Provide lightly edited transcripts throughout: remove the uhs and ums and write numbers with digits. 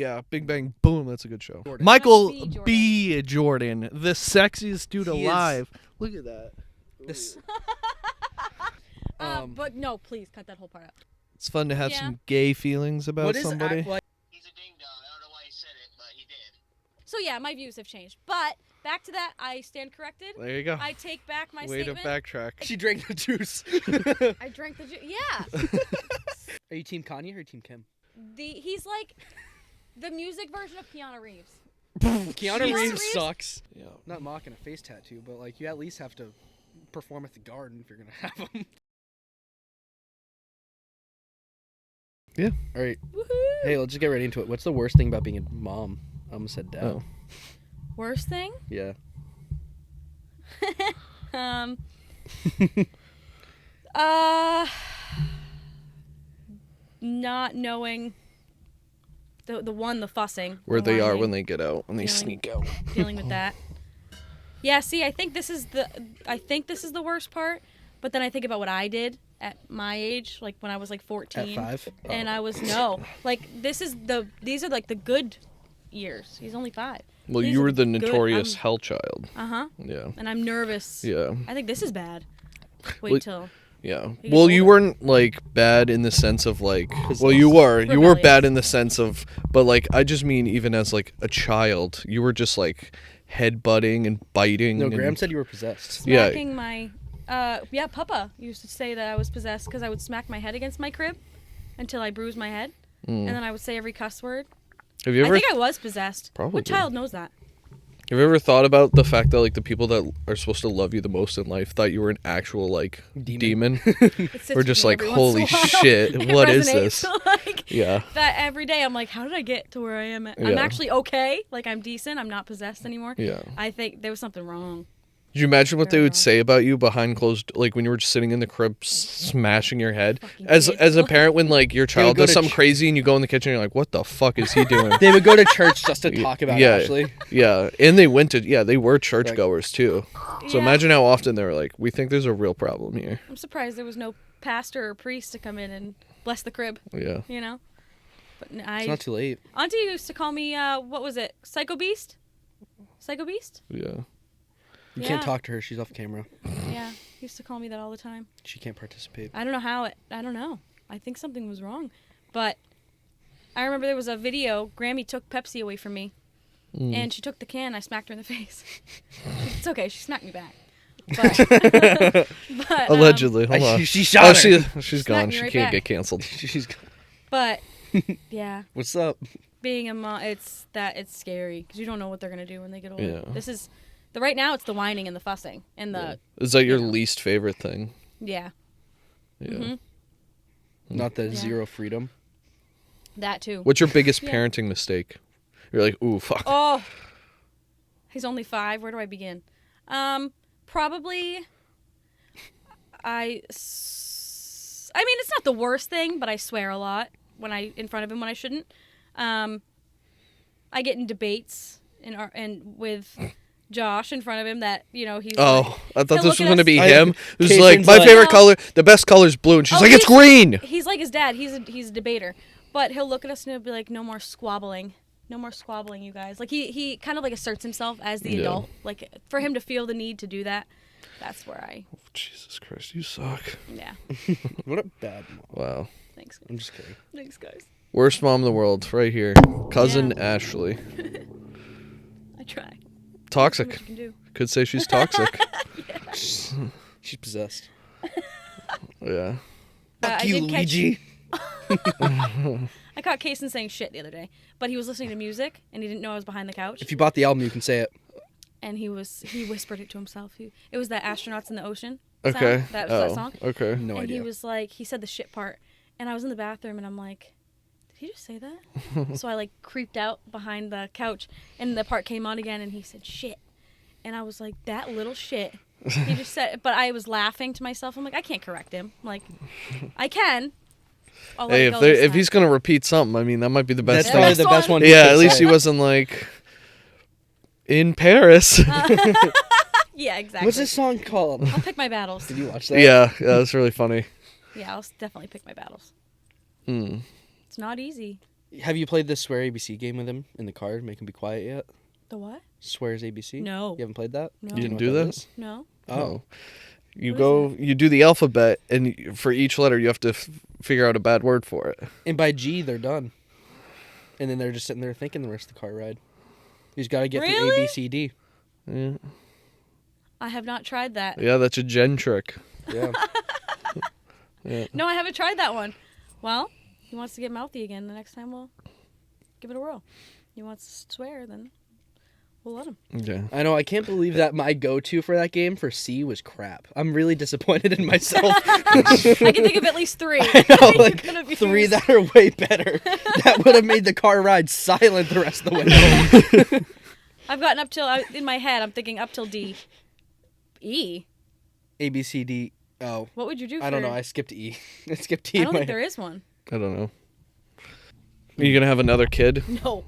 Yeah, Big Bang Boom. That's a good show. Jordan. Michael B. Jordan, the sexiest dude He alive. Look at that. This. But no, please cut that whole part out. It's fun to have some gay feelings about somebody. He's a ding dong. I don't know why he said it, but he did. So yeah, my views have changed. But back to that, I stand corrected. There you go. I take back my Way statement. to backtrack. She drank the juice. I drank the juice. Yeah. Are you Team Kanye or Team Kim? He's like the music version of Keanu Reeves. Keanu Reeves sucks. Yeah. Not mocking a face tattoo, but like you at least have to perform at the Garden if you're gonna have them. Yeah. All right. Woohoo! Hey, let's just get right into it. What's the worst thing about being a mom? I almost said dad. Oh. Worst thing? Yeah. Not knowing the fussing. Where the they are whining, when they get out, when they sneak out. dealing with that. Yeah, see, I think this is the worst part, but then I think about what I did at my age, like when I was like 14. At 5? And I was like these are like the good years. He's only 5. Well, These you are were the good- notorious hell child. Uh-huh. Yeah. And I'm nervous. Yeah. I think this is bad. Wait Well, till. Yeah. He Well, gets you older. weren't like bad in the sense of like. Well, you were. You were Rebellious. bad in the sense of, but like I just mean even as like a child, you were just like headbutting and biting. No, and, Graham said you were possessed. Yeah. Smacking my. Yeah, Papa used to say that I was possessed because I would smack my head against my crib until I bruised my head, and then I would say every cuss word. Have you ever? I think I was possessed. Probably. What child knows that? Have you ever thought about the fact that like the people that are supposed to love you the most in life thought you were an actual like demon? It sits We're with just me like, every holy once in a while. shit, It what is resonates. this? Like, Yeah. that every day I'm like, how did I get to where I am? I'm Yeah. actually okay. Like I'm decent. I'm not possessed anymore. Yeah. I think there was something wrong. Did you imagine what they Very would wrong. say about you behind closed, like when you were just sitting in the crib smashing your head? Fucking As kid. a parent, when like your child go does to something crazy and you go in the kitchen, you're like, what the fuck is he doing? They would go to church just to talk about Yeah. Ashleigh. Yeah, and they went to they were churchgoers too. So Yeah. imagine how often they were like, we think there's a real problem here. I'm surprised there was no pastor or priest to come in and bless the crib. Yeah. You know. But It's not too late. Auntie used to call me what was it? Psycho Beast? Psycho Beast? Yeah. You can't Yeah. talk to her. She's off camera. Yeah. Used to call me that all the time. She can't participate. I don't know how I don't know. I think something was wrong. But I remember there was a video, Grammy took Pepsi away from me. And she took the can, I smacked her in the face. It's okay, she smacked me back. But Allegedly. Hold on. She shot her. She's Smack gone. me She right can't back. get canceled. She's. But yeah, What's up? being a mom, it's scary because you don't know what they're gonna do when they get older. Yeah. This is right now. It's the whining and the fussing and the Is that your least favorite thing? yeah, Yeah. Mm-hmm. Not the Yeah. zero freedom. that too. What's your biggest Yeah. parenting mistake? You're like, ooh, fuck. Oh, he's only 5. Where do I begin? Probably. I mean, it's not the worst thing, but I swear a lot in front of him when I shouldn't. I get in debates and with Josh in front of him that he's. Oh, I thought he'll this was look at going to us- be I- him. Who's Casey's like, my like- favorite No. color, the best color's blue. And she's Oh, like, it's he's- green. He's like his dad. He's a debater, but he'll look at us and he'll be like, "No more squabbling, no more squabbling, you guys." Like he kind of like asserts himself as the Yeah. adult. Like for him to feel the need to do that, that's where I Jesus Christ, you suck. yeah. What a bad mom. Wow. Thanks, guys. I'm just kidding. Thanks, guys. Worst mom in the world, right here. Cousin Ashleigh. I try. Toxic. What you can do. Could say she's toxic. She's possessed. Yeah. Fuck I you, did catch- Luigi. I caught Kason saying shit the other day, but he was listening to music and he didn't know I was behind the couch. If you bought the album, you can say it. And he whispered it to himself. It was that astronauts in the ocean. Okay. Sound. That was that song. Okay. No and idea. he was like, he said the shit part, and I was in the bathroom, and I'm like, did he just say that? So I like creeped out behind the couch, and the part came on again, and he said shit, and I was like, that little shit. He just said, but I was laughing to myself. I'm like, I can't correct him. Like, I can. I'll let Hey, it go this if time. he's going to repeat something, I mean, that might be the best That's thing. probably the best one. he Yeah, could at least say. he wasn't like, in Paris. Yeah, exactly. What's this song called? I'll pick my battles. Did you watch that? Yeah, that's really funny. Yeah, I'll definitely pick my battles. Hmm. It's not easy. Have you played the Swear ABC game with him in the car? Make him be quiet yet? The what? Swears ABC? No. You haven't played that? No. You know didn't what do that that? is? No. Oh. You What go, you do the alphabet, and for each letter, you have to figure out a bad word for it. And by G, they're done. And then they're just sitting there thinking the rest of the car ride. You just got to get through A, Really? B, C, D. Yeah, I have not tried that. yeah, that's a Jen trick. Yeah. Yeah. No, I haven't tried that one. Well, he wants to get mouthy again. The next time we'll give it a whirl. He wants to swear, then we'll let him. Okay. I know. I can't believe that my go-to for that game for C was crap. I'm really disappointed in myself. I can think of at least 3. I know, You like could have 3 used. that are way better. That would have made the car ride silent the rest of the way home. I've gotten up till, in my head, I'm thinking up till D. E? A, B, C, D. Oh. What would you do for... I don't know. I skipped E. I skipped E. I in don't my think there is one. I don't know. Are you gonna have another kid? No.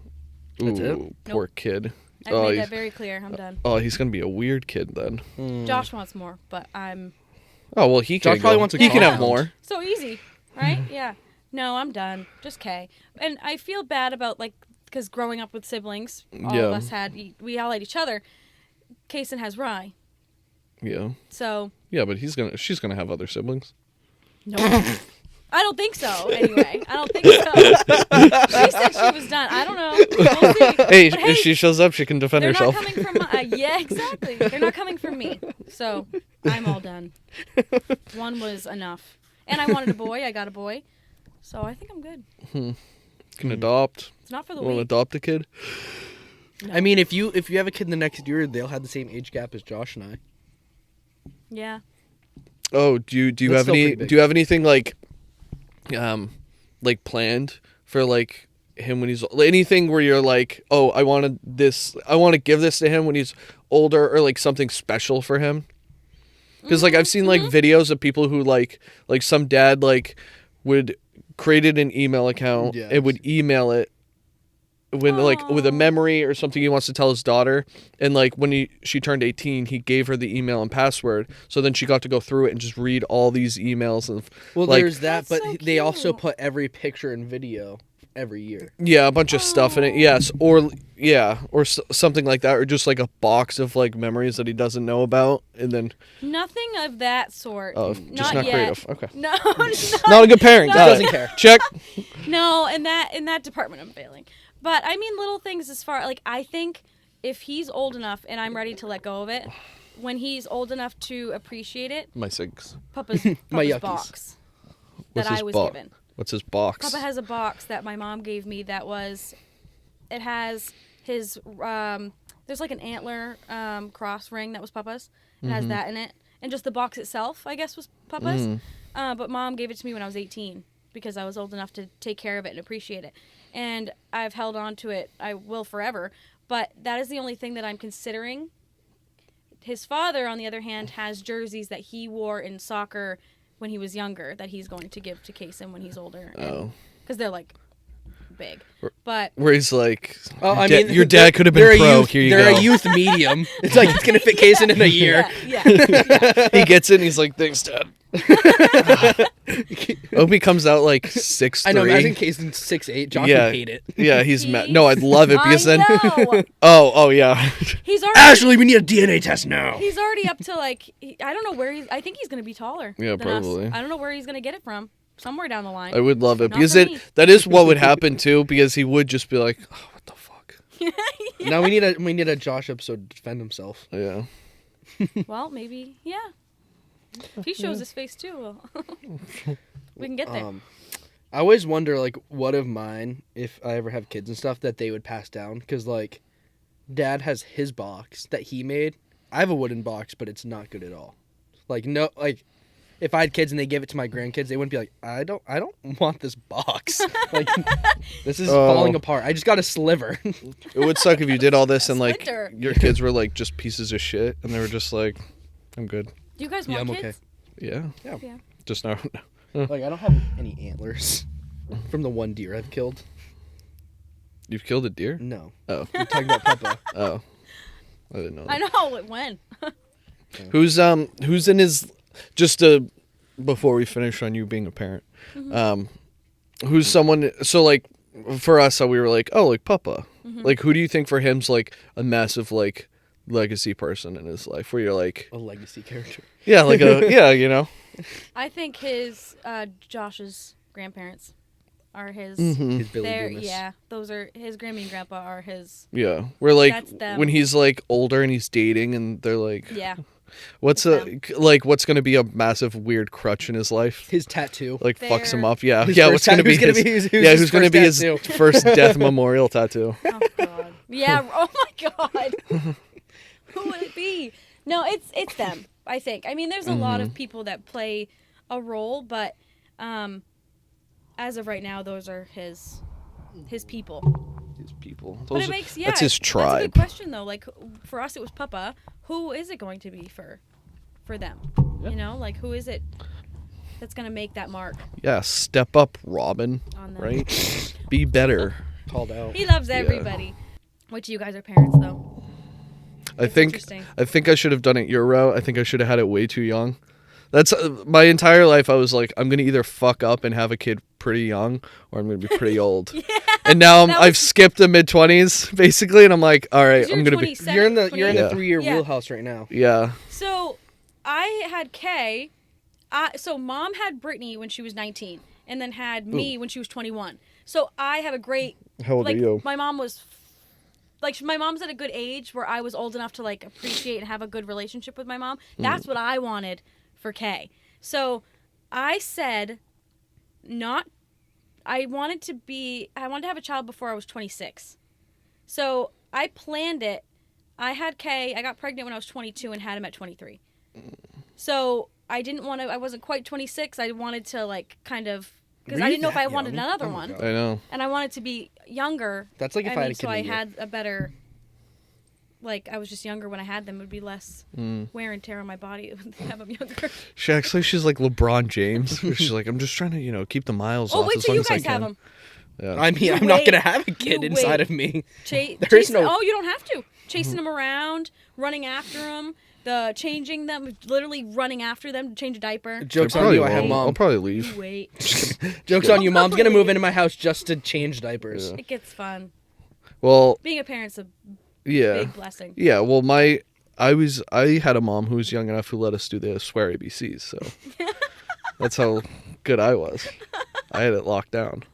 That's it? Ooh, poor kid. I've Oh, made he's- that very clear. I'm done. Oh, he's gonna be a weird kid then. Josh wants more, but I'm... Oh well, he can. Josh probably wants a He can have child. more. So easy, right? Yeah. No, I'm done. Just K. And I feel bad about, like, because growing up with siblings, all Yeah. of us had, we all had each other. Kaysen has Rye. Yeah. So, Yeah, but she's gonna have other siblings. no. I don't think so, anyway. I don't think so. She said she was done. I don't know. We'll see. Hey, But if she shows up, she can defend they're herself. not coming from yeah, exactly. They're not coming from me. So, I'm all done. One was enough. And I wanted a boy. I got a boy. So, I think I'm good. Can adopt. It's not for the Want to weak. adopt a kid? I mean, if you have a kid in the next year, they'll have the same age gap as Josh and I. Yeah. Oh, do you That's have still any? pretty big. Do you have anything like planned for like him when he's anything where you're like, oh, I want to give this to him when he's older, or like something special for him? Because like I've seen like videos of people who like some dad like would created an email account Yeah, and would email it when like with a Aw. memory or something he wants to tell his daughter, and like when she turned 18, he gave her the email and password, so then she got to go through it and just read all these emails and Well, like, there's that, That's but so they also cute. put every picture and video every year. yeah, a bunch of stuff in it. Yes, or something like that, or just like a box of like memories that he doesn't know about, and then Nothing of that sort. oh, just not yet. creative. Okay, No, not a good parent. No. Got Doesn't it. care. Check. no. In that department, I'm failing. But I mean, little things as far like I think if he's old enough and I'm ready to let go of it, when he's old enough to appreciate it, My sigs. Papa's My yuckies. box What's that his I was box? given. What's his box? Papa has a box that my mom gave me that was, it has his, there's like an antler cross ring that was Papa's. It has that in it. And just the box itself, I guess, was Papa's. But Mom gave it to me when I was 18 because I was old enough to take care of it and appreciate it. And I've held on to it. I will forever. But that is the only thing that I'm considering. His father, on the other hand, has jerseys that he wore in soccer when he was younger that he's going to give to Kaysen when he's older. Oh. Because they're like big. But Where he's like, Oh, I "Dad- mean, your they're- dad could have been they're a pro. youth- Here you they're go." a youth medium. It's like it's gonna fit Kaysen in a year. yeah. He gets it and he's like, "Thanks, Dad." Hope he comes out like 6'3". I know. Imagine Kaysen's 6'8". Josh Yeah. would hate it. Yeah, he's mad. No, I'd love it because I then. know. Oh yeah. He's already Ashleigh, we need a DNA test now. he's already up to like I don't know where he's. I think he's gonna be taller. Yeah, than us. probably. I don't know where he's gonna get it from. Somewhere down the line. I would love it Not because for me. that is what would happen too, because he would just be like, oh, what the fuck. Now we need a Josh episode to defend himself. Yeah. Well, maybe yeah. If he shows his face too, well, we can get there. I always wonder, like, what of mine, if I ever have kids and stuff, that they would pass down. Because, like, Dad has his box that he made. I have a wooden box, but it's not good at all. Like, no, like, if I had kids and they gave it to my grandkids, they wouldn't be like, I don't want this box. Like, this is falling apart. I just got a sliver. It would suck if you did all this and like Splinter. your kids were like just pieces of shit and they were just like, I'm good. Do you guys Yeah, want I'm okay. kids? Yeah. Yeah. Just now. Like, I don't have any antlers from the one deer I've killed. You've killed a deer? No. Oh. I'm talking about Papa. Oh. I didn't know that. I know when. Who's in his before we finish on you being a parent, who's someone, so like for us, so we were like, oh, like Papa. Mm-hmm. Like, who do you think for him's like a massive like legacy person in his life? Where you're like, A legacy character. yeah, like you know. I think his Josh's grandparents are his. His Billy They're Loomis. yeah, those are his Grammy and Grandpa are his. Yeah, we're like That's them. when he's like older and he's dating, and they're like, Yeah, what's That's what's gonna be a massive weird crutch in his life? His tattoo. Like fucks him They're- up. Yeah, His yeah. first What's gonna be who's his? who's Who's gonna first be his tattoo? first death memorial tattoo? oh god, yeah. Oh my god, who would it be? No, it's them. I think. I mean, there's a lot of people that play a role, but as of right now, those are his people. His people. But Those it are- makes that's his That's a tribe. good question though. Like for us, it was Papa. Who is it going to be for them? Yeah. You know, like who is it that's gonna make that mark Yeah, step up, Robin. on them? Right? Be better. Called out. He loves everybody. Which you guys are parents though. I It's think interesting. I should have done it your route. I think I should have had it way too young. That's my entire life. I was like, I'm gonna either fuck up and have a kid pretty young, or I'm gonna be pretty old. Yeah. And now That I've was- skipped the mid-20s basically, and I'm like, all right, 'Cause you're I'm gonna be 27, You're in the 28. 3-year Yeah. wheelhouse right now. yeah. So I had Kay. So mom had Brittany when she was 19, and then had me when she was 21. So I have a great. How old like, are you? My mom was. Like my mom's at a good age where I was old enough to like appreciate and have a good relationship with my mom. That's what I wanted for Kay. So I said, I wanted to have a child before I was 26. So I planned it. I had Kay. I got pregnant when I was 22 and had him at 23. So I wasn't quite 26. I wanted to like kind of, because Were I you didn't know if that I wanted young? another Oh my one. God. I know. And I wanted to be younger. That's like if I had a kid so in a I year. had a better, like I was just younger when I had them. It would be less wear and tear on my body to have them younger. She acts like she's like LeBron James. Where she's like, I'm just trying to, keep the miles Oh, off wait as till long you as I guys have can. them. Yeah. I mean, You I'm not wait. gonna have a kid You inside wait. of me. There is no- Oh, you don't have to. Chasing them around, running after them, changing them, literally running after them to change a diaper. Joke's I on probably you, I have won't. mom. I'll probably leave. You wait. Joke's on you, mom's gonna move into my house just to change diapers. Yeah. It gets fun. Well, Being a parent's a yeah. big blessing. Yeah, well, I had a mom who was young enough who let us do the swear ABCs, so that's how good I was. I had it locked down.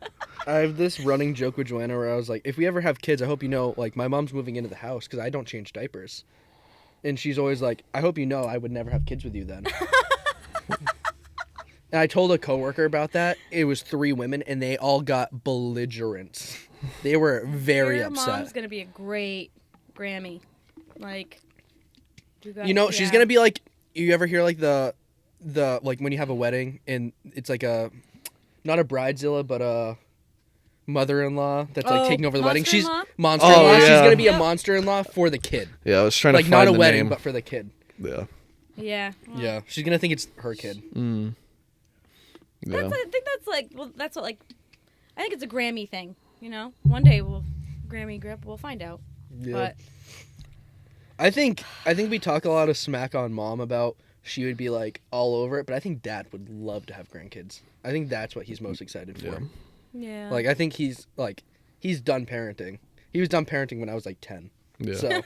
I have this running joke with Joanna where I was like, if we ever have kids, I hope you know, like, my mom's moving into the house because I don't change diapers. And she's always like, I hope you know I would never have kids with you then. And I told a coworker about that. It was 3 women, and they all got belligerent. They were very Your upset. mom's gonna be a great Grammy. Like, She's gonna be like, you ever hear like the like when you have a wedding and it's like not a bridezilla but a mother-in-law that's like taking over the wedding. She's monster-in-law? monster-in-law. Oh, She's yeah. gonna be a Yep. monster-in-law for the kid. Yeah, I was trying to Like find not a the wedding, name. but for the kid. Yeah. Yeah. Well, Yeah, she's gonna think it's her kid. Mm. Yeah. I think that's like, well, that's what like, I think it's a Grammy thing. You know, one day we'll find out. But I think we talk a lot of smack on mom about she would be like all over it, but I think dad would love to have grandkids. I think that's what he's most excited for. Yeah. yeah, Like I think he's done parenting. He was done parenting when I was like 10. Yeah. So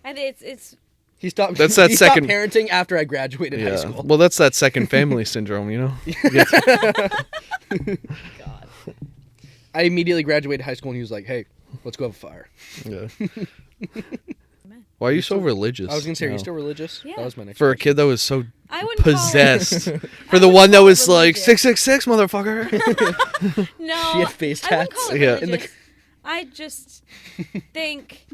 and it's he stopped. That's that he stopped second- parenting after I graduated high Yeah. school. Well, that's that second family syndrome, you know? God. I immediately graduated high school and he was like, "Hey, let's go have a fire." Yeah. Why are you so religious? I was gonna say, are No. you still religious? Yeah. That was my next. For a question. kid that was so I wouldn't call it- possessed. I For the wouldn't one that call it was like religious. 666, motherfucker. No, She had face I wouldn't tats. call it Yeah. religious. I just think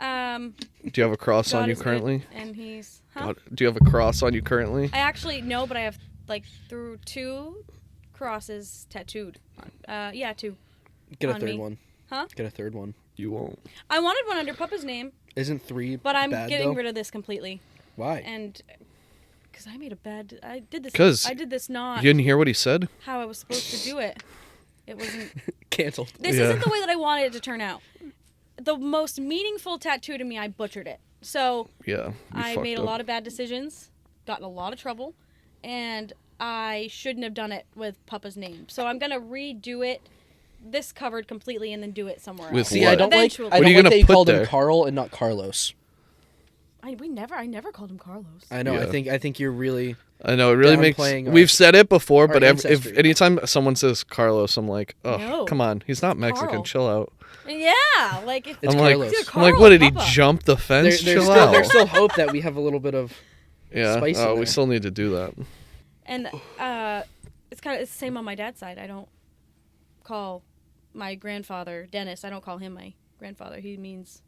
Do you have a cross God on you is good, currently? and he's huh? God, do you have a cross on you currently? I actually no, but I have like through 2 crosses tattooed. 2. Get a on third me. one. Huh? Get a third one. You won't. I wanted one under Papa's name, Isn't 3 but I'm bad, getting though? rid of this completely. Why? And because I made a bad, I did this. 'Cause I did this not You didn't hear what he said? how I was supposed to do it. It wasn't. Canceled. This Yeah. isn't the way that I wanted it to turn out. The most meaningful tattoo to me, I butchered it. So Yeah. I made a lot of bad decisions, got in a lot of trouble, and I shouldn't have done it with Papa's name. So I'm gonna redo it, this covered completely, and then do it somewhere With else. See, I don't like. Eventually. I What are don't you like gonna that you put called there? him Carl and not Carlos. I never called him Carlos. I know. Yeah. I think you're really. I know it really makes. Downplaying We've said it before, our but if ancestry. anytime someone says Carlos, I'm like, oh, No. come on, he's not Mexican. Carl. Chill out. Yeah, like It's I'm like, Carlos. It's I'm like, Carl what did he Papa. jump the fence? There's Chill still, out. there's still hope that we have a little bit of. Yeah. spice in Oh, we there. still need to do that. And it's the same on my dad's side. I don't call my grandfather Dennis. I don't call him my grandfather. He means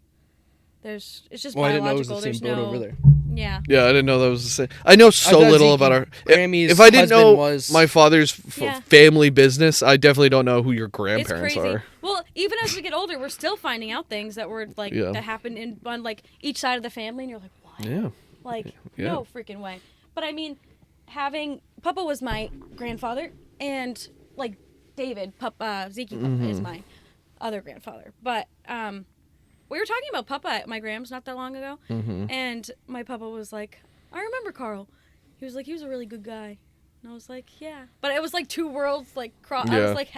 it's just Well, I didn't know it was biological. the same There's boat no over there. Yeah. Yeah, I didn't know that was the same. I know so thought little Zeke about our. Grammy's If I didn't husband know was- my father's Yeah. family business, I definitely don't know who your It's grandparents crazy. are. Well, even as we get older, we're still finding out things that were like Yeah. that happened on like each side of the family, and you're like, what? Yeah. Like, Yeah. no freaking way. But I mean, having Papa was my grandfather, and like David, Zeke Papa Mm-hmm. is my other grandfather. But we were talking about Papa at my grams not that long ago, Mm-hmm. and my Papa was like, I remember Carl. He was like, he was a really good guy. And I was like, yeah. But it was like two worlds like cross. I Yeah. was like,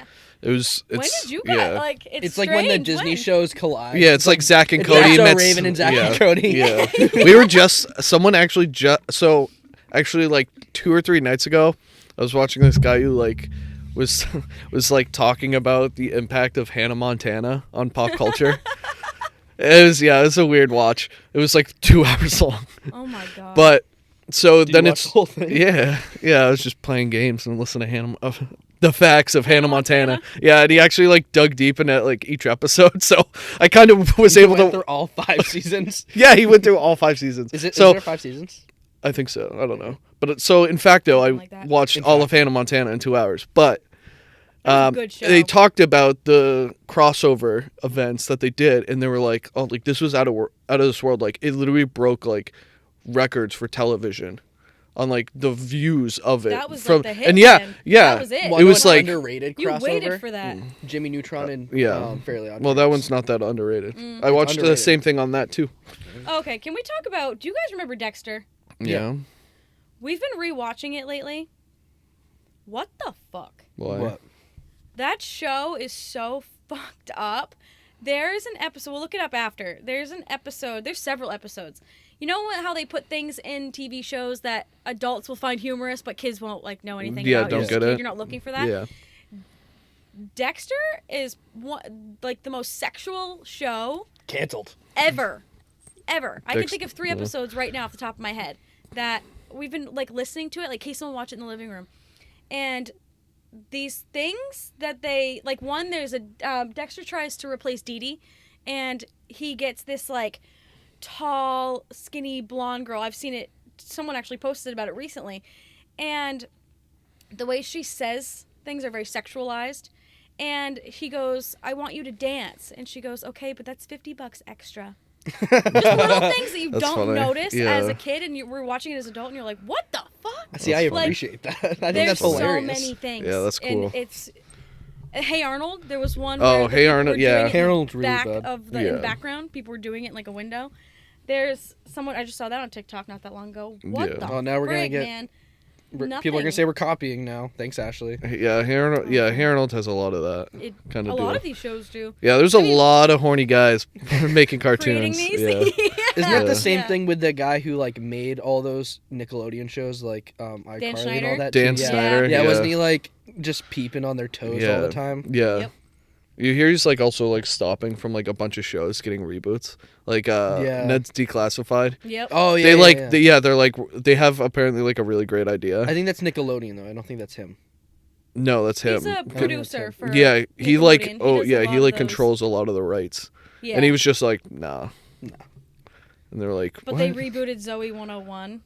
It was. when It's, did you guys yeah. like? It's like when the strange, Disney when? shows collide. Yeah, it's like Zach and it's Cody So met. Raven and Zach yeah, and Cody. Yeah, we were just. Someone actually so actually like 2 or 3 nights ago, I was watching this guy who like was like talking about the impact of Hannah Montana on pop culture. It was a weird watch. It was like 2 hours long, Oh my god. but so Did then you watch it's the whole thing? yeah. I was just playing games and listening to the facts of Hannah Montana. Montana? Yeah, and he actually like dug deep into like each episode, so I kind of was He able went to. through all 5 seasons. Yeah, he went through all 5 seasons. Is so? there 5 seasons? I think so. I don't know, but so in fact though, I Something like that. watched In all of fact. Hannah Montana in 2 hours. But That was a good show. they talked about the crossover events that they did, and they were like, "Oh, like this was out of this world. Like it literally broke like records for television." On like the views of it, That was from like the hit. and yeah, man. yeah, That was it. One It was like underrated You crossover. waited for that. Jimmy Neutron and Yeah. Fairly Odd Well, that Parents. one's not that underrated. Mm. I watched the underrated. same thing on that too. Okay, can we talk about? Do you guys remember Dexter? Yeah. We've been rewatching it lately. What the fuck? Why? What? That show is so fucked up. There's an episode. We'll look it up after. There's an episode. There's several episodes. You know how they put things in TV shows that adults will find humorous, but kids won't like know anything Yeah, about. don't You're just a get kid, it. You're not looking for that. Yeah. Dexter is like the most sexual show Canceled. ever. I can Dex- think of 3 yeah. episodes right now off the top of my head that we've been like listening to it, like Casey will watch it in the living room, and these things that they like. One, there's a Dexter tries to replace Dee Dee, and he gets this like tall, skinny blonde girl. I've seen it. Someone actually posted about it recently, and the way she says things are very sexualized. And he goes, "I want you to dance," and she goes, "Okay, but that's $50 extra." Just little things that you That's don't funny. notice Yeah. as a kid, and we're watching it as an adult, and you're like, "What the fuck?" See, I That's funny. appreciate that. I think There's that's hilarious. so many things. Yeah, that's cool. And it's Hey Arnold. There was one. Oh, where the Hey people Arnold, were yeah. doing it Hey in the Arnold's really back bad. of the in Yeah. the background. People were doing it in like a window. There's someone I just saw that on TikTok not that long ago. What Yeah. the? Oh, now we're gonna frig, get- man? People are Nothing. gonna say we're copying now. Thanks, Ashley. Yeah, Harold has a lot of that It, kind a of lot deal. of these shows do. Yeah, there's a I mean- lot of horny guys making Creating cartoons. these. Yeah. Isn't that Yeah. the same Yeah. thing with the guy who like made all those Nickelodeon shows like iCarly and Schneider? all that? Dan too? Yeah. Snyder. Yeah, wasn't he like just peeping on their toes all Yeah. the time? Yeah. Yep. You hear he's like also like stopping from like a bunch of shows getting reboots. Like Yeah. Ned's Declassified. Yep. Oh yeah, They yeah, like yeah. they're like they have apparently like a really great idea. I think that's Nickelodeon though. I don't think that's him. No, that's him. He's a producer for. Yeah, he like Nickelodeon. oh does a yeah, lot he of like those. controls a lot of the rights. Yeah. And he was just like, nah. And they're like, But what? they rebooted Zoe 101.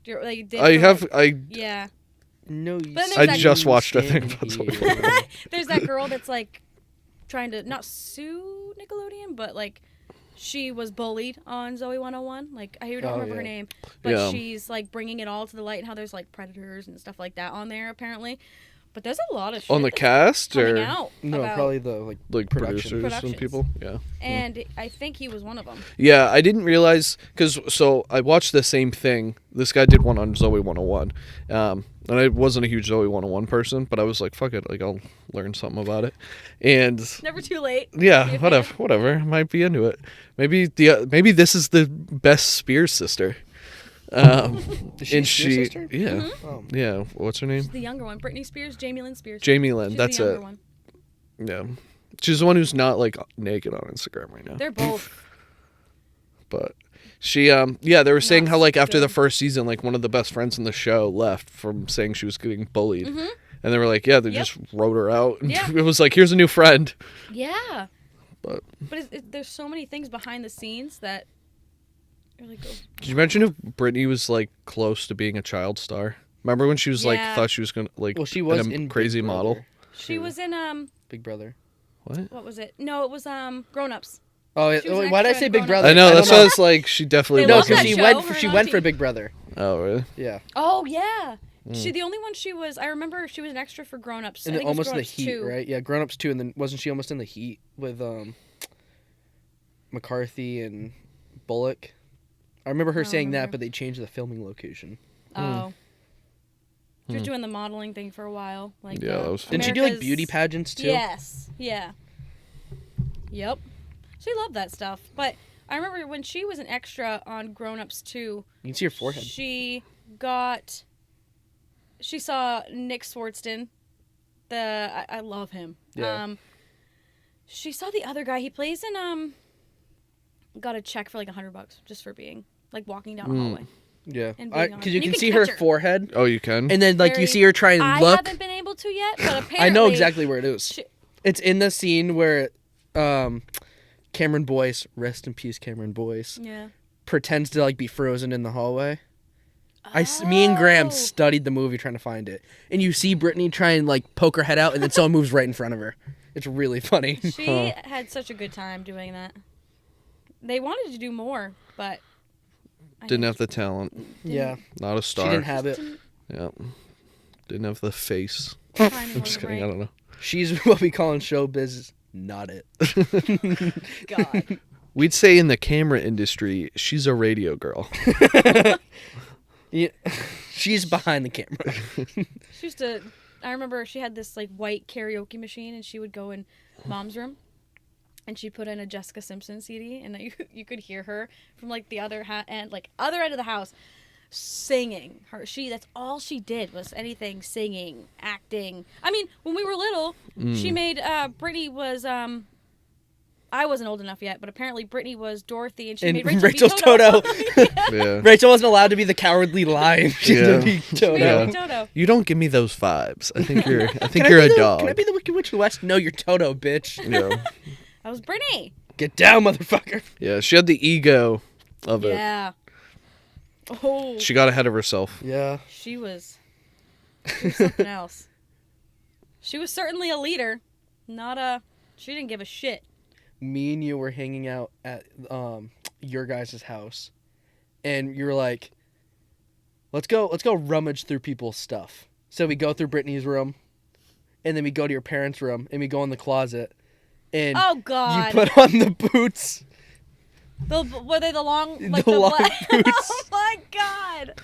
Like, did I for, have like- I Yeah. No, then there's I that- just watched a thing about Standing Zoe. here. There's that girl that's like trying to not sue Nickelodeon, but like she was bullied on Zoe 101. Like I don't Oh, remember her yeah. name, but Yeah. she's like bringing it all to the light and how there's like predators and stuff like that on there apparently. But there's a lot of shit on the that's cast coming or out No, about, probably the like producers Productions. and people. Yeah. and I think he was one of them. Yeah, I didn't realize because so I watched the same thing. This guy did one on Zoe 101, And I wasn't a huge Zoe 101 person, but I was like, fuck it, like I'll learn something about it. And Never too late. yeah, Be a whatever. Might be into it. Maybe this is the best Spears sister. Is she and a Spears she, sister? yeah, Oh. yeah. What's her name? She's the younger one. Britney Spears, Jamie Lynn Spears. Jamie Lynn. She's That's the younger it. one. Yeah, she's the one who's not like naked on Instagram right now. They're both. But she, yeah, they were saying Not how like after the good. first season, like one of the best friends in the show left from saying she was getting bullied, Mhm. and they were like, yeah, they Yep. just wrote her out. And Yeah. it was like, here's a new friend. Yeah. But There's so many things behind the scenes that you're like, oh, could you imagine if Britney was like close to being a child star? Remember when she was like Yeah. thought she was gonna like Well, she was a in crazy Big model. Brother, she too. was in Big Brother. What? what was it? No, it was Grown Ups. Oh, yeah. She was an Why did I extra say in Big Grown Brother? Ups. I know don't that's why it's like she definitely They No, love because that she show, went. her She and went for Auntie. Big Brother. Oh really? Yeah, Oh yeah. Mm. She the only one she was. I remember she was an extra for Grown Ups. and I then think it was almost in the Grown Ups Heat, 2. right? Yeah, Grown Ups 2, and then wasn't she almost in the Heat with McCarthy and Bullock? I remember her I don't saying that, remember. but they changed the filming location. Oh. She was Hmm. doing the modeling thing for a while. Like Yeah, that was fun. Didn't she do like America's- beauty pageants too? Yes. Yeah. Yep. She loved that stuff. But I remember when she was an extra on Grown Ups 2, You can see her forehead. she saw Nick Swartzen. I love him. Yeah. She saw the other guy. He plays in got a check for like $100 just for being like walking down a hallway. Yeah, And being on- because you and you can can see her catch her. forehead, Oh, you can. and then like you Very- see her try and I look. haven't been able to yet, but apparently I know exactly where it is. She- It's in the scene where Cameron Boyce, rest in peace, Cameron Boyce, Yeah. pretends to like be frozen in the hallway. Me and Graham Oh. studied the movie trying to find it, and you see Brittany try and like poke her head out, and then someone moves right in front of her. It's really funny. She had such a good time doing that. They wanted to do more, but I Didn't think have the talent. Yeah, Not a she star. didn't have it. Yeah. Didn't have the face. timing I'm just wasn't kidding. I right. don't know. She's what we call in showbiz not it. God. We'd say in the camera industry, she's a radio girl. Yeah, she's behind the camera. She used to. I remember she had this like white karaoke machine, and she would go in Mom's room, and she'd put in a Jessica Simpson CD, and you could hear her from like the other end of the house, singing. That's all she did was anything singing, acting. I mean, when we were little, she made Brittany was I wasn't old enough yet, but apparently Brittany was Dorothy, and she And made Rachel Rachel's be Toto. Yeah. Rachel wasn't allowed to be the cowardly lion. She had Yeah. to be Toto. Yeah. Toto. You don't give me those vibes. I think you're Can I you're be a the- dog. Can I be the Wicked Witch of the West? No, you're Toto, bitch. Yeah. That was Brittany. Get down, motherfucker. Yeah, she had the ego of it. Yeah. Oh, She got ahead of herself. Yeah. she was something else. She was certainly a leader, not a. She didn't give a shit. Me and you were hanging out at your guys' house, and you were like, let's go rummage through people's stuff. So we go through Brittany's room, and then we go to your parents' room, and we go in the closet, and Oh you God! put on the boots. Were they the long, like The the, long black? boots. Oh my God!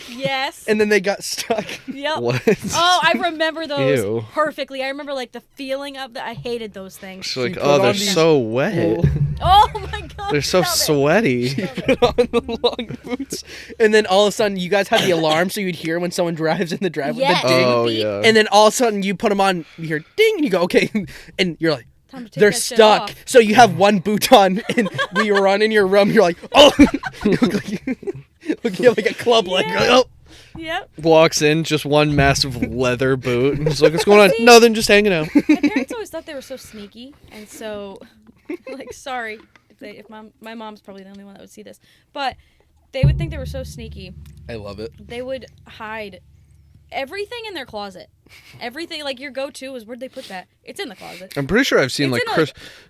Yes. And then they got stuck. Yep. What? Oh, I remember those Ew. perfectly. I remember like the feeling of that. I hated those things. She's like, She oh, put they're on these- so wet. Oh my God! They're so stop it. sweaty. Put on the long boots. And then all of a sudden, you guys had the alarm, so you'd hear when someone drives in the driveway, Yes. the ding. Oh beep. yeah. And then all of a sudden, you put them on, you hear ding, and you go, okay. And you're like, Time to take they're that shit stuck. off. So you have one boot on, and we run in your room. You're like, oh, you look like you have like a club leg. You're like, oh. Yep. Walks in, just one massive leather boot. And he's like, what's going on? Nothing, just hanging out. My parents always thought they were so sneaky, and so, like, sorry if my mom's probably the only one that would see this, but they would think they were so sneaky. I love it. They would hide everything in their closet. Everything, like your go-to is where'd they put that? It's in the closet. I'm pretty sure I've seen It's like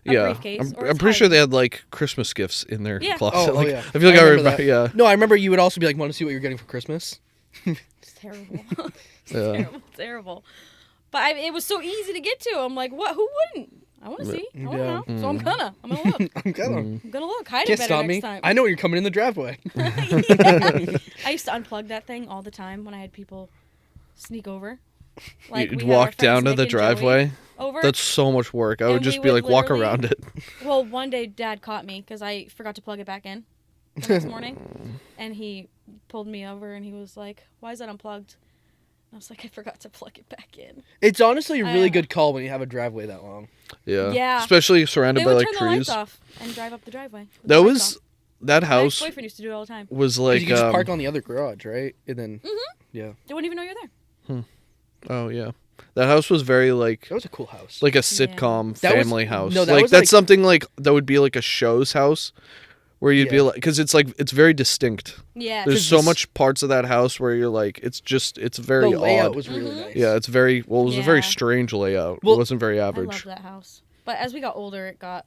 in, a yeah. briefcase, or I'm it's pretty sure hiding. they had like Christmas gifts in their Yeah. closet. Oh, like yeah. I feel like I remember remember. that. Yeah. No, I remember you would also be like, want to see what you're getting for Christmas? It's terrible. It's Yeah. terrible. Terrible. But it was so easy to get to. I'm like, what? Who wouldn't? I want to see. I want to Yeah. know. So I'm gonna look. I'm gonna. I'm gonna look. Hide Can't it better stop next me. time. I know you're coming in the driveway. Yeah. I used to unplug that thing all the time when I had people sneak over. You'd we had our walk friends down to Nick the and Joey driveway. over. That's so much work. I would And just we be would like, walk literally- around it. Well, one day Dad caught me because I forgot to plug it back in the next morning, and he pulled me over and he was like, "Why is that unplugged?" And I was like, "I forgot to plug it back in." It's honestly a really I- good call when you have a driveway that long. Yeah. Yeah. Especially surrounded They by would like turn the lights trees. off and drive up the driveway. with That the lights was off. that My house ex-boyfriend used to do it all the time. was 'Cause like you can just park on the other garage, right? And then, yeah. They wouldn't even know you're there. oh yeah. That house was very like That was a cool house. a sitcom That was- family house. no, that like was, that's like- something like that would be like a show's house where you'd be Yeah. like, because it's like it's very distinct. Yeah. There's 'Cause so this- much parts of that house where you're like, it's the very layout odd. was really nice. Yeah, it's very well. It was a very Yeah. strange layout. Well, it wasn't very I average. loved that house. But as we got older, it got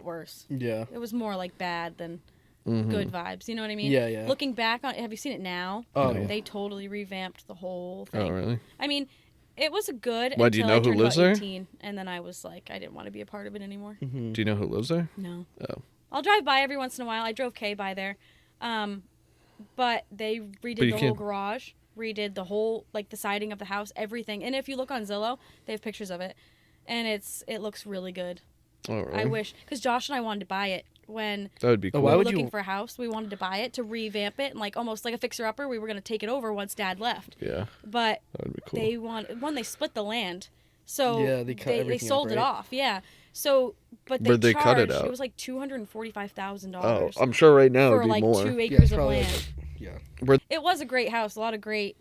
worse. Yeah. It was more like bad than Mm-hmm. good vibes. You know what I mean? Yeah, yeah. Looking back on it, have you seen it now? Oh, No. yeah. They totally revamped the whole Oh thing. really? I mean, it was good Why, do you until know I who turned lives about there? 18, and then I was like, I didn't want to be a part of it anymore. Mm-hmm. Do you know who lives there? No. Oh. I'll drive by every once in a while. I drove Kay by there. But they redid But you the whole can't- garage, redid the whole, like, the siding of the house, everything. And if you look on Zillow, they have pictures of it. And it looks really good. Oh really? I wish, because Josh and I wanted to buy it when That would be cool. why we were would looking you- for a house. We wanted to buy it to revamp it and, like, almost like a fixer-upper. We were going to take it over once Dad left. Yeah, But that would be cool. they split the land. So Yeah, they cut they everything up, sold it right? off. Yeah. So, but they Where'd they cut it charged, out? it was like $245,000 Oh, I'm sure right now it for would be like more. 2 Yeah, acres it's of probably land. yeah. It was a great house, a lot of great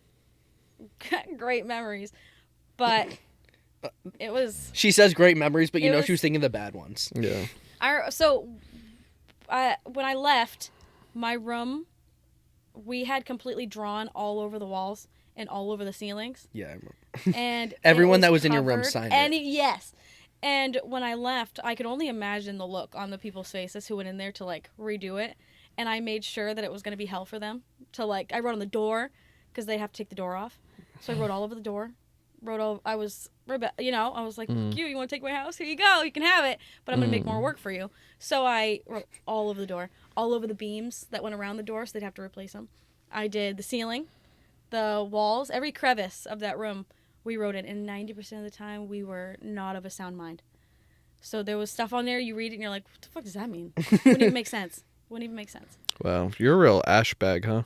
memories. But it was She says great memories, but you It know was- she was thinking the bad ones. Yeah. when I left my room, we had completely drawn all over the walls and all over the ceilings. Yeah, I remember. And Everyone it that was in your room covered- signed and it. Yes. And when I left, I could only imagine the look on the people's faces who went in there to, like, redo it. And I made sure that it was going to be hell for them. To, like, I wrote on the door because they have to take the door off. So I wrote all over the door. I was like, you want to take my house? Here you go. You can have it. But I'm going to make more work for you. So I wrote all over the door, all over the beams that went around the door, so they'd have to replace them. I did the ceiling, the walls, every crevice of that room. We wrote it, and 90% of the time, we were not of a sound mind. So there was stuff on there, you read it, and you're like, what the fuck does that mean? Wouldn't even make sense. Wow, you're a real AshBag, huh?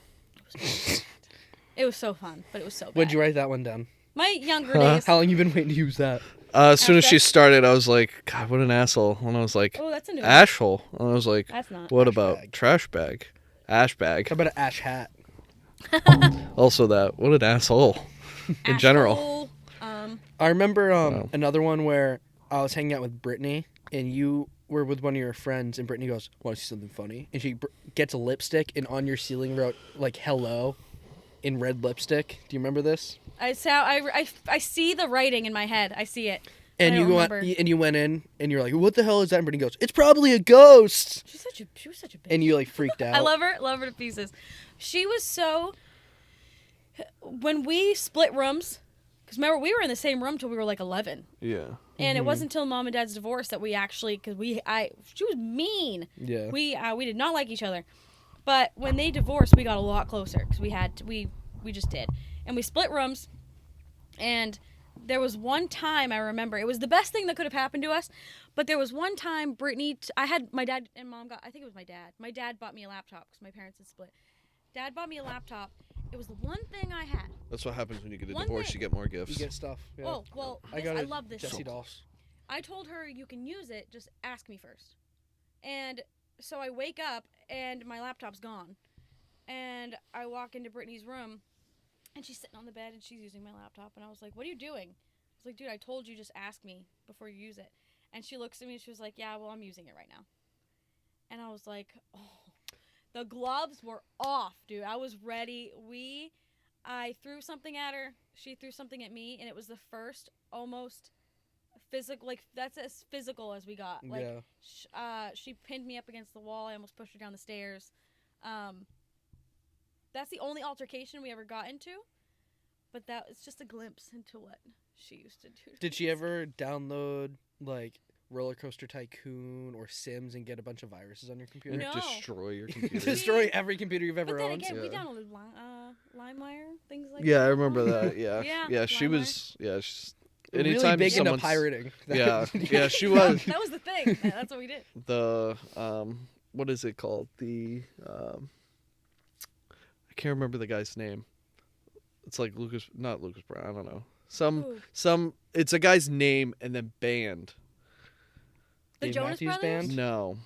It was so fun, but it was so bad. When'd you write that one down? My younger days. How long you been waiting to use that? As soon as she AshBag? started, I was like, God, what an asshole. And I was like, Oh, that's a new one. AshHole. And I was like, That's not. what AshBag. about trash bag? AshBag. How about an ash hat? Also that. What an asshole. In general. AshHole, I remember Wow. another one where I was hanging out with Brittany, and you were with one of your friends, and Brittany goes, "Want to see something funny?" And she gets a lipstick, and on your ceiling wrote like "hello" in red lipstick. Do you remember this? I see the writing in my head. I see it. And I don't you went remember. and you went in, and you're like, "What the hell is that?" And Brittany goes, "It's probably a ghost." She was such a bitch. And you like freaked out. I love her to pieces. She was so. When we split rooms, because remember we were in the same room till we were like 11, Yeah. and it wasn't until Mom and Dad's divorce that we actually, she was mean. Yeah. We did not like each other, but when they divorced, we got a lot closer because we just did, and we split rooms, and there was one time I remember it was the best thing that could have happened to us, but there was one time Brittany, I had my dad and Mom I think it was my dad. My dad bought me a laptop because my parents had split. Dad bought me a laptop. It was the one thing I had. That's what happens when you get a One divorce. thing. You get more gifts. You get stuff. Yeah. Oh well, I this, got I a love this. Jesse shit. dolls. I told her you can use it, just ask me first. And so I wake up and my laptop's gone. And I walk into Brittany's room and she's sitting on the bed and she's using my laptop. And I was like, what are you doing? I was like, dude, I told you just ask me before you use it. And she looks at me and she was like, yeah, well, I'm using it right now. And I was like, oh, the gloves were off, dude. I was ready. I threw something at her. She threw something at me. And it was the first almost physical, like that's as physical as we got. Like Yeah. she pinned me up against the wall. I almost pushed her down the stairs. That's the only altercation we ever got into, but that it's just a glimpse into what she used to do. Did she ever download like Roller Coaster Tycoon or Sims and get a bunch of viruses on your computer? No. Destroy your computer. Destroy every computer you've But ever then owned. again, we Yeah. downloaded LimeWire, things like that. Yeah, I remember that. Yeah. Yeah, Yeah, she LimeWire. was. Yeah. Really Anytime big into someone's. pirating. Yeah. Yeah, she was. That was the thing. Yeah, that's what we did. The what is it called? The I can't remember the guy's name. It's like not Lucas Brown. I don't know. Ooh. It's a guy's name and then band. The Dave Jonas Matthews Brothers? Band? No.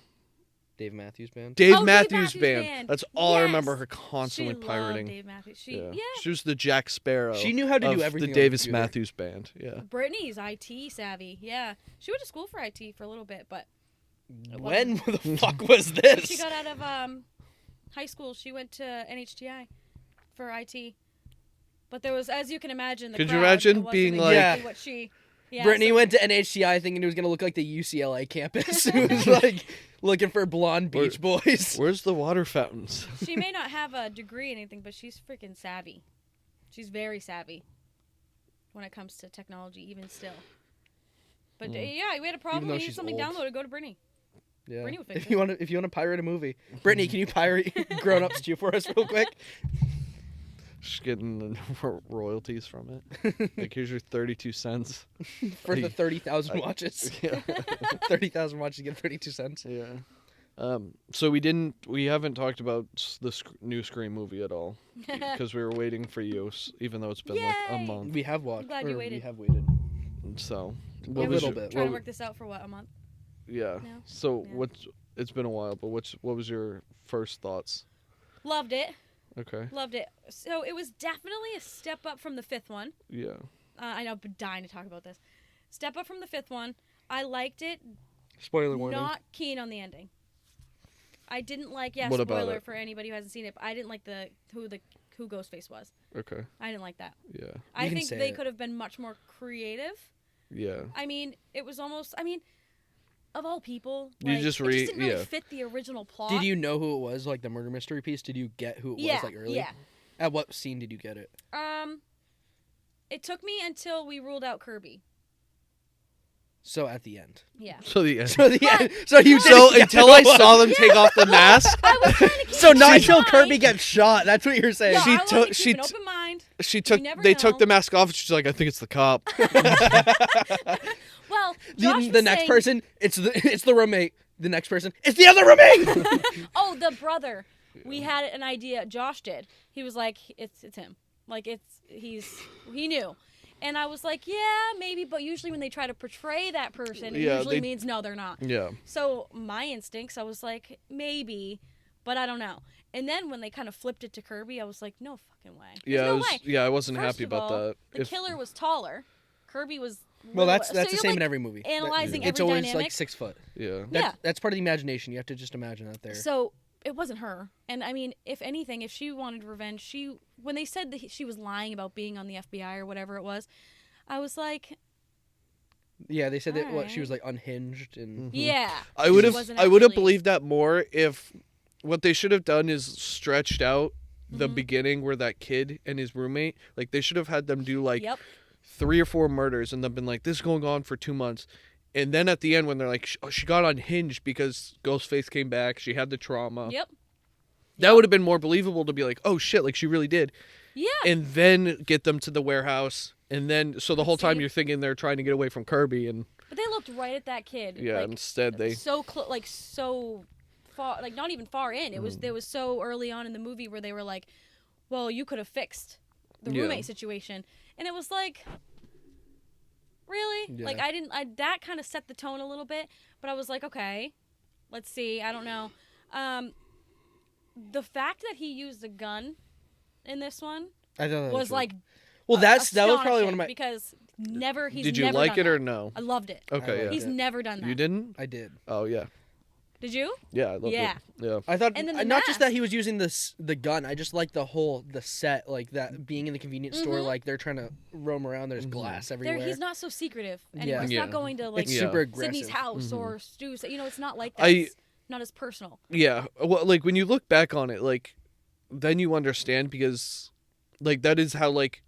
Dave Matthews Band? Dave Oh, Dave Matthews Matthews Band. Band. That's all I Yes. remember her constantly She pirating. loved Dave Matthews. Yeah. Yeah. She was the Jack Sparrow. She knew how to do of everything the on the Davis computer. Matthews Band. Yeah. Brittany's IT savvy. Yeah. She went to school for IT for a little bit, but When the fuck was this? she got out of high school. She went to NHTI for IT. But there was, as you can imagine, the Could you crowd, imagine it wasn't being exactly like- what she... Yeah, Brittany so- went to NHTI thinking it was going to look like the UCLA campus. It was like looking for blonde beach boys. Where's the water fountains? She may not have a degree in anything, but she's freaking savvy. She's very savvy when it comes to technology, even still. But yeah, we had a problem. though We need she's something old. downloaded. Go to Brittany. Yeah. Brittany would fix If it. you want to pirate a movie, Brittany, can you pirate Grown Ups 2 for us real quick? Just getting the royalties from it. Like, here's your 32 cents. For the 30,000 watches. Yeah. 30,000 watches, you get 32 cents. Yeah. So we haven't talked about the new Scream movie at all because we were waiting for you, even though it's been like a Yay! month. We have watched. glad you We waited. have waited. So A what was little your- bit. Trying to what- work this out for what, a month? Yeah. No? So Yeah. it's been a while, but what was your first thoughts? Loved it. Okay. Loved it. So it was definitely a step up from the fifth one. Yeah. I know, I've been dying to talk about this. Step up from the fifth one. I liked it. Spoiler warning. Not keen on the ending. I didn't like. Yeah, What about spoiler it? for anybody who hasn't seen it. But I didn't like who Ghostface was. Okay. I didn't like that. Yeah. I can think say they it. could have been much more creative. Yeah. I mean, it was almost. I mean, of all people, You like, just it just didn't really yeah. fit the original plot. Did you know who it was, like the murder mystery piece? Did you get who it Yeah. was, like early? Yeah. At what scene did you get it? It took me until we ruled out Kirby. So at the end. Yeah. So the end. So the end. So you So didn't get until who I it was. saw them take off the mask, I was trying to keep So an not open until mind. Kirby gets shot. That's what you're saying. No, She I wanted took- to she keep an t- open mind. they never took know. the mask off and she's like, I think it's the cop. Well, Josh the was next saying- person, it's the roommate. The next person, it's the other roommate. Oh, the brother. We had an idea. Josh did. He was like, it's him. Like he knew. And I was like, yeah, maybe, but usually when they try to portray that person, it Yeah, usually they- means no, they're not. Yeah. So my instincts, I was like, maybe, but I don't know. And then when they kind of flipped it to Kirby, I was like, no fucking way. There's Yeah, no way. I wasn't First happy of about all, that. The killer was taller. Kirby was. Well, little- that's so the you're, same like, in every movie. analyzing It's every always dynamic. like 6 foot. Yeah. Yeah. That's part of the imagination. You have to just imagine that there. So it wasn't her. And I mean, if anything, if she wanted revenge, when they said that she was lying about being on the FBI or whatever it was, I was like, Yeah, they said that what she was Alright. like unhinged and yeah. I would She have wasn't I would have actually- believed that more if what they should have done is stretched out the beginning where that kid and his roommate, like they should have had them do like Yep. 3 or 4 murders and then been like, this is going on for 2 months. And then at the end when they're like, she got unhinged because Ghostface came back, she had the trauma. Yep. That would have been more believable to be like, oh shit, like she really did. Yeah. And then get them to the warehouse. And then, so the whole time See? you're thinking they're trying to get away from Kirby. And But they looked right at that kid. yeah, like, instead they. so close, like so far, like not even far in. It Mm. was so early on in the movie where they were like, "Well, you could have fixed the Yeah. roommate situation," and it was like, really, Yeah. like that kind of set the tone a little bit. But I was like, okay, let's see. I don't know. The fact that he used a gun in this one I thought that was really- like, well, that was probably one astonishing of my. because he's Did you never like done it or that. no? I loved it. Okay, yeah. He's it. never done that. You didn't? I did. Oh, yeah. Did you? Yeah, I loved Yeah. it. Yeah. I thought And then the not just that mask. he was using the gun. I just like the set, like that being in the convenience store, Mhm. like they're trying to roam around. There's glass everywhere. He's not so secretive anymore. Yeah. It's Yeah. not going to like It's Yeah. super Sydney's aggressive. house or Stu's. You know, it's not like that. I- It's not as personal. Yeah. Well, like, when you look back on it, like, then you understand because, like, that is how, like,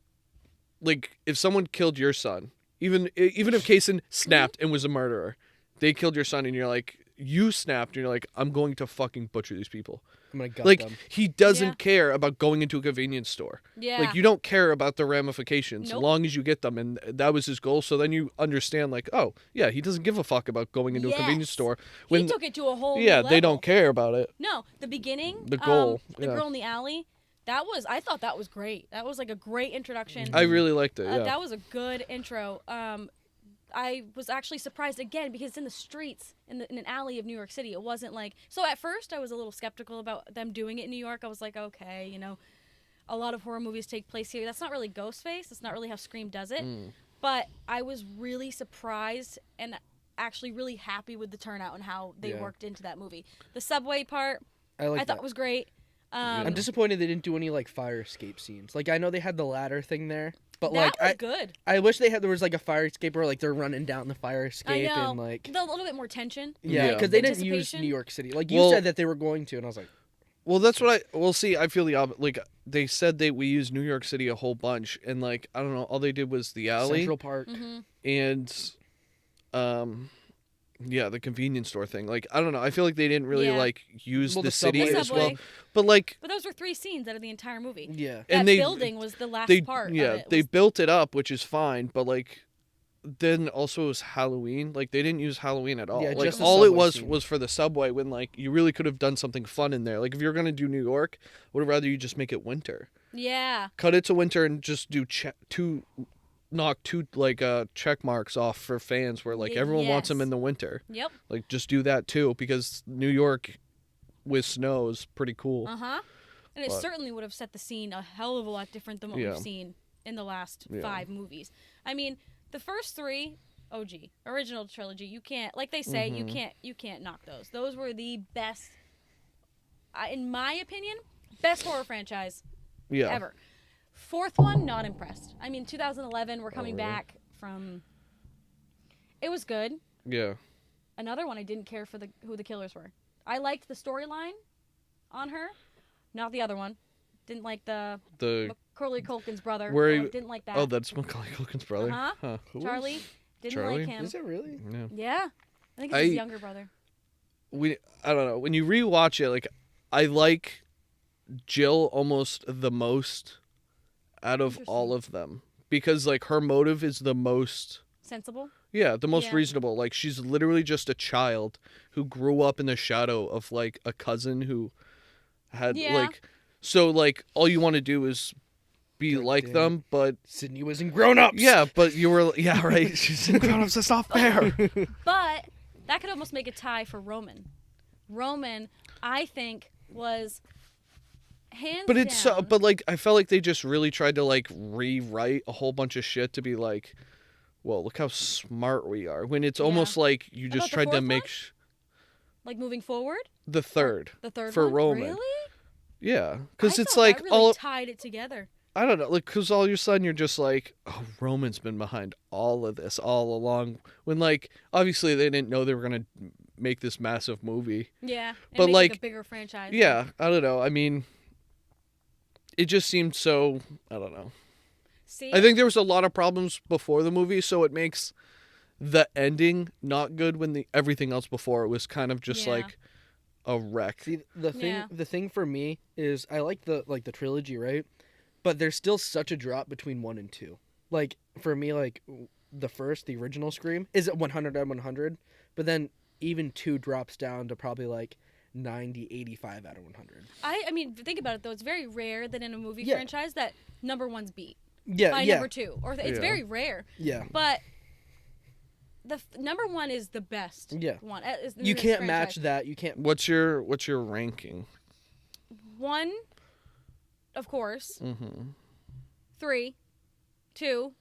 if someone killed your son, even if Kaysen snapped and was a murderer, they killed your son, and you're like, you snapped, and you're like, I'm going to fucking butcher these people. I'm gonna gut Like, them. he doesn't Yeah. care about going into a convenience store. Yeah. Like, you don't care about the ramifications as Nope. long as you get them, and that was his goal. So then you understand, like, oh, yeah, he doesn't give a fuck about going into a convenience Yes. store. He took it to a whole new they level. don't care about it. No, the beginning, The goal, the yeah. girl in the alley, I thought that was great. That was like a great introduction. I really liked it, yeah. That was a good intro. I was actually surprised again because it's in the streets, in an alley of New York City. It wasn't like, so at first I was a little skeptical about them doing it in New York. I was like, okay, you know, a lot of horror movies take place here. That's not really Ghostface. That's not really how Scream does it. But I was really surprised and actually really happy with the turnout and how they worked into that movie. The subway part, I thought was great. I'm disappointed they didn't do any like fire escape scenes. Like I know they had the ladder thing there, but that like was good. I wish there was like a fire escape where like they're running down the fire escape I know. and like A little bit more tension. yeah, because they didn't use Anticipation. New York City. Like you said that they were going to, and I was like, Well, that's what I feel the opposite. Like, they said we used New York City a whole bunch, and like, I don't know, all they did was the alley Central Park. and the convenience store thing. Like, I don't know, I feel like they didn't really like use the city subway. as well. Subway. But like, But those were 3 scenes out of the entire movie. Yeah. That And they- building was the last part. yeah, of it. they built it up, which is fine, but like, then also it was Halloween. Like, they didn't use Halloween at all. Yeah, Like, just the all it subway was scene. was for the subway, when like you really could have done something fun in there. Like, if you're gonna do New York, I would rather you just make it winter. Yeah. Cut it to winter and just do knock two like check marks off for fans where like everyone wants them Yes. in the winter. Yep. Like, just do that too, because New York with snow is pretty cool. Uh-huh. And it But- certainly would have set the scene a hell of a lot different than what Yeah. we've seen in the last Yeah. 5 movies. I mean, the first 3 OG, original trilogy, you can't, like they say, Mm-hmm. you can't knock those. Those were the best, in my opinion, best horror franchise Yeah. ever. 4th one, not impressed. I mean, 2011, we're coming really? back from. It was good. Yeah. Another one, I didn't care for who the killers were. I liked the storyline on her, not the other one. Didn't like the Macaulay Culkin's brother. Didn't like that. Oh, that's Macaulay Culkin's brother. Uh-huh. Huh. Charlie. Didn't Charlie? like him. Is it really? Yeah. Yeah. I think it's his younger brother. I don't know. When you rewatch it, like, I like Jill almost the most out of all of them, because like her motive is the most Sensible. the most Yeah. reasonable. Like, she's literally just a child who grew up in the shadow of like a cousin who had Yeah. like, so like all you want to do is be like damn. them, but Sydney was in Grown Ups. yeah, but you were right. She's in grown-ups. That's not fair. But that could almost make a tie for Roman. Roman, I think, was hands But it's down. but like I felt like they just really tried to like rewrite a whole bunch of shit to be like, well, look how smart we are. When it's almost like you just About the tried to fourth make one? Like moving forward? the third. The third for one? Roman. Really? Yeah, because I it's thought like that really all tied it together. I don't know, like, because all of a sudden you're just like, oh, Roman's been behind all of this all along. When like obviously they didn't know they were gonna make this massive movie. Yeah. And But, make like, it a bigger franchise. Yeah, I don't know. I mean, it just seemed so. I don't know. See? I think there was a lot of problems before the movie, so it makes the ending not good when everything else before it was kind of just Yeah. like a wreck. See, the thing for me is I like the trilogy, right? But there's still such a drop between 1 and 2. Like for me, like the original Scream is at 100 out of 100, but then even 2 drops down to probably like 90, 85 out of 100. I mean, think about it though. It's very rare that in a movie Yeah. franchise that number 1's beat Yeah, by yeah, number 2, or it's Yeah. very rare. yeah. But number 1 is the best. Yeah. One. You can't match that. You can't. What's your ranking? 1, of course. Mm-hmm. 3, 2,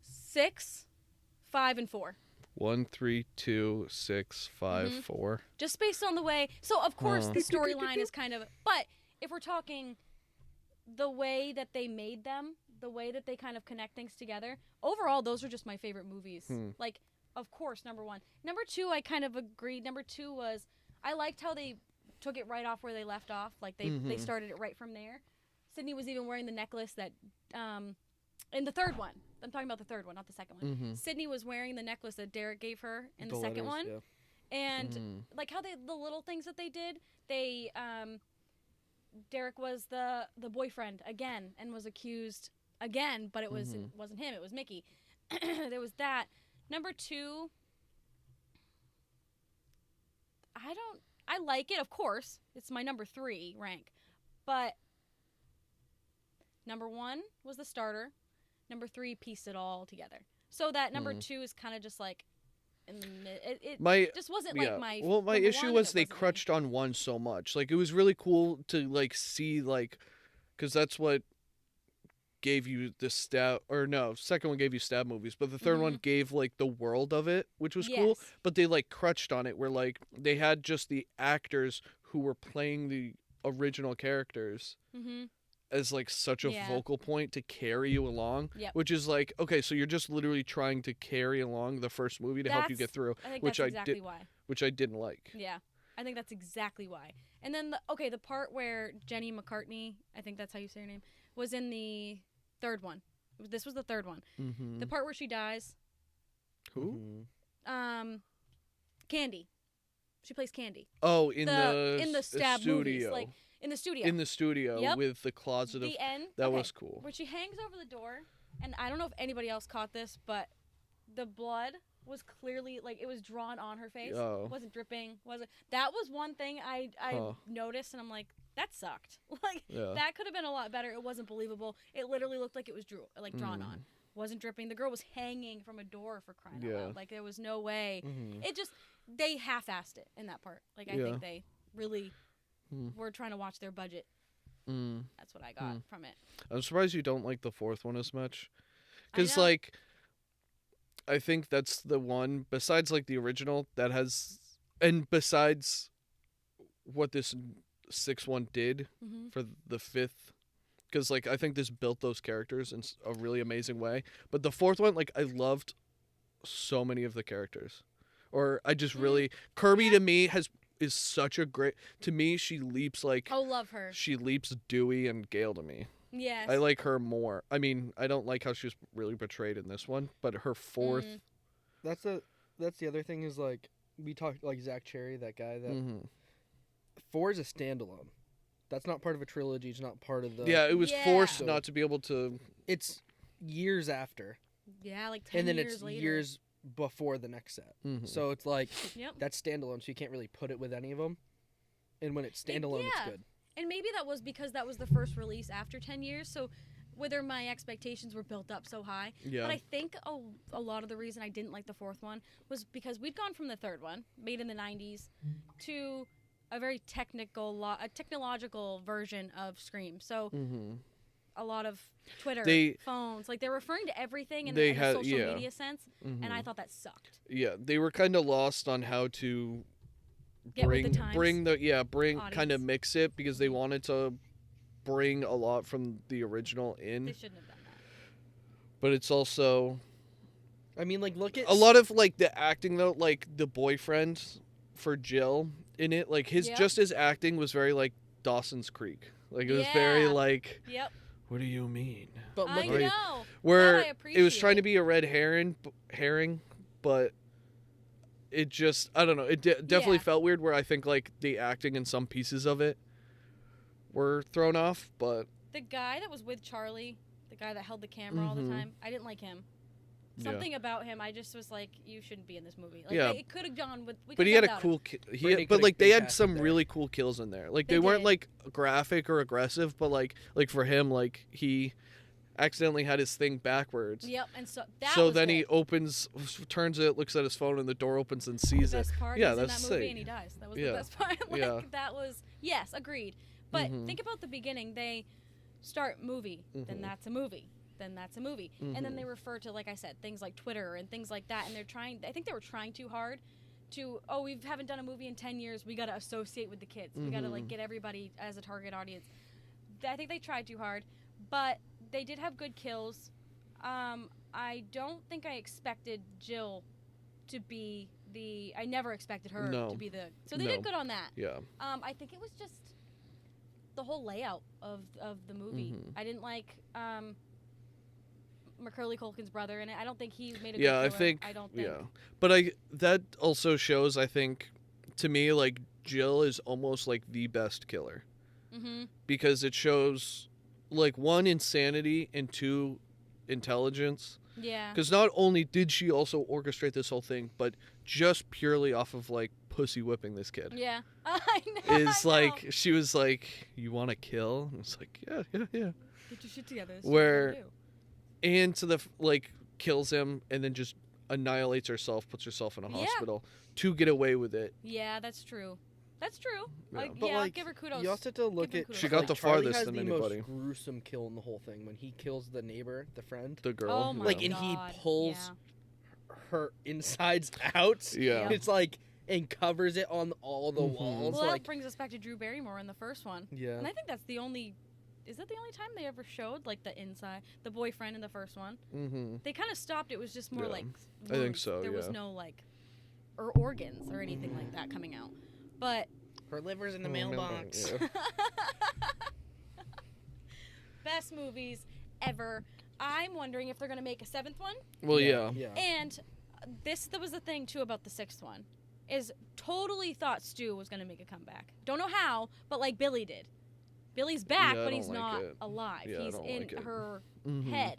6, 5, and 4. 1, 3, 2, 6, 5, 4. Just based on the way. So of course the storyline is kind of. But if we're talking the way that they made them, the way that they kind of connect things together, overall those are just my favorite movies. Like, of course, number 1. Number 2, I kind of agreed. Number 2 was, I liked how they took it right off where they left off. Like they started it right from there. Sydney was even wearing the necklace that in the third one. I'm talking about the third one, not the second one. Sydney was wearing the necklace that Derek gave her in the second one. Yeah. And like how the little things that they did, they Derek was the boyfriend again and was accused again, but it wasn't him, it was Mickey. There was that. Number 2, I like it, of course. It's my number 3 rank. But number 1 was the starter. Number 3 pieced it all together. So that number 2 is kind of just like in the mid. It just wasn't like my. Well, my issue was they crutched on 1 so much. Like, it was really cool to like see, like, because that's what gave you the stab, or no, second one gave you stab movies, but the third one gave like the world of it, which was cool. But they like crutched on it, where like they had just the actors who were playing the original characters as like such a focal point to carry you along, which is like, okay, so you're just literally trying to carry along the first movie to help you get through, I think which that's exactly why. Which I didn't like. Yeah, I think that's exactly why. And then the part where Jenny McCartney, I think that's how you say her name, was in the third one. This was the third one. The part where she dies. Who? Candy. She plays Candy. Oh, in the stab studio. movies, like in the studio. In the studio with the closet of the end. That was cool. Where she hangs over the door, and I don't know if anybody else caught this, but the blood was clearly like it was drawn on her face. Oh. Wasn't dripping. That was one thing I noticed, and I'm like, that sucked. Like that could have been a lot better. It wasn't believable. It literally looked like it was drawn on. Wasn't dripping. The girl was hanging from a door, for crying out loud. Like there was no way. It just they half-assed it in that part. Like I think they really were trying to watch their budget. That's what I got from it. I'm surprised you don't like the fourth one as much, because like I think that's the one besides like the original that has, and besides what this sixth one did for the fifth. Because, like, I think this built those characters in a really amazing way. But the fourth one, like, I loved so many of the characters. Or I just really... Kirby, to me, is such a great... To me, she leaps, like... Oh, love her. She leaps Dewey and Gale to me. Yes. I like her more. I mean, I don't like how she was really portrayed in this one. But her fourth... That's the other thing is, like... We talked, like, Zach Cherry, that guy that... 4 is a standalone. That's not part of a trilogy. It's not part of the... Yeah, it was forced not to be able to... It's years after. Yeah, like 10 years later. And then it's years before the next set. So it's like, that's standalone, so you can't really put it with any of them. And when it's standalone, it's good. And maybe that was because that was the first release after 10 years, so whether my expectations were built up so high. Yeah. But I think a lot of the reason I didn't like the fourth one was because we'd gone from the third one, made in the 90s, to... a very technological version of Scream. So a lot of Twitter, phones, like they're referring to everything in a social media sense, and I thought that sucked. Yeah, they were kind of lost on how to bring kind of mix it, because they wanted to bring a lot from the original in. They shouldn't have done that. But it's also, I mean, like, look at a lot of like the acting though, like the boyfriend for Jill in it, like his acting was very like Dawson's Creek. Like it was very like, what do you mean? But I know. Where it was trying to be a red herring, but it just, I don't know. It definitely felt weird, where I think like the acting in some pieces of it were thrown off. But the guy that was with Charlie, the guy that held the camera all the time, I didn't like him. Something about him, I just was like, you shouldn't be in this movie. Like, it could have gone with... But he had a cool... but, like, they had some really cool kills in there. Like, they weren't, like, graphic or aggressive, but, like for him, like, he accidentally had his thing backwards. Yep, and so then he turns it, looks at his phone, and the door opens and sees it. The best part, that's in that movie sick. and he dies. That was the best part. Like, that was... Yes, agreed. But think about the beginning. They start movie, then that's a movie. Then that's a movie. And then they refer to, like I said, things like Twitter and things like that. And I think they were trying too hard to, we haven't done a movie in 10 years. We got to associate with the kids. We got to, like, get everybody as a target audience. I think they tried too hard. But they did have good kills. I don't think I expected Jill to be I never expected her to be so they did good on that. Yeah. I think it was just the whole layout of the movie. I didn't like, Macaulay Culkin's brother in it. I don't think he made a Yeah, good I killer. think. I don't think. Yeah, but that also shows, I think, to me, like Jill is almost like the best killer because it shows, like, one, insanity, and two, intelligence. Yeah. Because not only did she also orchestrate this whole thing, but just purely off of like pussy whipping this kid. Yeah. I know. Is I know. like she was like, "You want to kill?" And it's like, "Yeah." Get your shit together. This is Where- what you do. And to the like kills him and then just annihilates herself, puts herself in a Yeah. hospital to get away with it. Yeah, that's true. That's true. Yeah. Like, But yeah, I'll like, give her kudos. you also have to look Give her at. kudos. She got like, the Charlie farthest has than the anybody. most gruesome kill in the whole thing when he kills the neighbor, the friend. The girl, Oh my Like, yeah. and he God, pulls yeah. her insides out. Yeah. It's like and covers it on all the walls. Well, that like, brings us back to Drew Barrymore in the first one. yeah. And I think that's the only. Is that the only time they ever showed like the inside, the boyfriend in the first one? Mm-hmm. They kind of stopped. It was just more Yeah. like. I think words. so, There was yeah. no like, or organs or anything like that coming out. But Her liver's in the Oh, mailbox. yeah. best movies ever. I'm wondering if they're gonna make a seventh one. Well, yeah. Yeah. And that was the thing too about the sixth one, is totally thought Stu was gonna make a comeback. Don't know how, but like Billy did. Billy's back, Yeah, I but don't he's like not it. alive. Yeah, I He's don't in like it. her Mhm. head.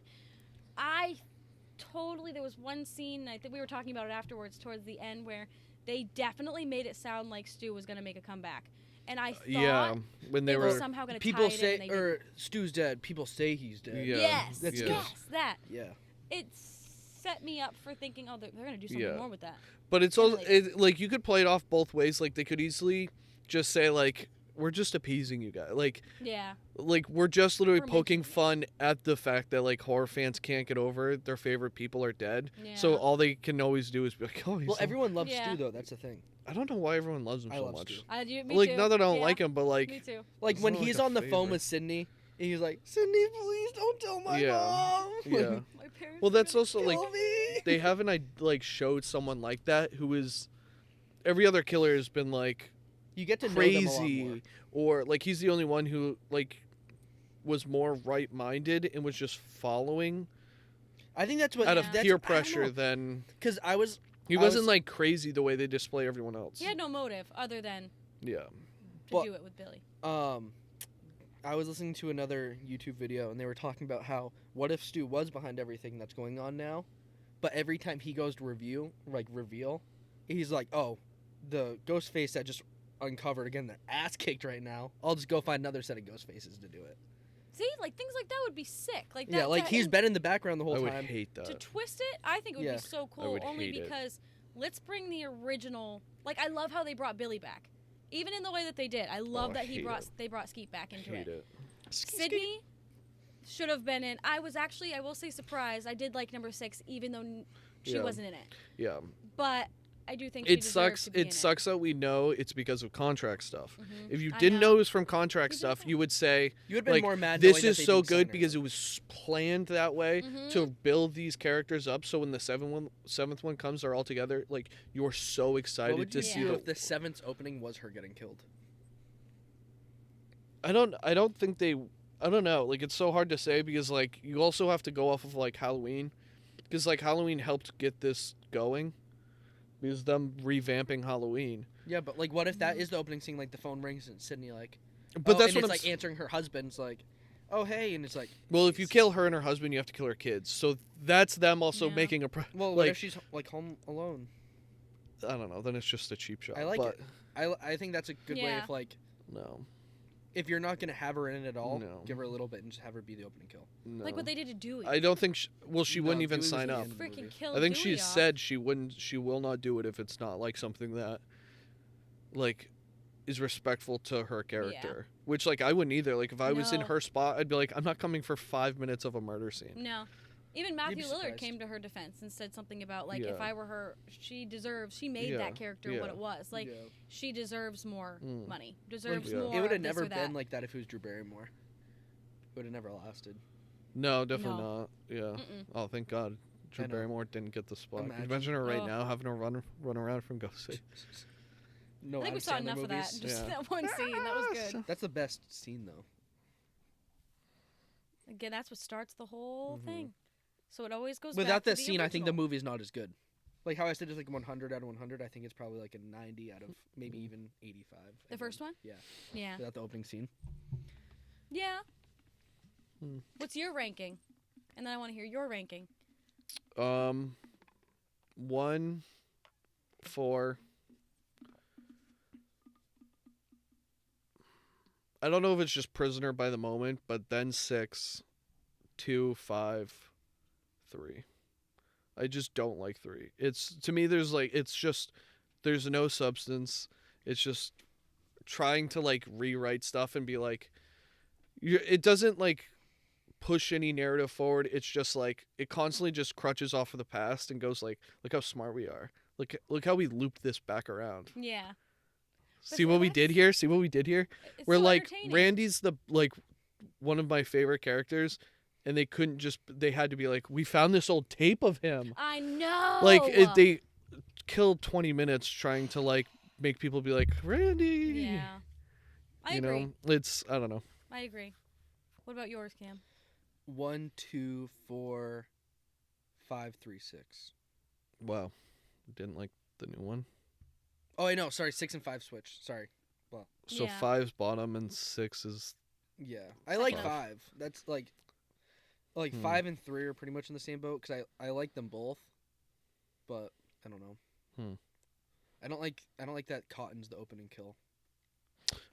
There was one scene, I think we were talking about it afterwards, towards the end, where they definitely made it sound like Stu was gonna make a comeback. And I thought Yeah, when they they were were somehow gonna People tie it say, in, and they didn't. or Stu's dead. People say he's dead. Yeah. Yes, That's yes, that. Yeah. It set me up for thinking, oh, they're gonna do something Yeah. more with that. But it's also Emily. like you could play it off both ways. Like they could easily just say like, "We're just appeasing you guys." Yeah. Like we're just literally We're poking making- fun at the fact that like horror fans can't get over their favorite people are dead. So Yeah. all they can always do is be like, "Oh, he's Well, so-" everyone loves Yeah. Stu though. That's the thing. I don't know why everyone loves him I so love much. Stu. Me Like too. not that I don't Yeah. like him, but like Me too. Like He's when not like he's a on the phone favorite. with Sydney, and he's like, "Sydney, please don't tell my Yeah. mom." yeah. My parents Well, are that's gonna also Kill like me. they haven't like showed someone like that who is every other killer has been like You get to know them a lot more. crazy or like he's the only one who like was more right-minded and was just following I think that's what out of Yeah. that's, peer pressure than Because I he I wasn't was- like crazy the way they display everyone else. He had no motive other than Yeah. to Well- do it with Billy. I was listening to another YouTube video and they were talking about how what if Stu was behind everything that's going on now, but every time he goes to reveal, he's like, "Oh, the ghost face that just uncovered again, the ass kicked right now. I'll just go find another set of ghost faces to do it." See, like things like that would be sick. Like that, Yeah, like he's and been in the background the whole I would time. hate to that. twist it. I think it would Yeah. be so I cool. would Only hate it. because let's bring the original. Like I love how they brought Billy back, even in the way that they did. I love I that hate they brought Skeet back into Hate it. it. Sydney should have been in. I was actually, I will say, surprised. I did like number 6, even though she Yeah. wasn't in it. Yeah. But I do think she It deserved sucks. to be in It sucks that we know it's because of contract stuff. Mhm. If you I didn't know. know it was from contract You stuff, didn't. you would say, You would have been like, more mad. this knowing that is they so didn't sign good her. because it was planned that way Mhm. to build these characters up. So when the seventh one comes, they're all together. Like you're so What excited would to you see do Yeah. if the 7th opening was her getting killed? I don't think they. I don't know. Like it's so hard to say because like you also have to go off of like Halloween, because like Halloween helped get this going, because them revamping Halloween. Yeah, but like, what if that is the opening scene? Like the phone rings and Sydney like, But that's and what it's I'm. like answering her husband's like, "Oh hey," and it's like, Well, if you kill her and her husband, you have to kill her kids. So that's them also Yeah. making a. well, what like if she's like home alone? I don't know. Then it's just a cheap shot. I like but it. I think that's a good way Yeah. of like, No, if you're not gonna have her in it at all, No. give her a little bit and just have her be the opening kill. no. Like what they did to Dewey. I don't think. Well, she No, wouldn't even Dewey was sign the up. end. Freaking movie. kill I think Dewey she off. said she wouldn't. She will not do it if it's not like something that, like, is respectful to her character. Which like I wouldn't either. Like if I was in No. her spot, I'd be like, I'm not coming for 5 minutes of a murder scene. No. Even Matthew be Lillard surprised. came to her defense and said something about like if Yeah. I were her, she made Yeah, that character yeah. what it was. Like Yeah. she deserves more Mm. money. Like, Deserves Yeah. more. it would have of this never or that. been like that if it was Drew Barrymore. It would have never lasted. No, definitely No. not. Yeah. Mm-mm. Oh, thank God. Drew I know. Barrymore didn't get the spot. Can you Imagine. imagine her right Oh. now having to run around from Ghostface? No, I think we Adam saw Sandler enough of that. movies. Just Yeah. that one scene. That was good. That's the best scene though. Again, that's what starts the whole Mhm. thing. So it always goes Without back to that the scene, I think the original. movie is not as good. Like how I said it's like 100 out of 100, I think it's probably like a 90 out of maybe even 85. The first one? Yeah. Yeah. Without the opening scene. Yeah. Hmm. What's your ranking? And then I want to hear your ranking. 1, 4. I don't know if it's just Prisoner by the Moment, but then 6, 2, 5, 3. I just don't like 3. It's to me there's no substance. It's just trying to like rewrite stuff and be like it doesn't like push any narrative forward. It's just like it constantly just crutches off of the past and goes like, look how smart we are. Look how we looped this back around. Yeah. See what we did here? See what we did here? It's We're so like entertaining. Randy's the like one of my favorite characters, and they had to be like, we found this old tape of him. I know. They killed 20 minutes trying to like make people be like, Randy. Yeah. I you agree. know, it's I don't know. I agree. What about yours, Cam? 1, 2, 4, 5, 3, 6. Wow, didn't like the new one. Oh, I know. Sorry, 6 and 5 switch. Sorry. So Yeah. 5's bottom and 6 is Yeah, I like Second. 5. That's like 5 and 3 are pretty much in the same boat because I like them both, but I don't know. I don't like that Cotton's the opening kill.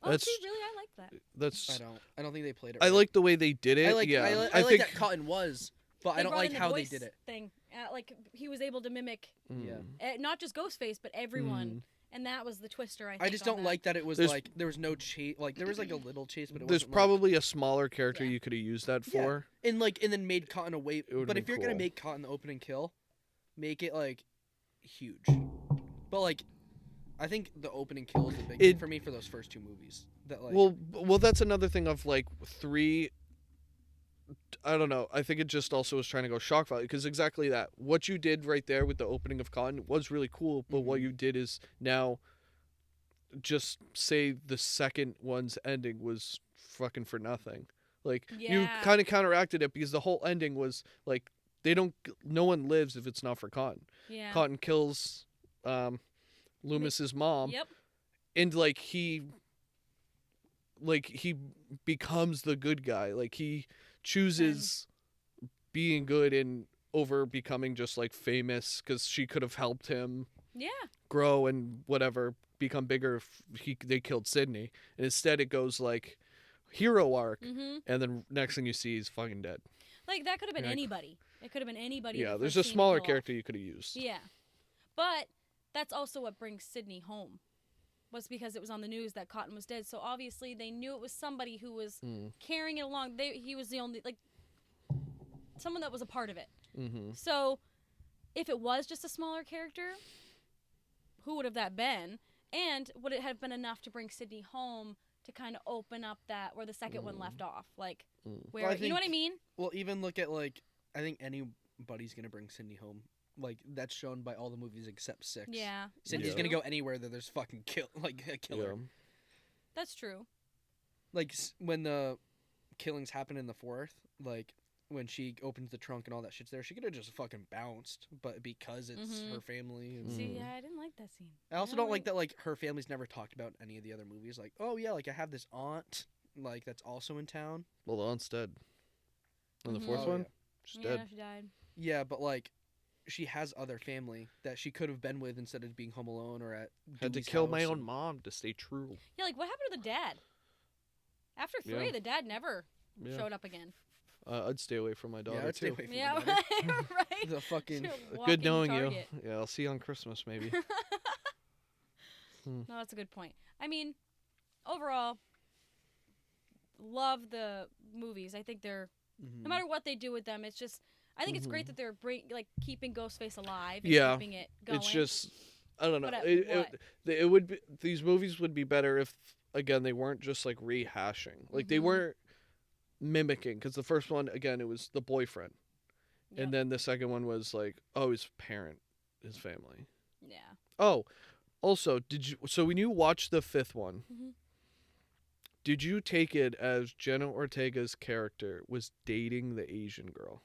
Oh, That's- see, really, I like that. that's. I don't think they played it. I right. like the way they did it. I like yeah, I like think that Cotton was, but I don't brought like in the how they voice did it. Thing, like he was able to mimic Yeah. not just Ghostface, but everyone, and that was the twister. I think I just on don't that. like that it was There's- like there was no chase. Like there was like a little chase, but it there's wasn't probably a smaller character Yeah. you could have used that Yeah. for. and then made Cotton a way. would've But if been you're gonna cool. make Cotton the opening kill, make it like huge. But like, I think the opening kill is the big thing for me for those first 2 movies. That like Well, that's another thing of like 3. I don't know. I think it just also was trying to go shock value because exactly that. What you did right there with the opening of Cotton was really cool, but what you did is now just say the second one's ending was fucking for nothing. Like you Yeah. kind of counteracted it because the whole ending was like no one lives if it's not for Cotton. Yeah. Cotton kills Loomis's mom. Yep. And like he becomes the good guy. Like he chooses being good and over becoming just like famous because she could have helped him Yeah. grow and whatever become bigger if they killed Sydney. And instead it goes like hero arc, and then next thing you see he's fucking dead. Like that could have been Like- anybody. It could have been anybody. Yeah, the there's first a scene to smaller kill off. character you could have used. Yeah, but that's also what brings Sydney home. Was because it was on the news that Cotton was dead. So obviously they knew it was somebody who was carrying it along. He was the only someone that was a part of it. Mm-hmm. So if it was just a smaller character, who would have that been? And would it have been enough to bring Sydney home to kind of open up that where the second one left off? Like where Well, I you know what I think- mean? well, even look at like I think anybody's gonna bring Sydney home. Like that's shown by all the movies except 6. Yeah. Sydney's Yeah. gonna go anywhere that there's fucking a killer. Yeah. That's true. Like when the killings happen in the 4th, like when she opens the trunk and all that shit's there, she could have just fucking bounced, but because it's her family. And... See, yeah, I didn't like that scene. I also don't like that like her family's never talked about in any of the other movies. Like, oh yeah, like I have this aunt, like that's also in town. Well, the aunt's dead. And the fourth Oh, one, yeah. she's Yeah, dead. she died. Yeah, but like she has other family that she could have been with instead of being home alone or at. Had to Dewey's kill my house own and- mom to stay true. Yeah, like what happened to the dad? After 3, Yeah. the dad never Yeah. showed up again. I'd stay away from my daughter Yeah, I'd stay too. away from Yeah, the daughter. right. The fucking Walking Good knowing target. you. Yeah, I'll see you on Christmas maybe. No, that's a good point. I mean, overall, love the movies. I think they're no matter what they do with them, it's just I think it's great that they're keeping Ghostface alive. And Yeah, keeping it going. It's just I don't know. But at It would be these movies would be better if again they weren't just like rehashing. Like they weren't mimicking because the first one again it was the boyfriend, Yep. and then the second one was like his parent, his family. Yeah. Oh, also when you watched the 5th one, did you take it as Jenna Ortega's character was dating the Asian girl?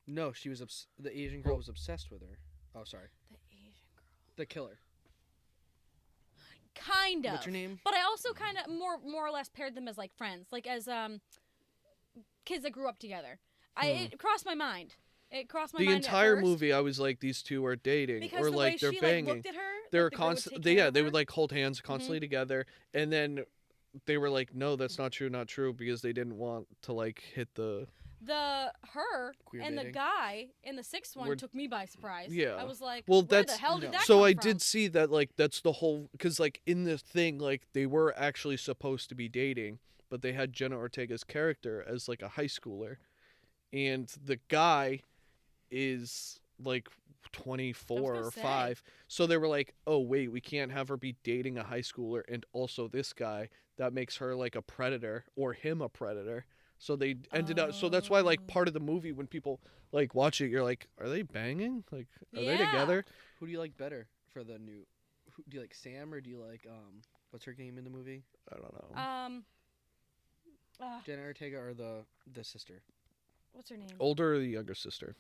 No, she was the Asian girl was obsessed with her. Oh, sorry. The Asian girl. The killer. Kind of. What's her name? But I also kind of more or less paired them as like friends, like as kids that grew up together. It crossed my mind. It crossed my The mind. entire at first, movie, I was like, these two are dating, because or the like way they're she, banging. Like, looked at her, They're like, the girl would constant. take They care of they her. would like hold hands constantly together, and then they were like, no, that's not true, because they didn't want to like hit the. Her Queer and the baiting. guy in the sixth one We're- took me by surprise. Yeah. I was like, Well, where that's the hell did that so come I from? did see that like that's the whole because like in this thing like they were actually supposed to be dating, but they had Jenna Ortega's character as like a high schooler, and the guy is like 24 or gonna say. 5. So they were like, oh wait, we can't have her be dating a high schooler and also this guy. That makes her like a predator or him a predator. So they ended up. So that's why like part of the movie when people like watch it, you're like, are they banging? Like, are they Yeah. together? Who do you like better for the new? Do you like Sam or do you like what's her name in the movie? I don't know. Jenna Ortega or the sister? What's her name? Older or the younger sister?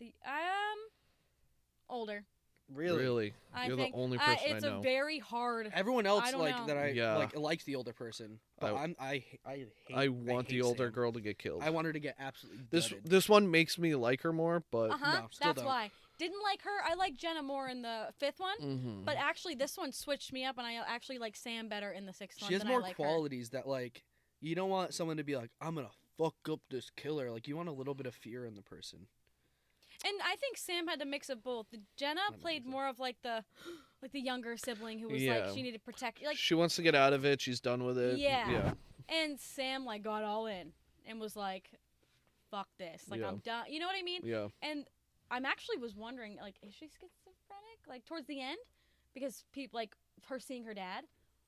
The older. Really? I You're think the only person it's I know. a very hard. Everyone else I don't like know. that I Yeah. like likes the older person, but I hate. I want the hate older Sam. girl to get killed. I want her to get absolutely this gutted. this one makes me like her more, but Uh huh. No, still That's don't. why. Didn't like her. I like Jenna more in the fifth one, Mhm. but actually this one switched me up, and I actually like Sam better in the sixth one. She has than more I like qualities that like you don't want someone to be like I'm gonna fuck up this killer. Like you want a little bit of fear in the person. Her. And I think Sam had a mix of both. Jenna played more of like the younger sibling who was Yeah. like she needed to protect. Like she wants to get out of it. She's done with it. Yeah. And Sam like got all in and was like, "Fuck this! Like Yeah. I'm done." You know what I mean? Yeah. And I'm actually was wondering, like, is she schizophrenic? Like towards the end, because people like her seeing her dad,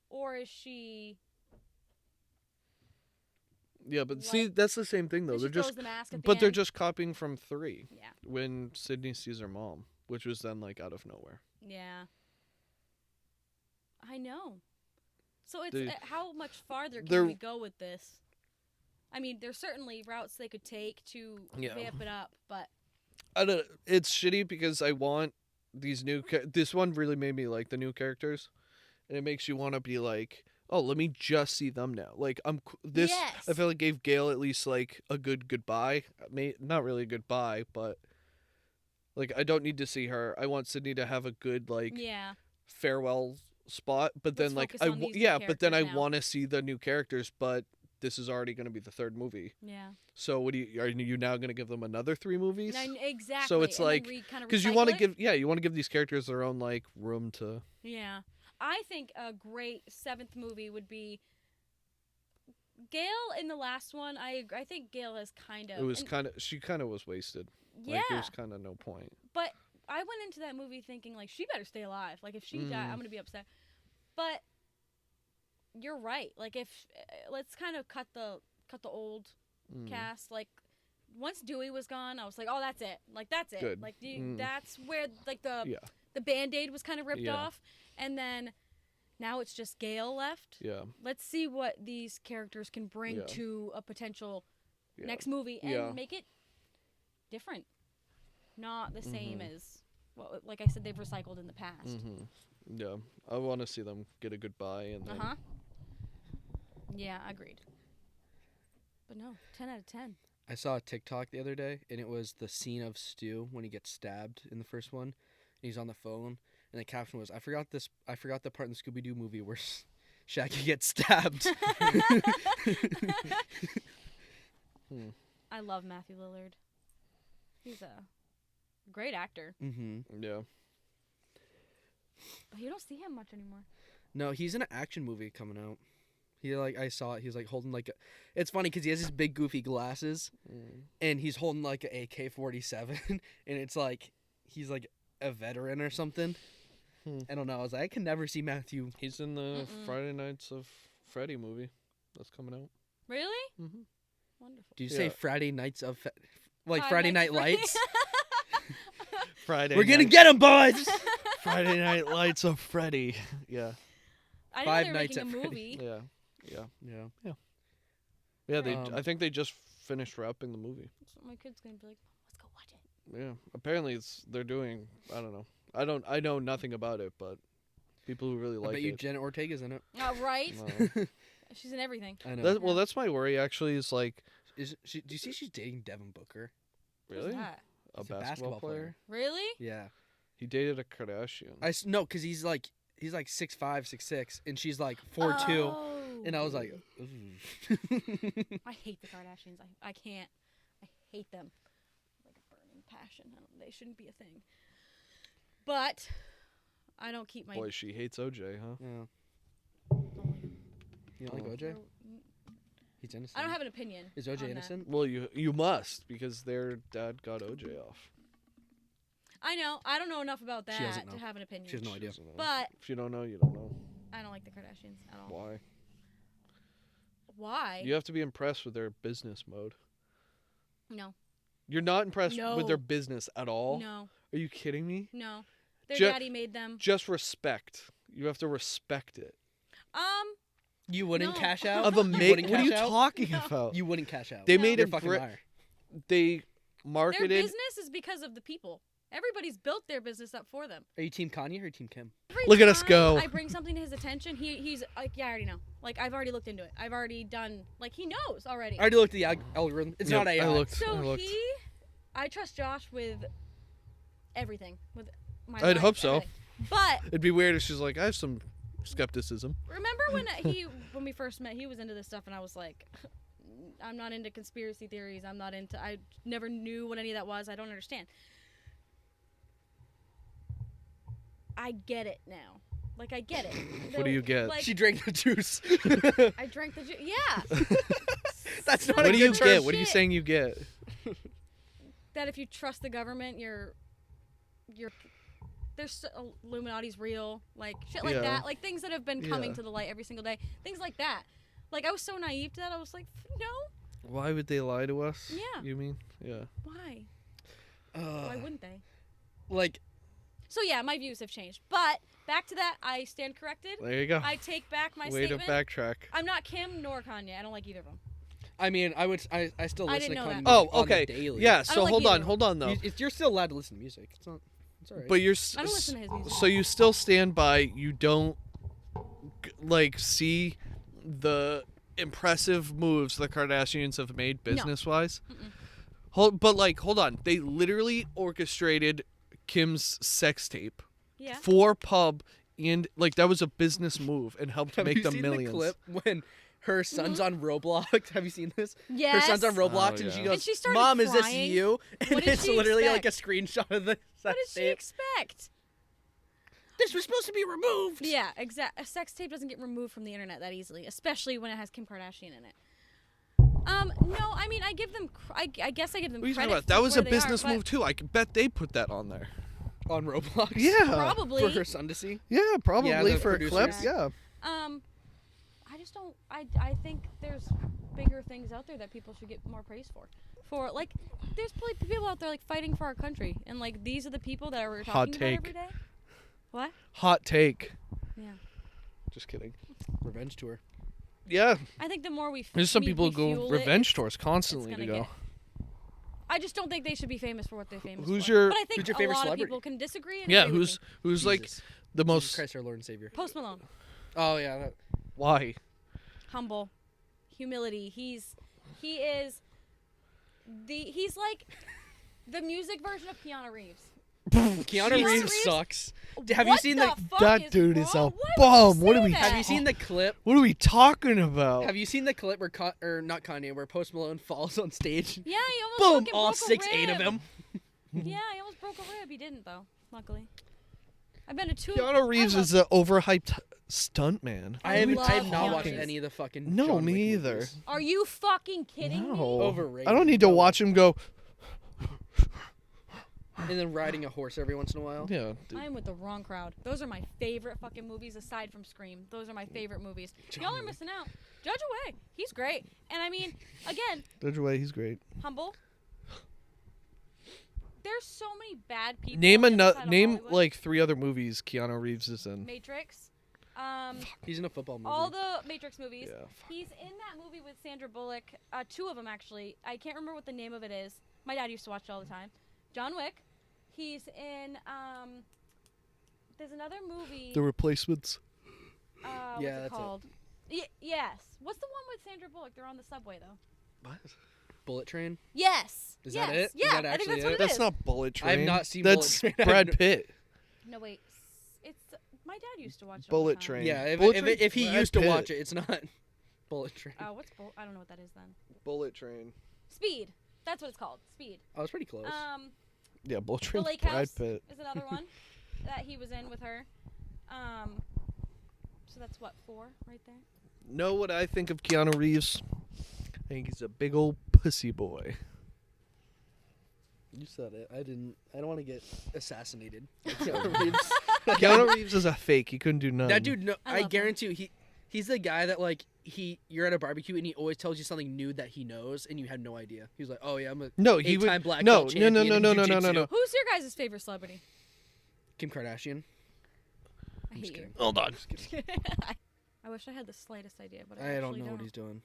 or is she? Yeah, but see, Like- that's the same thing though. She They're throws just, the mask at the but they're end? just copying from 3 Yeah. when Sydney sees her mom, which was then like out of nowhere. Yeah. I know. So it's They- how much farther they're- can we go with this? I mean, there's certainly routes they could take to Yeah. vamp it up, but I don't. It's shitty because I want these new. This one really made me like the new characters, and it makes you want to be like, oh, let me just see them now. Like this. Yes. I feel like gave Gail at least like a good goodbye. Not really a goodbye, but like I don't need to see her. I want Sydney to have a good like yeah. farewell spot. But then Let's like focus on these new but then I characters now. want to see the new characters. But this is already going to be the 3rd movie. Yeah. So what are you now going to give them another 3 movies? Exactly. So it's and then like kinda because you want to recycle it. you want to give these characters their own like room to. Yeah. I think a great 7th movie would be Gail in the last one. I think Gail has kind of. It was she kind of was wasted. Yeah. Like, there was kind of no point. But I went into that movie thinking like she better stay alive. Like if she died, I'm gonna be upset. But you're right. Like if let's kind of cut the old cast. Like once Dewey was gone, I was like, oh, that's it. Like that's it. Good. Like that's where like the Yeah. the Band-Aid was kind of ripped Yeah. off, and then now it's just Gail left. Yeah. Let's see what these characters can bring Yeah. to a potential Yeah. next movie and Yeah. make it different, not the same Mm-hmm. as what, like I said, they've recycled in the past. Yeah. I want to see them get a goodbye and then. Yeah, agreed. But no, 10 out of 10. I saw a TikTok the other day, and it was the scene of Stu when he gets stabbed in the first one. And he's on the phone, and the caption was, I forgot the part in the Scooby-Doo movie where Shaggy gets stabbed. I love Matthew Lillard. He's a great actor, Mm-hmm. Yeah. but you don't see him much anymore. No, he's in an action movie coming out. He I saw it. He was like holding like it's funny because he has his big goofy glasses, and he's holding like an AK-47, and it's like he's like a veteran or something. I don't know. I was like, I can never see Matthew. He's in the Friday Nights of Freddy movie that's coming out. Really? Mhm. Wonderful. Do you say Yeah. Friday Nights of like Five Friday Nights Night at Freddy- Lights? Friday. We're gonna Night- get him, boys. Friday Night Lights of Freddy. Yeah. I didn't know Five they were Nights making a at Freddy. movie. Yeah. Yeah. Yeah. Yeah. They. Um, I think they just finished wrapping the movie. So my kid's gonna be like, let's go watch Yeah. Apparently, they're doing. I don't know. I know nothing about it, but people who really I like bet you it. Jenna Ortega's in it. Right? No. She's in everything. I know. Well, that's my worry. Actually, is like Do you see she's dating Devin Booker? Who's really that? a He's a basketball player. Really? Yeah. He dated a Kardashian. No, because he's like 6'5", 6'6", and she's like 4'2", Oh. and I was like, ooh. I hate the Kardashians. I can't. I hate them. Like a burning passion. They shouldn't be a thing. But I don't keep my. Boy, she hates OJ, huh? Yeah. You don't like OJ? He's innocent. I don't have an opinion. Is on OJ that. innocent? Well, you must because their dad got OJ off. I know. I don't know enough about She doesn't that know. to have an opinion. She has no idea. Doesn't know. But if you don't know, you don't know. I don't like the Kardashians at all. Why? Why? You have to be impressed with their business mode. No. You're not impressed No. with their business at all? No. Are you kidding me? No. Their Ju- daddy made them. Just respect. You have to respect it. You wouldn't No. cash out? Of a You make. wouldn't What are you cash out? talking No. about? You wouldn't cash out. They No. made You're a a fucking great. liar. They Their marketed. business is because of the people. Everybody's built their business up for them. Are you team Kanye or team Kim? Every Look at us time go. I bring something to his attention. He's like, yeah, I already know. Like, I've already looked into it. I've already done. Like, he knows already. I already looked at the algorithm. It's Yep, not AI. I looked. So I trust Josh with everything. With my I'd life, hope so. everything. But It'd be weird if she's like, I have some skepticism. remember when we first met, he was into this stuff, and I was like, I'm not into conspiracy theories. I never knew what any of that was. I don't understand. I get it now. Like, I get it. What do you get? Like, She drank the juice. I drank the juice. Yeah. That's not What a do good you term. get? What are you Shit. saying you get? That if you trust the government, you're there's Illuminati's real, like shit like Yeah. that, like things that have been coming Yeah. to the light every single day, things like that. Like, I was so naive to that. I was like, no, Why would they lie to us? Yeah. You mean? Yeah. why? Why wouldn't they? Like, So yeah, my views have changed. But back to that, I stand corrected. There you go. I take back my Way statement. to backtrack. I'm not Kim nor Kanye. I don't like either of them. I mean, I still I listen to didn't know Kanye that. Oh, on the okay. daily. Yeah. So like hold either on. of Hold on though. You're still allowed to listen to music. It's alright. But you're. I don't listen to his music. So you still stand by. You don't like see the impressive moves the Kardashians have made business wise. Hold on. They literally orchestrated Kim's sex tape Yeah. for pub, and like that was a business move and helped Have make you them seen millions. the clip when her son's on Roblox? Have you seen this? Yes. Her son's on Roblox Oh, and she yeah. goes, And she started "Mom, is this crying. you?" And What did it's she literally like a expect? screenshot of the What did sex she tape. expect? This was supposed to be removed. Yeah, exactly. A sex tape doesn't get removed from the internet that easily, especially when it has Kim Kardashian in it. No, I mean, I give them. I guess I give them What are you credit. talking about? for That was where a they business are, but move too. I could bet they put that on there. On Roblox. Yeah. Probably. For her son to see. Yeah, probably Yeah, the for a clip. producers. Yeah. I just don't. I think there's bigger things out there that people should get more praise for. For like, there's probably people out there like fighting for our country, and like these are the people that we're Hot talking take. about every day. What? Hot take. Yeah. Just kidding. Revenge tour. Yeah. I think the more we There's some we- people we who go fuel it, revenge tours constantly it's to gonna go. I just don't think they should be famous for what they're famous Who's for. your- But I think who's your a favorite lot celebrity? of people can disagree. And Yeah, agree with who's like Jesus. the Jesus most Christ, our Lord and Savior. me. Post Malone, Oh yeah. That, why? humble, humility. He's like the music version of Keanu Reeves. Keanu Reeves Reeves? sucks. Have you What seen the the? fuck That is dude is a wrong? Why would bum. you What do say we- that? Have you seen the clip? What are we talking about? Have you seen the clip where or not Kanye, where Post Malone falls on stage? Yeah, he almost Boom! fucking All broke a 6'8" of rib. him. Yeah, he almost broke a rib. He didn't though. Luckily, I've been to two. Keanu Reeves is an overhyped stunt man. I have love not Keanu watched Reeves. any of the fucking. No, John me Wick either. movies. Are you fucking kidding me? No. Overrated. I don't need to No. watch him go. And then riding a horse every once in a while. Yeah. dude. I am with the wrong crowd. Those are my favorite fucking movies aside from Scream. Those are my favorite movies. Y'all are missing out. Judge Away. He's great. And I mean, again, Judge Away, he's great. humble. There's so many bad people. Name inside of name Hollywood. like 3 other movies Keanu Reeves is in. Matrix. He's in a football movie. All the Matrix movies. Yeah, fuck. He's in that movie with Sandra Bullock. 2 of them actually. I can't remember what the name of it is. My dad used to watch it all the time. John Wick. He's in there's another movie. The Replacements. What's Yeah, it that's it. called? Yes. What's the one with Sandra Bullock? They're on the subway though. What? Bullet Train. Yes. Is yes. that it? Is Yeah, that I think actually that's what it? it That's is. not Bullet Train. I have not seen That's Bullet Train. Brad Pitt. No wait. It's my dad used to watch it. Bullet all the time. Train. Yeah, Bullet if Train, if he Brad used to Pitt. watch it, it's not Bullet Train. What's I don't know what that is then. Bullet Train. Speed. That's what it's called. Speed. I was pretty close. Yeah, Bullet The Train. Lake Brad House Pitt. is another one that he was in with her. So that's what 4 right there. Know what I think of Keanu Reeves? I think he's a big old pussy boy. You said it. I didn't. I don't want to get assassinated. Keanu Reeves. Keanu Reeves is a fake. He couldn't do nothing. That dude. No, I I love him. guarantee you, he's the guy that like you're at a barbecue and he always tells you something new that he knows and you had no idea. He was like, "Oh yeah, I'm a No, he eight-time would. black No, belt no, no, champion no, in no, no, no, no, jiu-jitsu." no. Who's your guys' favorite celebrity? Kim Kardashian. I I'm just hate you. kidding. Hold on. I wish I had the slightest idea, but I I don't actually know what he's doing.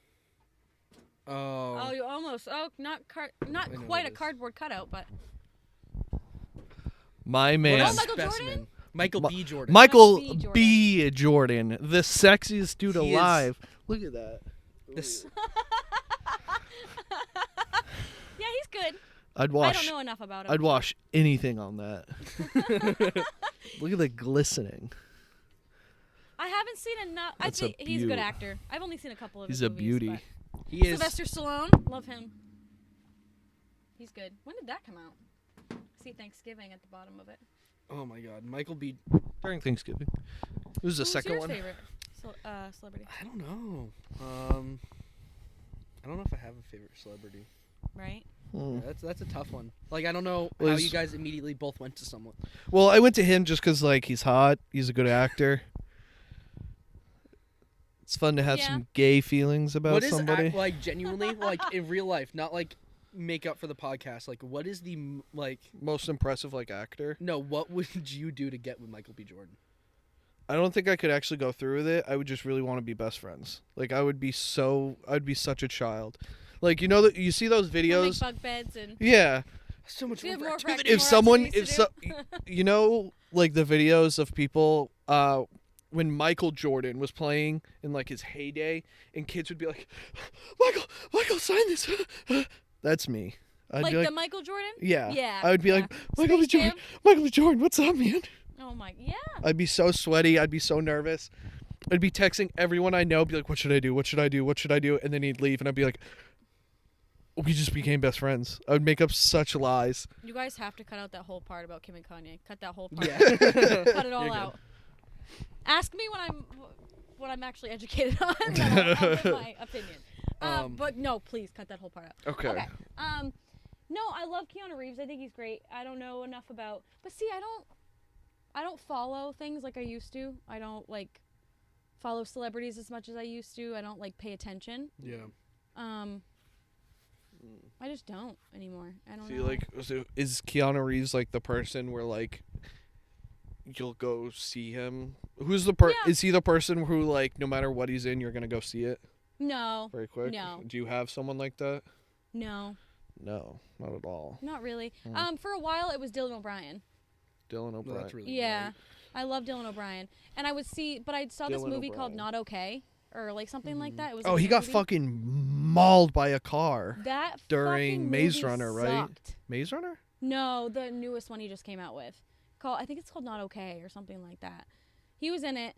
Oh. Oh, you almost. Oh, not I know quite what a it is. cardboard cutout, but My man. Oh, What a Michael specimen. Jordan? Michael Mi- B. Jordan. Michael B. Jordan. B. Jordan, the sexiest dude He is- alive. Look at that. This, yeah, he's good. I'd I wash. don't know enough about him. I'd wash anything on that. Look at the glistening. I haven't seen enough. I That's a think he's a good beaut. actor. I've only seen a couple of He's his a movies, beauty. but- he is. Sylvester Stallone, love him. He's good. When did that come out? I see Thanksgiving at the bottom of it. Oh my God, Michael B. During Thanksgiving. Who's the Who's second your one? favorite celebrity? I don't know. I don't know if I have a favorite celebrity. Right? Hmm. Yeah, that's a tough one. Like I don't know Well, how is- you guys immediately both went to someone. Well, I went to him just because, like, he's hot. He's a good actor. It's fun to have Yeah. some gay feelings about What is somebody. like genuinely like in real life, not like make up for the podcast. Like what is the like? Most impressive, like, actor. No, what would you do to get with Michael B. Jordan? I don't think I could actually go through with it. I would just really want to be best friends. Like, I'd be such a child. Like, you know that you see those We'll make videos. bug beds and Yeah. So much we have more more activity. If more someone, activities if to so, do. you know, like the videos of people, when Michael Jordan was playing in like his heyday, and kids would be like, Michael, sign this. That's me. I'd like be like, the Michael Jordan? yeah. Yeah, I would be yeah. like, Michael B. Space Jordan, Jam? Michael B. Jordan, what's up, man? Oh my, yeah. I'd be so sweaty. I'd be so nervous. I'd be texting everyone I know, be like, what should I do? What should I do? What should I do? And then he'd leave, and I'd be like, we just became best friends. I would make up such lies. You guys have to cut out that whole part about Kim and Kanye. Cut that whole part. Yeah. Cut it all You're good. out. Ask me when I'm actually educated on. Then I'll give my opinion. But no, please cut that whole part out. Okay. No, I love Keanu Reeves. I think he's great. I don't know enough about, but see, I don't follow things like I used to. I don't like follow celebrities as much as I used to. I don't like pay attention. Yeah. I just don't anymore. I don't See, know. like, so is Keanu Reeves like the person where like you'll go see him? Who's the Yeah. Is he the person who like no matter what he's in, you're gonna go see it No, very quick? No. Do you have someone like that? no, No, not at all. not really. For a while it was Dylan O'Brien. Dylan No, O'Brien. that's really Yeah, right. I love Dylan O'Brien, and I would see, but I saw this Dylan movie called O'Brien. Not Okay, or like something like that. It was. Oh, like he a got movie. fucking mauled by a car. That during fucking Maze movie Runner, right? sucked. Maze Runner? No, the newest one he just came out with. I think it's called Not Okay or something like that. He was in it,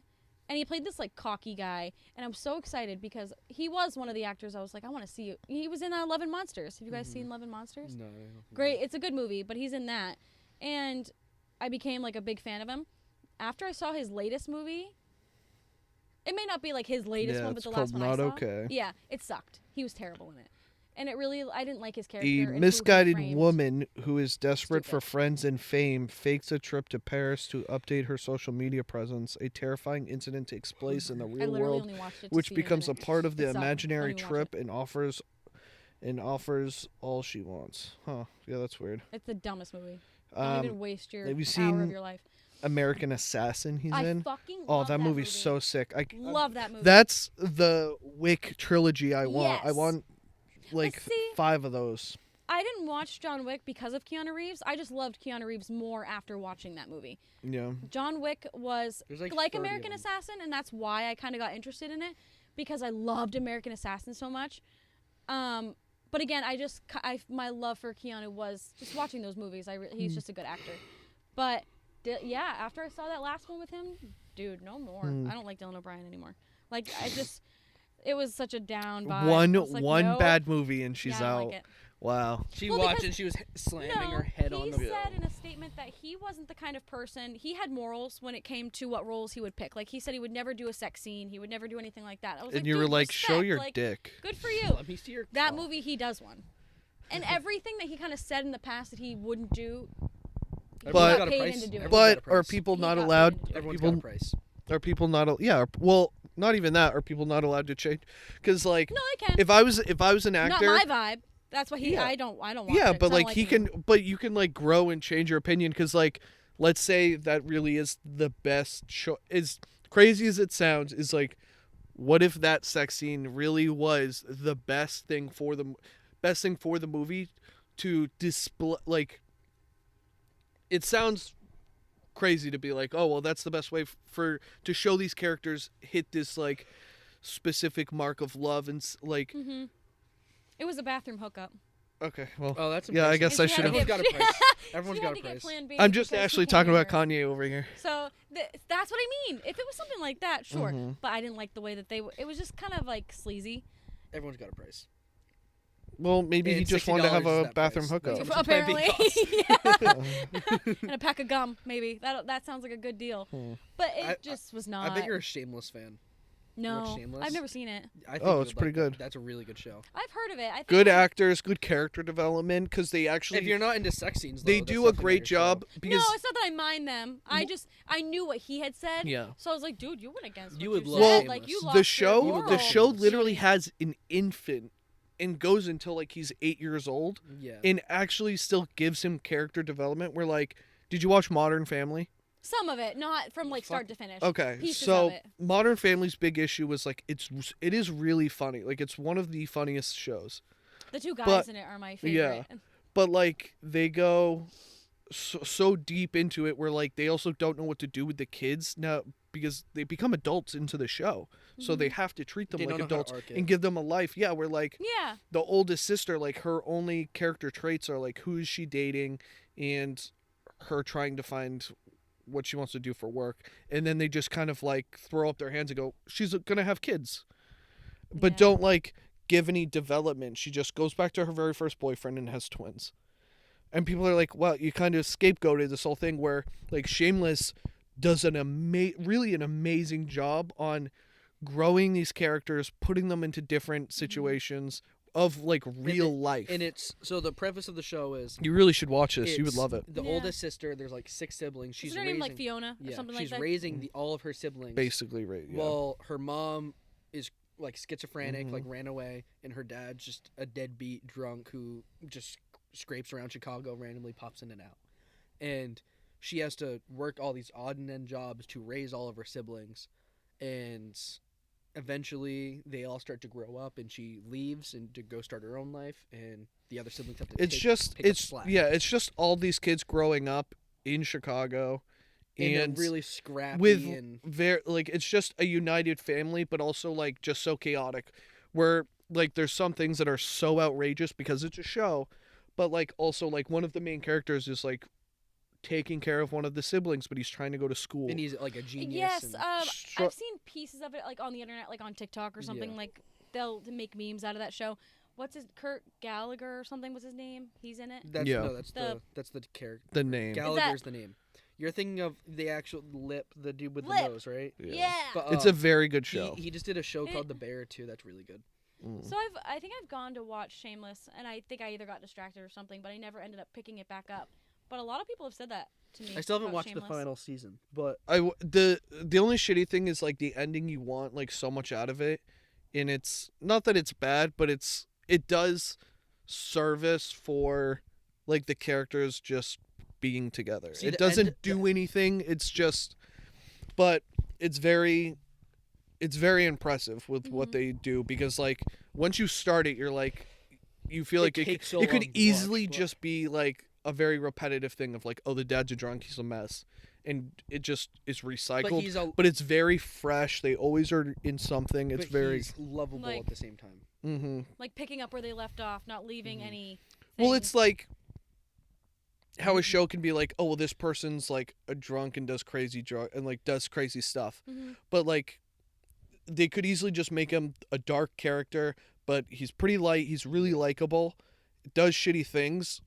and he played this like cocky guy, and I'm so excited because he was one of the actors. I was like, I want to see you. He was in 11 Monsters. Have you guys seen 11 Monsters? No. I don't think Great, it's a good movie, but he's in that, and I became like a big fan of him. After I saw his latest movie, it may not be like his latest Yeah, one, but it's the called last one Not I saw. Okay. Yeah, it sucked. He was terrible in it, and I didn't like his character. A and who he misguided framed. woman who is desperate for Stupid. friends and fame fakes a trip to Paris to update her social media presence. A terrifying incident takes place in the I real literally world, only watched it to which see it becomes in a it. part of the It sucked. imaginary Don't even watch trip and offers all she wants. Huh? Yeah, that's weird. It's the dumbest movie. Don't even Um, waste your have you hour seen of your life. American Assassin. He's I in. fucking Oh, love that movie's movie. so sick. I Love that movie. That's the Wick trilogy I want. I Yes. want like see- 5 of those. I didn't watch John Wick because of Keanu Reeves. I just loved Keanu Reeves more after watching that movie. Yeah. John Wick was There's like 30 of American them. Assassin, and that's why I kind of got interested in it, because I loved American Assassin so much. But again, my love for Keanu was just watching those movies. He's just a good actor. But yeah, after I saw that last one with him, dude, no more. I don't like Dylan O'Brien anymore. Like it was such a down vibe. I was like, One nope. bad movie and she's Yeah, I don't out. like it. Wow. She Well, watched because- and she was slamming her head on the he said in a statement that he wasn't the kind of person. He had morals when it came to what roles he would pick. Like he said, he would never do a sex scene. He would never do anything like that. I was And like, you were dude, like, show respect. your Like, dick. Good for you. Let me see your That cock. movie, he does one. And everything that he kind of said in the past that he wouldn't do, he But- got paid into doing. Everyone's But got a price. are people He not got allowed? paid into Are Everyone's people, got a price. are people not? Yeah. Well, not even that. Are people not allowed to change? Because like, No, they can. if I was an actor, Not my vibe. That's why Yeah. I don't watch yeah, it, but 'cause I don't like he him. can, but you can like grow and change your opinion. Because like, let's say that really is the best show. As crazy as it sounds, is like, what if that sex scene really was the best thing for the movie to display? Like, it sounds crazy to be like, oh well, that's the best way to show these characters hit this like specific mark of love and like. Mm-hmm. It was a bathroom hookup. Okay, well, Oh, that's yeah. I impressive. guess I And she should had to have. Everyone's get- got a price. Everyone's She got had a to get price. Plan B I'm just because she actually can't talking about hear. Kanye over here. So that's what I mean. If it was something like that, sure. Mm-hmm. But I didn't like the way that it was just kind of like sleazy. Everyone's got a price. Well, maybe he And just wanted to have $60 is a that bathroom price. hookup. That's what Plan B Apparently, costs. yeah. And a pack of gum, maybe. That sounds like a good deal. But it just was not. I bet you're a Shameless fan. no. watch Shameless? I've never seen it. I think Oh, you it's would pretty like that. good. That's a really good show. I've heard of it. I think Good I- actors, good character development, because they actually If you're not into sex scenes, they though, that's do a definitely great not your job show. because No, it's not that I mind them. I knew what he had said. Yeah. So I was like, dude, you went against. You what would you love said. Shameless. Like you the lost your show moral. literally has an infant and goes until like he's 8 years old Yeah. and actually still gives him character development. Where like, did you watch Modern Family? Some of it, not from like start to finish. Okay, Pieces so of it. Modern Family's big issue was like it is really funny. Like it's one of the funniest shows. The two guys but- in it are my yeah. favorite. But like they go so deep into it where like they also don't know what to do with the kids now because they become adults into the show. So they have to treat them They like don't know how to adults arc it. and give them a life. Yeah, where like Yeah. the oldest sister, like her only character traits are like who is she dating and her trying to find what she wants to do for work. And then they just kind of like throw up their hands and go, she's gonna have kids. But Yeah. don't like give any development. She just goes back to her very first boyfriend and has twins. And people are like, well, you kind of scapegoated this whole thing where like Shameless does really an amazing job on growing these characters, putting them into different situations of like real life. And it's so the preface of the show is You really should watch this. You would it's love it. The Yeah. oldest sister. There's like 6 siblings. She's Is her raising name like Fiona or yeah, something she's like that? raising all of her siblings. Basically, right. Yeah. Well, her mom is like schizophrenic, Mm-hmm. like ran away, and her dad's just a deadbeat drunk who just scrapes around Chicago, randomly pops in and out. And she has to work all these odd and end jobs to raise all of her siblings. And eventually they all start to grow up and she leaves and to go start her own life and the other siblings have to it's pick up it's slack. yeah, it's just all these kids growing up in Chicago And they're and really scrappy with and very like it's just a united family but also like just so chaotic where like there's some things that are so outrageous because it's a show but like also like one of the main characters is like taking care of one of the siblings but he's trying to go to school. and he's like a genius. Yes, and, I've seen pieces of it like on the internet, like on TikTok or something. Yeah. Like they'll make memes out of that show. What's his Kurt Gallagher or something was his name? He's in it. that's Yeah. no, that's The- the character. the name. Gallagher's the name. You're thinking of the actual lip, the dude with Lip. the nose, right? Yeah. But, It's a very good show. He just did a show It- called The Bear too. That's really good. So I think I've gone to watch Shameless, and I think I either got distracted or something, but I never ended up picking it back up. But a lot of people have said that to me. I still haven't about watched Shameless. the final season, but The only shitty thing is like the ending you want like so much out of it and it's not that it's bad but it does service for like the characters just being together. See, It the doesn't end- do anything. It's just but it's very impressive with what they do because like once you start it you're like you feel like takes so it could long to watch, easily but- just be like a very repetitive thing of like, oh, the dad's a drunk, he's a mess, and it just is recycled. But it's very fresh. They always are in something. It's but very he's lovable Like- at the same time. mm-hmm. Like picking up where they left off, not leaving any. Well, it's like how a show can be like, oh, well, this person's like a drunk and does crazy and like does crazy stuff, but like they could easily just make him a dark character, but he's pretty light. He's really likable, does shitty things,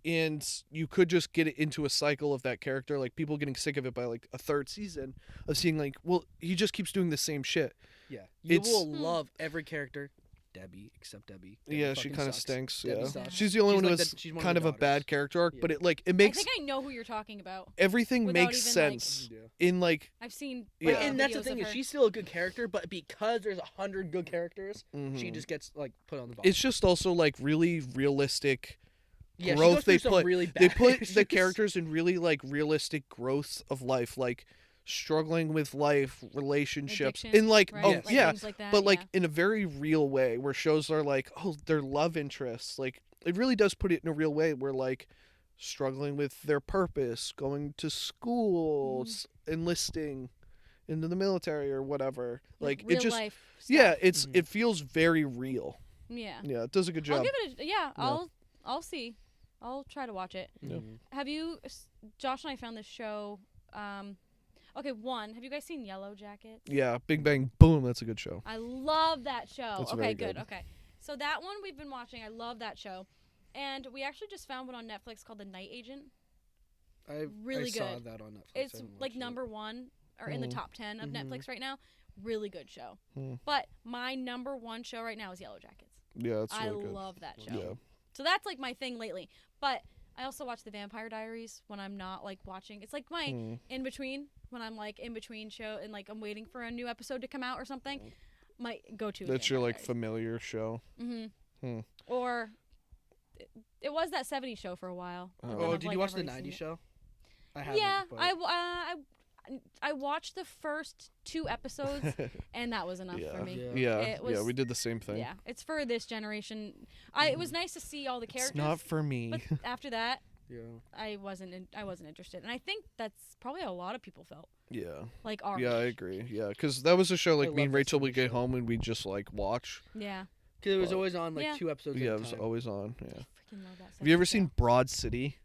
and you could just get it into a cycle of that character, like people getting sick of it by like a third season of seeing like, well, he just keeps doing the same shit. Yeah, you It's- will love every character. Debbie, except Debbie. Debbie Yeah, she fucking kind of sucks. stinks. Debbie Yeah, sucks. she's the only one who like has she's one kind of the a bad daughters. character arc, Yeah. but it I makes think I know who you're talking about. everything without makes even, like- sense Yeah. in like I've seen. Yeah. And that's the videos thing of is her. she's still a good character, but because there's 100 good characters, she just gets like put on the box. it's just also like really realistic yeah, she growth goes through they some put. really They bad put the issues. characters in really like realistic growths of life, like struggling with life, relationships, Addiction, in like right? oh Yes. Like yeah, things like that, but like yeah. in a very real way, where shows are like, oh, their love interests, like it really does put it in a real way where like struggling with their purpose, going to school, enlisting into the military or whatever, like real it just life. Stuff. yeah, it feels very real. Yeah. Yeah, it does a good I'll job. give it a yeah. I'll see. I'll try to watch it. Have you? Josh and I found this show. Okay, have you guys seen Yellow Jackets? Yeah, Big Bang Boom. That's a good show. I love that show. That's okay, very good. good. Okay, so that one we've been watching. I love that show, and we actually just found one on Netflix called The Night Agent. Really I saw good. that on Netflix. I It's haven't like watched it. number 1 or in the top 10 of Netflix right now. Really good show. Hmm. But my number 1 show right now is Yellow Jackets. Yeah, it's I really good. love that show. Yeah. So that's like my thing lately. But I also watch The Vampire Diaries when I'm not like watching. It's like my in between when I'm like in between show and like I'm waiting for a new episode to come out or something. My go-to. is That's your Vampire like Diaries. familiar show. Or it was that 70s show for a while. Oh. And Oh, I've, did like, you watch the never seen 90s it. show? I haven't. Yeah, but... I watched the first 2 episodes and that was enough for me. Yeah, It was- we did the same thing. Yeah, it's for this generation. It was nice to see all the characters. It's not for me. But after that, Yeah. I wasn't interested, and I think that's probably how a lot of people felt. Yeah. Like our Yeah, I age. agree. Yeah, because that was a show like I me and love that Rachel would TV get show. home and we just like watch. Yeah, Because it was always on like Yeah. 2 episodes Yeah, at it a was time. always on. Yeah. freaking love that. Have you ever 70s seen show. Broad City?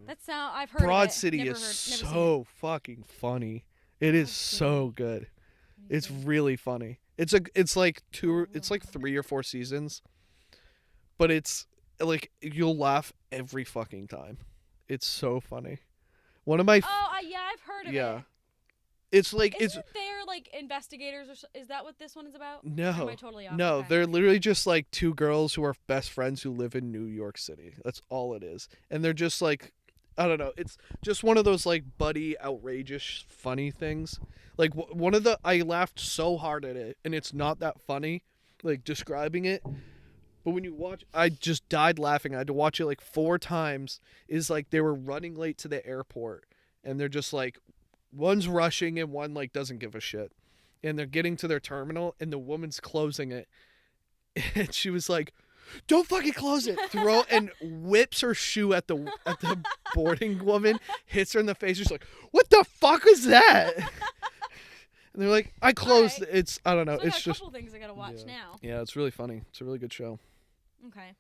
That sound? I've heard. Broad of it. City Never is heard, never so fucking funny. It is so good. It's really funny. It's like it's like 3 or 4 seasons. But it's like you'll laugh every fucking time. It's so funny. One of my Yeah, I've heard of yeah. it. It's like Isn't there like investigators or is that what this one is about? Or no. am I totally off? No, Okay. they're literally just like 2 girls who are best friends who live in New York City. That's all it is. And they're just like I don't know. It's just one of those like buddy outrageous funny things. Like one of the I laughed so hard at it and it's not that funny like describing it. But when you watch I just died laughing. I had to watch it like 4 times. Is like they were running late to the airport and they're just like one's rushing and one like doesn't give a shit. And they're getting to their terminal and the woman's closing it. And she was like, "Don't fucking close it." And whips her shoe at the boarding woman, hits her in the face. She's like, "What the fuck is that?" And they're like, "I closed Alright. it." It's I don't know. So I It's got a just couple things I gotta watch now. yeah, it's really funny. It's a really good show. Okay.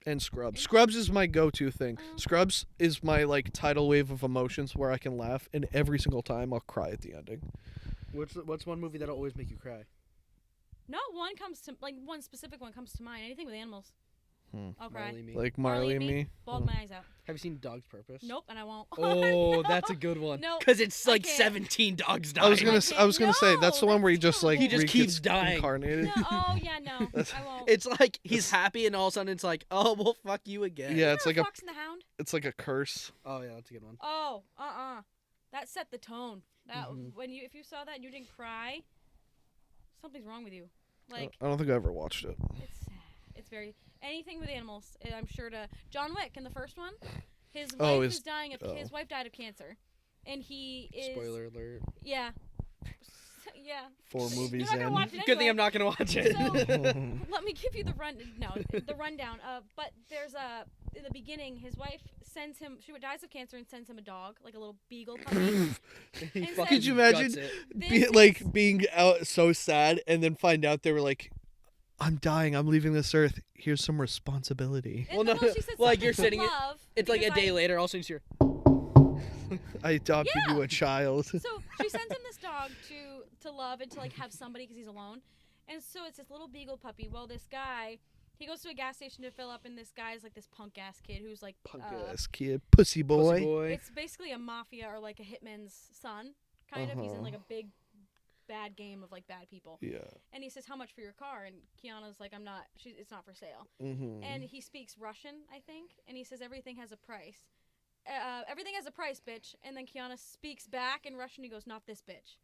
And Scrubs. Scrubs is my go-to thing. Scrubs is my like tidal wave of emotions where I can laugh, and every single time I'll cry at the ending. What's one movie that'll always make you cry? No, one specific one comes to mind. Anything with animals. I'll cry. Marley Me. Like Marley and Me. Bawled my eyes out. Have you seen Dog's Purpose? Nope, and I won't. Oh, that's a good one. No, because it's I like can't. 17 dogs dying. I was gonna can't- say that's the no, one where he that's just like terrible. He just gets keeps dying. incarnated. No, oh yeah, no, I won't. It's like he's happy and all of a sudden it's like, oh, well, fuck you again. Yeah, it's like a Fox and the Hound. it's like a curse. Oh yeah, that's a good one. Oh, that set the tone. That if you saw that and you didn't cry, something's wrong with you. Like I don't think I ever watched it. it's sad. It's very anything with animals. I'm sure to John Wick in the first one, his wife is dying of his wife died of cancer, and he is Spoiler alert. yeah. Yeah, 4 movies You're not gonna in. watch it Good thing anyway. I'm not gonna watch it. So let me give you the rundown. But there's in the beginning, his wife sends him. She dies of cancer and sends him a dog, like a little beagle puppy. He And fucking Could you imagine guts it. This being out so sad and then find out they were like, I'm dying, I'm leaving this earth. Here's some responsibility. And, Well, no, she said like, you're something sitting to it- love It's like a because day later. Also, you're I adopted Yeah. you a child. So she sends him this dog to love and to like have somebody because he's alone. And so it's this little beagle puppy. Well, this guy, he goes to a gas station to fill up, and this guy's like this punk ass kid who's like Punk ass kid. Pussy boy. pussy boy. It's basically a mafia or like a hitman's son, kind of. He's in like a big bad game of like bad people. Yeah. And he says, "How much for your car?" And Kiana's like, it's not for sale." Mm-hmm. And he speaks Russian, I think, and he says everything has a price. Everything has a price, bitch. And then Kiana speaks back in Russian. He goes, "Not this bitch."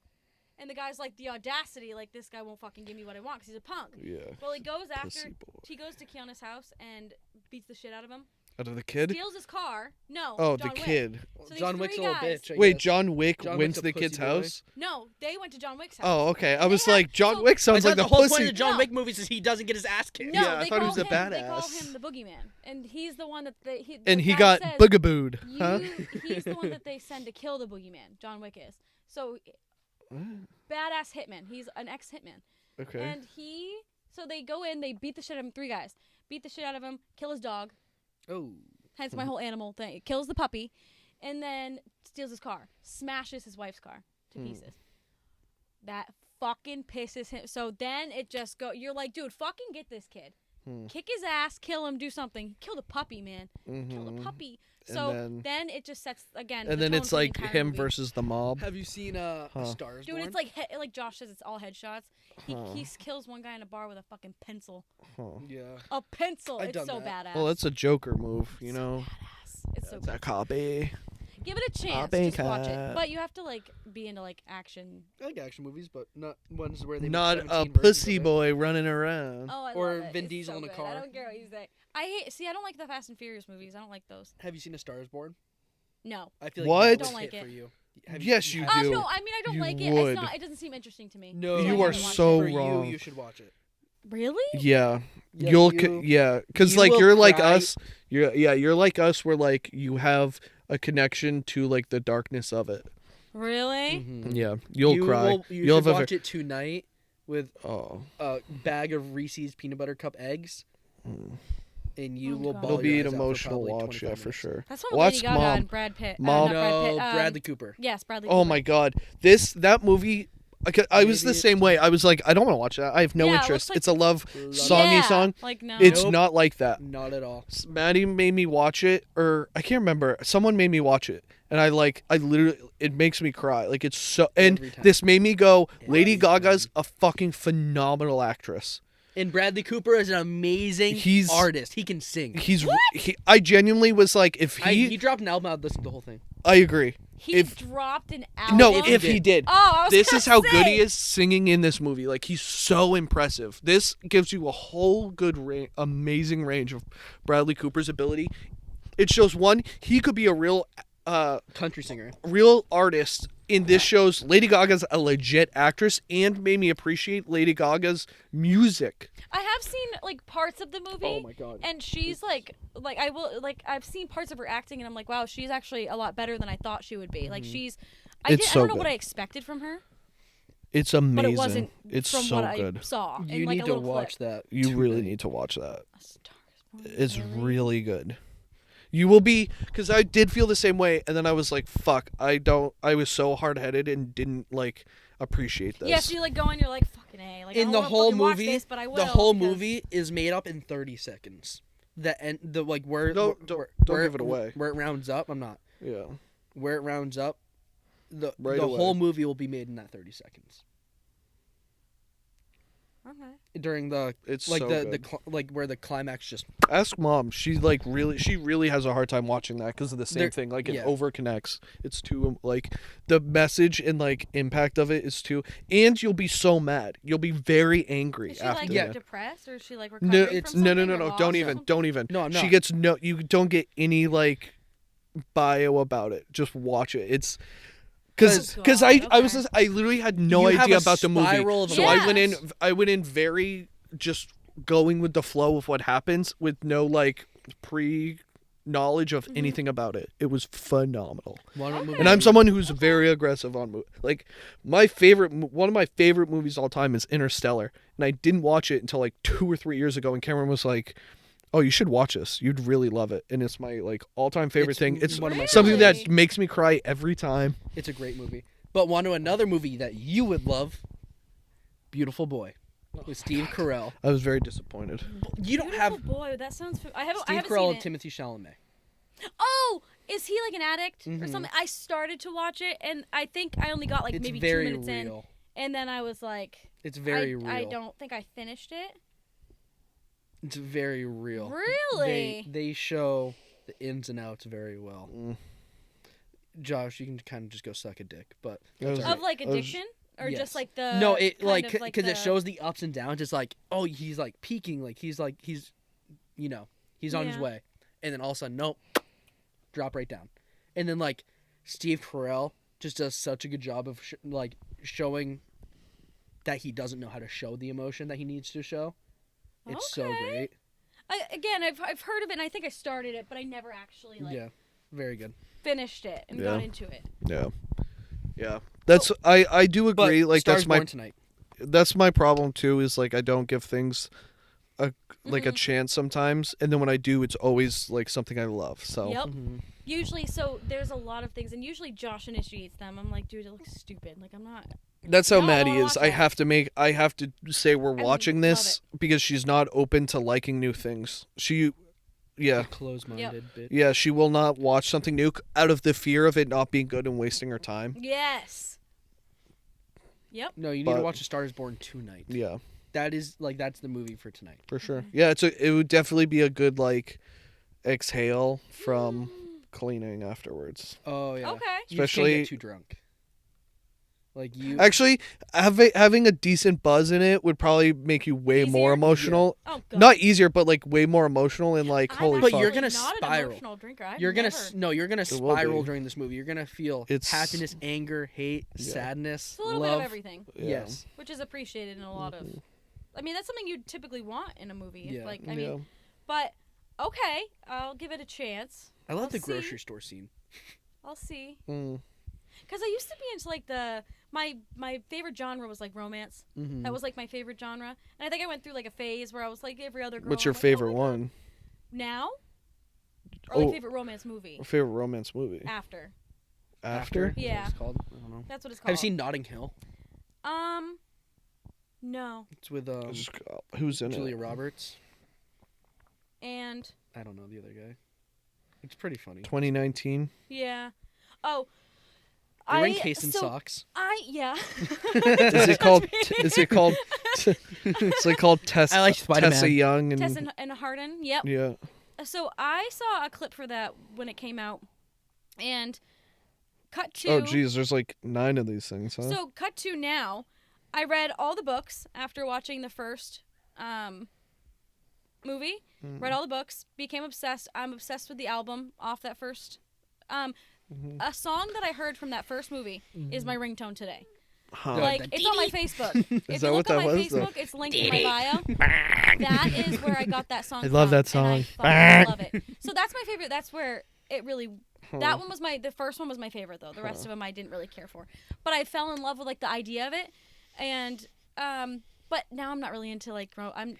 And the guy's like, the audacity, like, this guy won't fucking give me what I want because he's a punk. Yeah. Well, he goes after, Pussy boy. he goes to Kiana's house and beats the shit out of him. Out of the kid? Steals his car. No, Oh, John the Wick. kid. So these John Wick's a three little guys- bitch. I Wait, guess. John Wick John went Wick's to a the kid's pussy boy. house? No, they went to John Wick's house. Oh, okay. I They was have- like, John so- Wick I sounds thought like the a whole point pussy. of the John No. Wick movies is he doesn't get his ass kicked. No, Yeah, I they thought he call was a him, They call badass. him the boogeyman. And he's the one that And he guy got says, boogabooed, huh? He's the one that they send to kill the boogeyman. John Wick is. So, badass hitman. He's an ex-hitman. Okay. And so they go in, they beat the shit out of him, 3 guys. Beat the shit out of him, kill his dog. Oh. Hence my whole animal thing. Kills the puppy. And then steals his car. Smashes his wife's car to pieces. That fucking pisses him. So then it just you're like, dude, fucking get this kid. Kick his ass, kill him, do something. Kill the puppy, man. Kill the puppy. So And then it just sets, again, and the then tone it's for the like entire him movie. versus the mob. Have you seen A Stars Dude, Born? it's like Josh says, it's all headshots. He kills one guy in a bar with a fucking pencil. Yeah. A pencil. I've It's done so that. badass. Well, that's a Joker move, you know. Badass. It's so It's good. a copy. Give it a chance. Big Just watch it. cat. But you have to like be into like action. I like action movies, but not ones where they Not make a 17 versions pussy of it. boy running around. Oh, I Or love it. Vin It's Diesel so in a good. car. I don't care what you say. I don't like the Fast and Furious movies. I don't like those. Have you seen A Star Is Born? No. I feel like What? that's Don't a like hit it. for you. Yes, you have do. No, I mean I don't You like it. would. It's not. It doesn't seem interesting to me. No, So I You are haven't watched so it. for wrong. You should watch it. Really? Yeah. Yeah, You'll you- yeah, cuz you like will you're like cry. us. You're like us where like you have a connection to like the darkness of it. Really? Mhm. Yeah, you'll cry. You You'll should have watch it tonight with Oh. a bag of Reese's peanut butter cup eggs, and you Oh, will God. bawl It'll be your an eyes out for emotional probably watch, yeah, 25 for minutes. sure. That's one with Watch Lady Gaga Mom. and Brad Pitt. Mom. Not Brad Pitt. Bradley Cooper. Yes, Bradley. Oh Cooper. my god. That movie I was the Maybe same way. I was like, I don't want to watch that. I have no Yeah, it interest. looks like- It's a love Love songy Yeah, song. Like no. It's Nope. not like that. Not at all. Maddie made me watch it, or I can't remember. Someone made me watch it, and I literally, it makes me cry. Like it's so, and Every time. this made me go, Lady Every Gaga's a fucking phenomenal actress. And Bradley Cooper is an amazing He's- artist. He can sing. I genuinely was like, if He dropped an album. I'd listen to the whole thing. I agree. He if- dropped an album. No, he if he did. Oh, I was This gonna is how say. good he is singing in this movie. Like he's so impressive. This gives you a whole good, amazing range of Bradley Cooper's ability. It shows one, he could be a real Country singer. artist. In this shows Lady Gaga's a legit actress, and made me appreciate Lady Gaga's music. I have seen like parts of the movie. Oh my God. And she's I've seen parts of her acting, and I'm like, wow, she's actually a lot better than I thought she would be. Like It's I so don't know good. what I expected from her, It's amazing. but it wasn't It's from so what good. I saw. in, You like, need a to little watch clip. that. You really tonight. need to watch that. A Star is Born, It's really good. You will be, because I did feel the same way, and then I was like, fuck, I was so hard-headed and didn't, like, appreciate this. Yeah, so you like go and you're like, fucking A. Like, I In don't the wanna whole fucking watch movie, this, but I will, the whole because- movie is made up in 30 seconds. Where Don't where- give it away. Where it rounds up, I'm not. Yeah. Where it rounds up, the Right away. whole movie will be made in that 30 seconds. Okay. During the It's like so the good. like where the climax just Ask Mom. She really has a hard time watching that because of the same There- thing. Like, it yeah. overconnects. It's too, like, the message and, like, impact of it is too, and you'll be so mad. You'll be very angry Is she after like Yeah. that. depressed, or is she like No, recovering it's from no, something, or don't lost or even, something? don't even. No, I'm She not. gets you don't get any like bio about it. Just watch it. It's Because God, I was okay. I literally had no You have idea a about the movie, spiral of so emotions. I went in very just going with the flow of what happens with no like pre knowledge of anything about it. It was phenomenal. And I'm someone who's very aggressive on like one of my favorite movies all time is Interstellar, and I didn't watch it until like 2 or 3 years ago, and Cameron was like, "Oh, you should watch this. You'd really love it." And it's my like all-time favorite It's thing. It's one of my something favorites. that makes me cry every time. It's a great movie. But want to another movie that you would love? Beautiful Boy with Steve Carell. I was very disappointed. You don't Beautiful have boy. That sounds. I haven't Steve seen Carell it. and Timothy Chalamet. Oh, is he like an addict or Mhm. something? I started to watch it, and I think I only got like It's maybe 2 very minutes in, real. and then I was like, It's very I real. don't think I finished it. It's very real. Really? They show the ins and outs very well. Mm. Josh, you can kind of just go suck a dick, but It was- that's all Of like I was- addiction, or Yes. just like the no, it kind like of, because the- it shows the ups and downs. It's like, oh, he's like peaking, like he's you know, he's on his Yeah. way, and then all of a sudden, nope, drop right down, and then like Steve Carell just does such a good job of showing that he doesn't know how to show the emotion that he needs to show. It's so Okay. great. I've heard of it, and I think I started it, but I never actually Yeah, very good. finished it and Yeah. got into it. Yeah. Yeah. That's I do But agree. Like Stars that's my Born Tonight. that's my problem too. Is like I don't give things a Mm-hmm. a chance sometimes, and then when I do, it's always like something I love. So Yep. Mhm. Usually, so there's a lot of things, and usually Josh initiates them. I'm like, dude, it looks stupid. Like I'm not. that's how No, I Maddie wanna is. watch I it. have to say we're watching love this because she's not open to liking new things. Yeah, Close-minded bit. yeah, she will not watch something new out of the fear of it not being good and wasting her time. Yes. Yep. No, you need But- to watch A Star Is Born tonight. Yeah, That is that's the movie for tonight. for sure. Yeah, it would definitely be a good like exhale from cleaning afterwards. Oh yeah. Okay. You just can't Especially- get too drunk. Like you. Actually, having a decent buzz in it would probably make you way more Easier? emotional. Oh god. Not easier, but like way more emotional and like I'm holy But fuck. you're gonna not an spiral. emotional drinker. I've You're gonna never. you're gonna will spiral be. during this movie. You're gonna feel It's- happiness, anger, hate, Yeah. sadness, It's a little love. bit of everything, Yeah. Yes. which is appreciated in a lot of. I mean, that's something you'd typically want in a movie. Yeah. Like, I mean, but okay, I'll give it a chance. I love I'll the see. grocery store scene. I'll see. Mm. Because I used to be into like my favorite genre was like romance. Mm-hmm. That was like my favorite genre, and I think I went through like a phase where I was like every other girl. What's your I'm like, favorite oh my God. one? Now? Or Oh. like favorite romance movie? Favorite romance movie? After. After? Is that what Yeah. it's called? I don't know. That's what it's called. Have you seen Notting Hill? No. It's with Who's in Julia it? Roberts. And I don't know the other guy. It's pretty funny. 2019. yeah. Oh. They're wearing case and so socks. yeah. Is it called? Is it called? It's like called Tessa. I like Spider-Man. Tessa Young and Tess and Harden. Yep. yeah. So I saw a clip for that when it came out, and cut to. Oh geez, there's like 9 of these things, huh? So cut to now. I read all the books after watching the first movie. Read all the books. Became obsessed. I'm obsessed with the album off that first. A song that I heard from that first movie is my ringtone today. Huh. Like the it's on my Facebook. If that you what look on that my was, though? Facebook, it's linked in my bio. That is where I got that song. I love from, that song. And I fucking love it. So that's my favorite. That's where it really. That one was the first one was my favorite though. The rest of them I didn't really care for, but I fell in love with like the idea of it, and but now I'm not really into like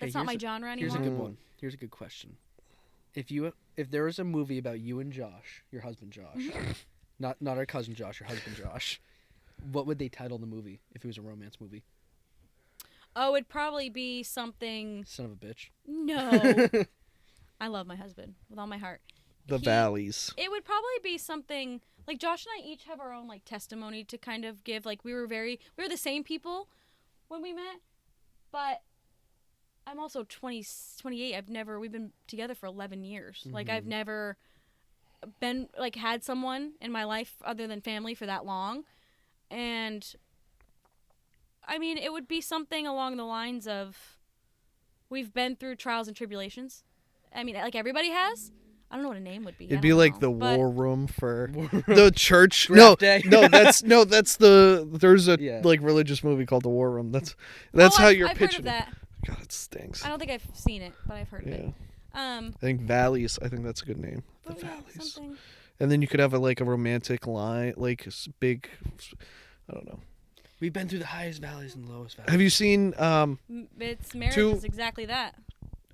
that's not my genre anymore. Here's a good one. Here's a good question. If there was a movie about you and Josh, your husband Josh, not our cousin Josh, your husband Josh, what would they title the movie if it was a romance movie? Oh, it'd probably be something. Son of a bitch. No, I love my husband with all my heart. The Valleys. It would probably be something like Josh and I each have our own like testimony to kind of give. Like we were the same people when we met, but I'm also 28. We've been together for 11 years. Like I've never been like had someone in my life other than family for that long. And I mean, it would be something along the lines of we've been through trials and tribulations. I mean, like everybody has. I don't know what a name would be. It'd I be don't like know, the but- war room for the church. Draft day. That's there's a Yeah. like religious movie called The War Room. That's how you're I've pitching heard of it. that. God, it stinks. I don't think I've seen it, but I've heard of Yeah. it. I think Valleys. I think that's a good name. The But yeah, Valleys. something. And then you could have a romantic line, like big. I don't know. We've been through the highest valleys and lowest valleys. Have you seen? It's marriage Two- is exactly that.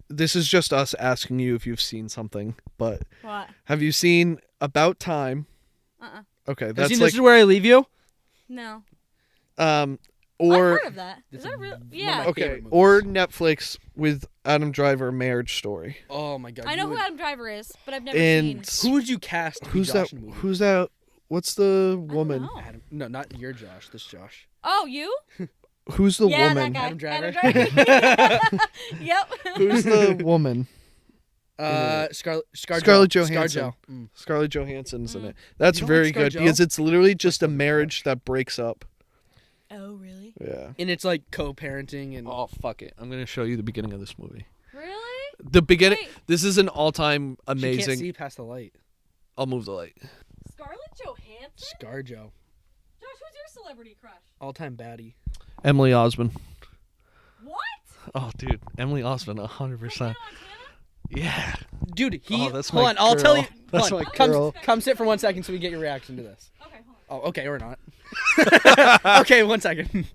This is just us asking you if you've seen something, but What? have you seen About Time? Okay, Have you that's seen like This Is Where I Leave You? No. or I've heard of that. Is It's that real? one of Yeah. my okay, favorite movies. or Netflix with Adam Driver, Marriage Story. Oh my god. I know you who would- Adam Driver is, but I've never And seen. Who would you cast? To be who's Josh that? in the movie? Who's that? What's the I don't woman? know. Adam. No, not your Josh. This Josh. Oh, you? Who's the Yeah, woman? that guy. Adam Driver. Yep. Who's the woman? Scarlett Johansson. Mm. Scarlett Johansson's in it. That's You don't very like good ScarJo? because it's literally just a marriage that breaks up. Oh, really? Yeah. And it's like co-parenting and Oh fuck it! I'm gonna show you the beginning of this movie. Really? The beginning. Wait. This is an all-time she can't amazing. see past the light. I'll move the light. Scarlett Johansson? ScarJo, Josh, who's your celebrity crush? all-time baddie. Emily Osmond. What? Oh, dude, Emily Osmond, 100%. Hannah Montana? Yeah. Dude, he. Oh, that's hold my on, I'll tell you. girl. That's hold on, my come, girl. come sit for 1 second so we get your reaction to this. Okay, hold on. Oh, okay, or not. Okay, 1 second.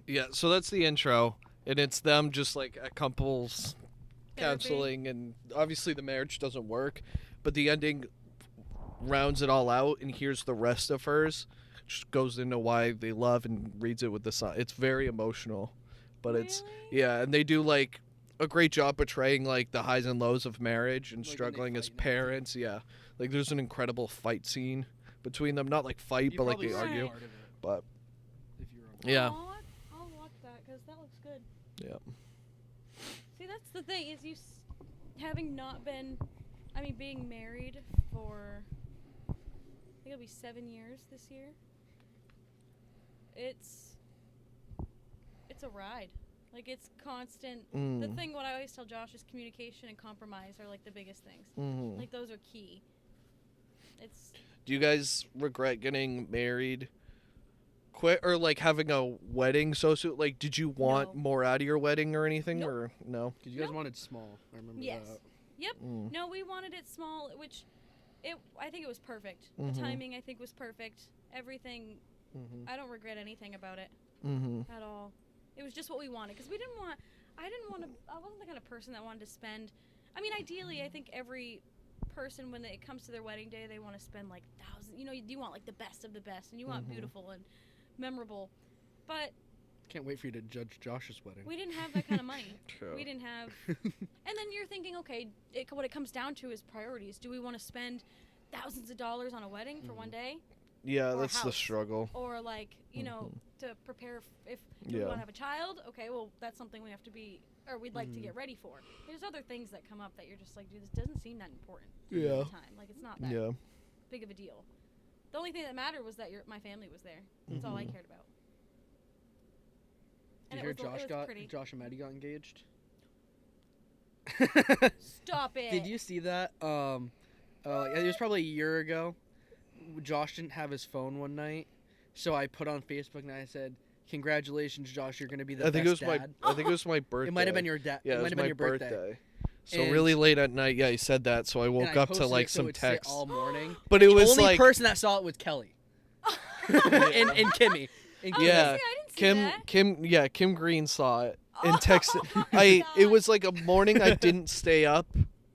Yeah. So that's the intro, and it's them just like at couples counseling, and obviously the marriage doesn't work, but the ending rounds it all out, and here's the rest of hers. Just goes into why they love and reads it with the son. It's very emotional, but it's Really? yeah, and they do like a great job portraying like the highs and lows of marriage and Like when they struggling as fight and everything. parents. Yeah, like there's an incredible fight scene between them. Not like fight, You but like probably they see argue. part of it But if you were yeah, Aw, I'll watch that because that looks good. yeah. See, that's the thing is having not been, I mean, being married for, I think it'll be 7 years this year. It's a ride. Like it's constant. The thing, what I always tell Josh is communication and compromise are like the biggest things. Mm-hmm. Like those are key. It's Do you guys regret getting married quick or like having a wedding so soon? Like, did you want No. more out of your wedding or anything? Nope. Or no? Because you guys No. wanted small. I remember yes. that. Yep. Mm. No, we wanted it small, which I think it was perfect. Mhm. The timing I think was perfect. Everything. Mm-hmm. I don't regret anything about it Mm-hmm. at all. It was just what we wanted because I wasn't the kind of person that wanted to spend. I mean, ideally, I think every person when it comes to their wedding day, they want to spend like thousands. You know, you want like the best of the best, and you want Mhm. beautiful and memorable. But Can't wait for you to judge Josh's wedding. we didn't have that kind of money. True. We didn't have. And then you're thinking, okay, what it comes down to is priorities. Do we want to spend thousands of dollars on a wedding for one day? Yeah, Or a that's the house. struggle. Or like, you know, to prepare if do we Yeah. want to have a child? Okay, well, that's something we have to be, or we'd like to get ready for. There's other things that come up that you're just like, dude, this doesn't seem that important at Yeah. the time. Like, it's not that Yeah. big of a deal. The only thing that mattered was that my family was there. That's all I Mhm. cared about. Did And you hear it was pretty. Josh and Maddie got engaged? Stop it. Did you see that? It was probably a year ago. Josh didn't have his phone one night, so I put on Facebook and I said, "Congratulations, Josh! You're gonna be the I think best it was dad." I think it was my birthday. It might have been your dad. Yeah, it it might was have been my your birthday. So And- really late at night, yeah, he said that. So I And woke I up to posted like it so some it'd sit text. all morning. But it the was only like person that saw it was Kelly and Kimmy. And Oh, Yeah. I didn't see that. Kim Green saw it Oh and texted. my It God. was like a morning I didn't stay up.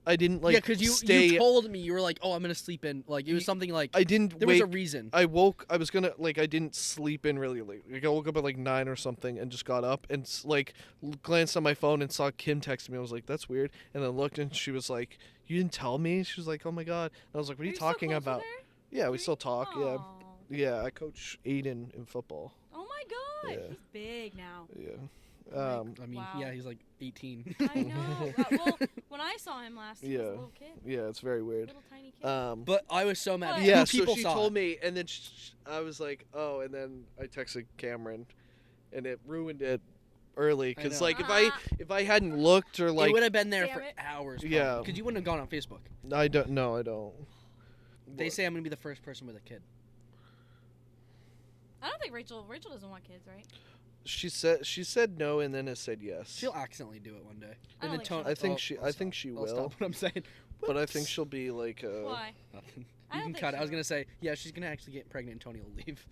I didn't like yeah, because stay. you told me you were like, "Oh, I'm gonna sleep in." Like it was Y- something like I didn't there wake. was a reason. I didn't sleep in really late. Like, I woke up at like 9 or something and just got up and glanced on my phone and saw Kim text me. I was like, that's weird. And then looked and she was like, you didn't tell me? She was like, oh my God. And I was like, what are you still talking close with about? her? Yeah, we still talk. Yeah. Aw. Yeah, I coach Aiden in football. Oh my God. Yeah. He's big now. Yeah. Like, I mean, Wow. yeah, he's like 18. I know. Well, when I saw him last, he was Yeah. a little kid. Yeah, it's very weird. Little tiny kid. But I was so mad. But- Yeah, Two so people she saw told it. me, and then I was like, oh, and then I texted Cameron, and it ruined it early because know. like if I hadn't looked or It like would have been there Damn for it. hours. Yeah. Because you wouldn't have gone on Facebook. I don't. They say I'm gonna be the first person with a kid. I don't think Rachel doesn't want kids, right? She said no and then it said yes. She'll accidentally do it one day. I don't think she'll. I think she I'll will. stop what I'm saying. But I think she'll be like Why? Nothing. I You don't can think cut it. she I was will. gonna say, yeah, she's gonna actually get pregnant and Tony will leave.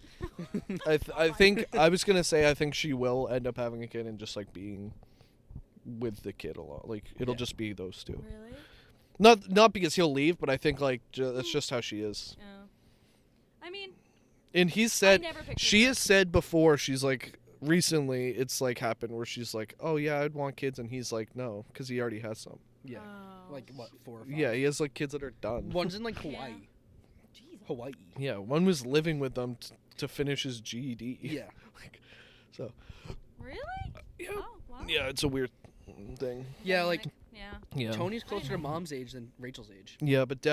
I think I was gonna say I think she will end up having a kid and just like being with the kid a lot. Like it'll Yeah. just be those two. Really? Not because he'll leave, but I think like that's just how she is. Oh. I mean, And he's said never pictured she her. has said before. She's like recently it's like happened where she's like, oh yeah, I'd want kids, and he's like no, because he already has some. Yeah. Oh. Like what, 4 or 5? Yeah, he has like kids that are done. One's in like Hawaii. Jesus. Hawaii. Yeah, one was living with them to finish his GED. Yeah. like, so. Really? Yeah. Oh, wow. Yeah, it's a weird thing. Yeah, like Dynamic. Yeah. Yeah. Tony's closer to mom's age than Rachel's age. Yeah, but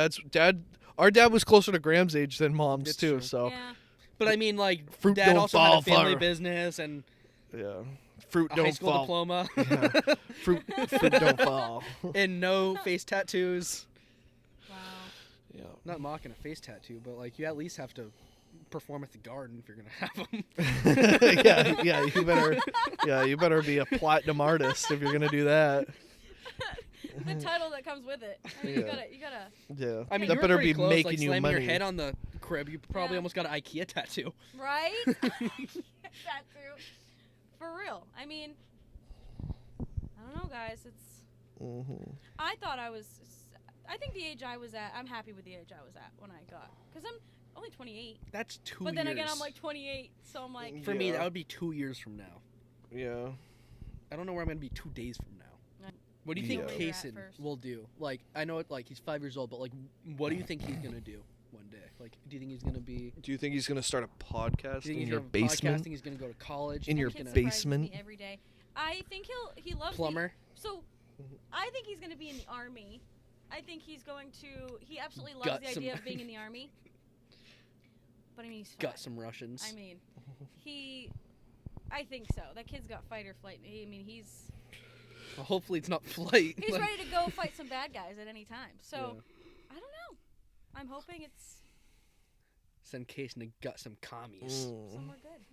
our dad was closer to Graham's age than mom's That's too. true. So Yeah. But I mean, like, Fruit Dad don't also had fall a family far. business and yeah, fruit a don't high school fall. diploma Yeah. fruit don't fall. and no face tattoos. Wow. Yeah. Not mocking a face tattoo, but like you at least have to perform at the garden if you're gonna have them. You better be a platinum artist if you're gonna do that. The title that comes with it. I mean, Yeah. you gotta. Yeah, I mean, that you were better pretty be close, making like, you slamming money. your head on the crib. You probably Yeah. almost got an IKEA tattoo. Right? That too. For real. I mean, I don't know, guys. It's. Mhm. I thought I think the age I was at. I'm happy with the age I was at when I got. Because I'm only 28. That's 2 years. But then again, I'm like 28, so I'm like. For me, Yeah. that would be 2 years from now. Yeah. I don't know where I'm gonna be 2 days from now. What do you think Yeah. Where you're at Payson first. will do? Like, I know it. Like, he's 5 years old, but like, what do you think he's gonna do one day? Like, do you think he's gonna be? Do you think he's gonna start a Do podcast you think in he's your gonna be basement? podcasting? He's gonna go to college. In Do you your think Kid he's gonna- surprises basement? me every day. I think he loves plumber. Me. So, I think he's going to be in the army. I think he's going to. He absolutely loves Gut the some- idea of being in the army. But I mean, he's Got 5. some Russians. I mean, I think so. That kid's got fight or flight. I mean, he's Well, hopefully it's not flight. he's Like- ready to go fight some bad guys at any time. So, Yeah. I don't know. I'm hoping it's Send Case to gut some commies. somewhere good.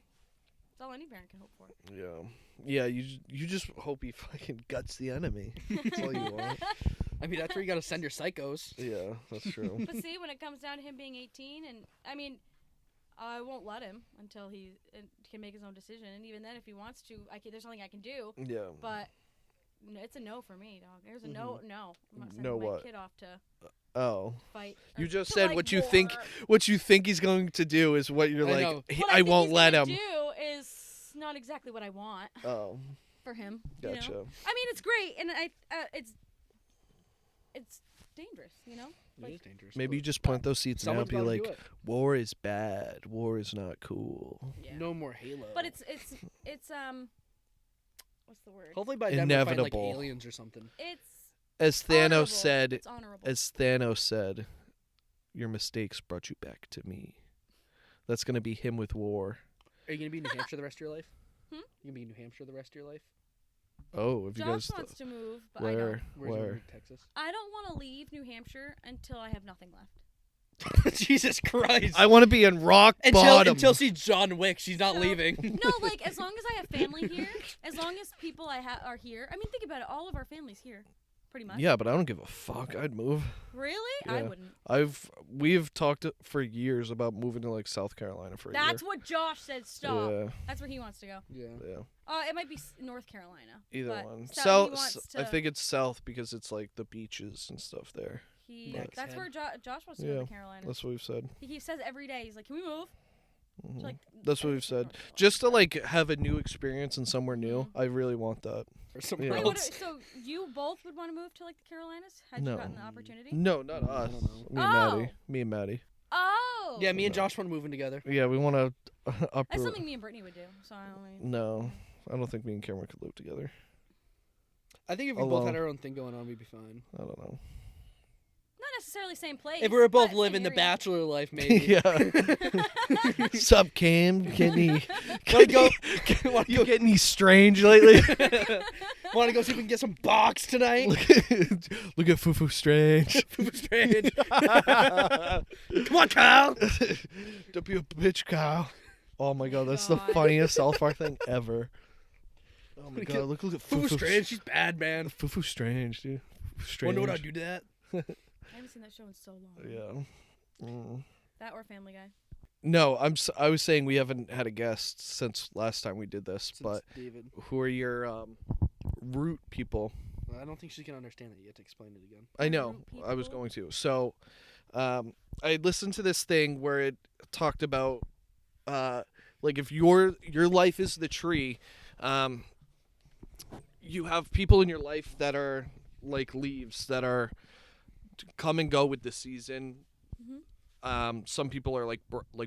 That's all any parent can hope for. Yeah. Yeah. You just hope he fucking guts the enemy. That's all you want. I mean, that's where you gotta send your psychos. Yeah, that's true. But see, when it comes down to him being 18, and I mean, I won't let him until he can make his own decision. And even then, if he wants to, there's nothing I can do. Yeah. But it's a no for me, dog. There's a no. No, I'm not sending No my what? kid off to Oh. fight. You or just to, said like, what you war. think. What you think he's going to do is what you're I like. know. What I think won't he's let gonna him. Do is not exactly what I want Oh. for him. Gotcha. You know? I mean, it's great, and it's dangerous. You know. It is dangerous. Maybe you but just plant those seeds now. someone's Be gotta like, do it. war is bad. War is not cool. Yeah. No more Halo. But it's what's the word? hopefully by then we'll find like Inevitable. aliens or something. It's As honorable. Thanos said. It's honorable. As Thanos said, your mistakes brought you back to me. That's gonna be him with war. Are you gonna be in New Hampshire the rest of your life? Hmm? You gonna be in New Hampshire the rest of your life? Oh, have you Josh guys? wants to move, but I don't. Where? Where's your Where? move, Texas? I don't want to leave New Hampshire until I have nothing left. Jesus Christ! I want to be in rock bottom. Until she's John Wick, she's not So- leaving. No, like as long as I have family here, as long as people I have are here. I mean, think about it. All of our family's here, pretty much. Yeah, but I don't give a fuck. I'd move. Really? I Yeah. wouldn't. We've talked for years about moving to like South Carolina for a That's year. what Josh said. Stop. Yeah, That's where he wants to go. Yeah. yeah. It might be North Carolina. Either but one. he South. wants I to- think it's south because it's like the beaches and stuff there. Next That's head. where Josh wants to go Yeah, to Carolina. That's what we've said. He says every day. He's like, "Can we move?" Mhm. So, like, That's what we've said. Just to like have a new experience and somewhere new. I really want that. Or somewhere Yeah. Wait, else. so you both would want to move to like the Carolinas? Had No. you gotten the opportunity? No, not I us. don't know. Me and Oh. Maddie. Me and Maddie. Oh. Yeah, me and Josh want to move in together. Yeah, we want to up. That's something me and Brittany would do. So I only. No, I don't think me and Cameron could live together. I think if we both Alone. had our own thing going on, we'd be fine. I don't know. Not necessarily same place. If we were both but living same the area. bachelor life, maybe. Yeah. Sup, Cam? Getting Want you getting any strange lately? to go see if we can get some box tonight? Look at Fufu Strange. Strange. Come on, Kyle. Don't be a bitch, Kyle. Oh my god, that's the God. funniest South Park thing ever. Oh my god, look at Fufu Strange. She's bad, man. Fufu Strange, dude. Strange. Wonder what I'd do to that. I haven't seen that show in so long. Yeah. That or Family Guy. No, I was saying we haven't had a guest since last time we did this, but David. who are your root people? I don't think she can understand it. You have to explain it again. I know. Root I was people? going to. So, I listened to this thing where it talked about, like if your life is the tree, you have people in your life that are like leaves that are come and go with the season. Mm-hmm. Some people are like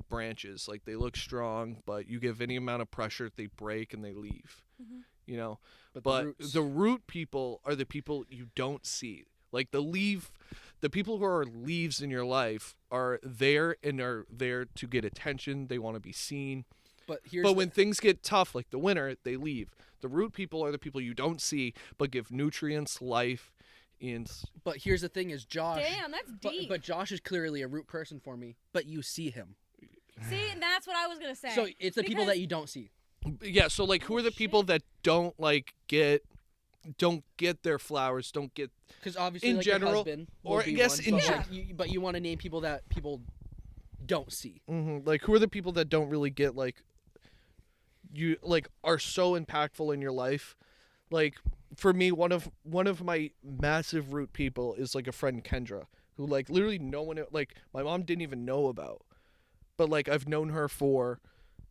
branches, like they look strong, but you give any amount of pressure, they break and they leave. Mm-hmm. You know, But but the roots. the root people are the people you don't see. Like the people who are leaves in your life are there and are there to get attention. They want to be seen. But here's But when things get tough, like the winter, they leave. The root people are the people you don't see, but give nutrients, life, and But here's the thing: is Josh. Damn, that's deep. But Josh is clearly a root person for me. But you see him, See, and that's what I was gonna say. so it's the people Because- that you don't see. yeah. So like, who are the people that don't get their flowers? Don't get Because obviously, In like your general, husband or would I be guess one, in but, gen- but you want to name people that people don't see. like who are the people that don't really get like you like are so impactful in your life. Like for me, one of my massive root people is like a friend Kendra, who like literally no one like my mom didn't even know about, but like I've known her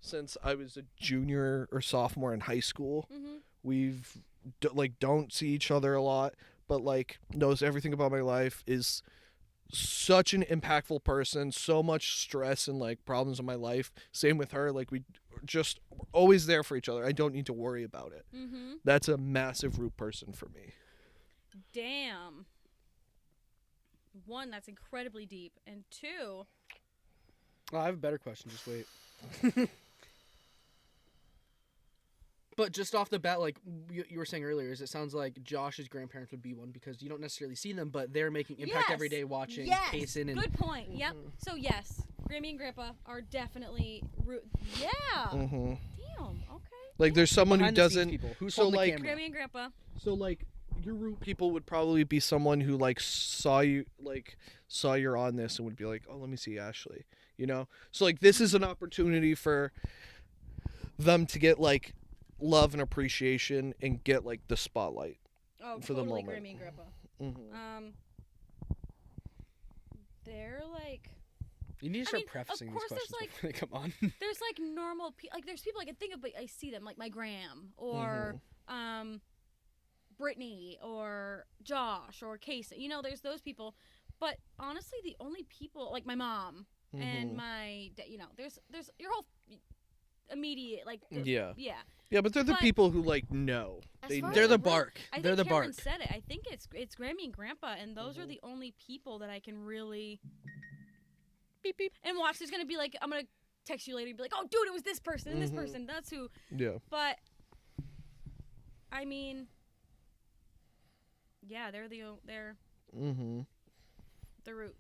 since I was a junior or sophomore in high school. Mm-hmm. We've don't see each other a lot, but like knows everything about my life, is such an impactful person, so much stress and like problems in my life. Same with her, like we're always there for each other. I don't need to worry about it. Mm-hmm. That's a massive root person for me. Damn. One, that's incredibly deep, and two, Oh, I have a better question. Just wait. But just off the bat, like you were saying earlier, is it sounds like Josh's grandparents would be one because you don't necessarily see them, but they're making impact Yes. every day watching yes, Payson and good point. Yep. So yes, Grammy and Grandpa are definitely yeah. Mm-hmm. Damn. Okay. Like there's someone who behind the scenes doesn't. people. Who's so holding like the camera? Grammy and Grandpa. So like your root people would probably be someone who like saw you're on this and would be like, oh, let me see Ashleigh, you know. So like this is an opportunity for them to get like love and appreciation and get like the spotlight. Oh, For the totally moment. Grammy and Grandpa. Mm-hmm. They're like You need to I start mean, of prefacing these course there's, questions before they come on. there's like normal like there's people I can think of, but I see them like my Graham or Brittany or Josh or Casey. You know, there's those people. But honestly, the only people like my mom and my you know, there's your whole immediate like Yeah. yeah. Yeah, but they're the But- people who like know. As They far know. They're as the root, bark. I They're think the Cameron bark. said it. I think it's Grammy and Grandpa, and those are the only people that I can really beep beep and watch. There's gonna be like I'm gonna text you later and be like, oh dude, it was this person and this person. That's who. Yeah. But I mean, yeah, they're Mm-hmm. the root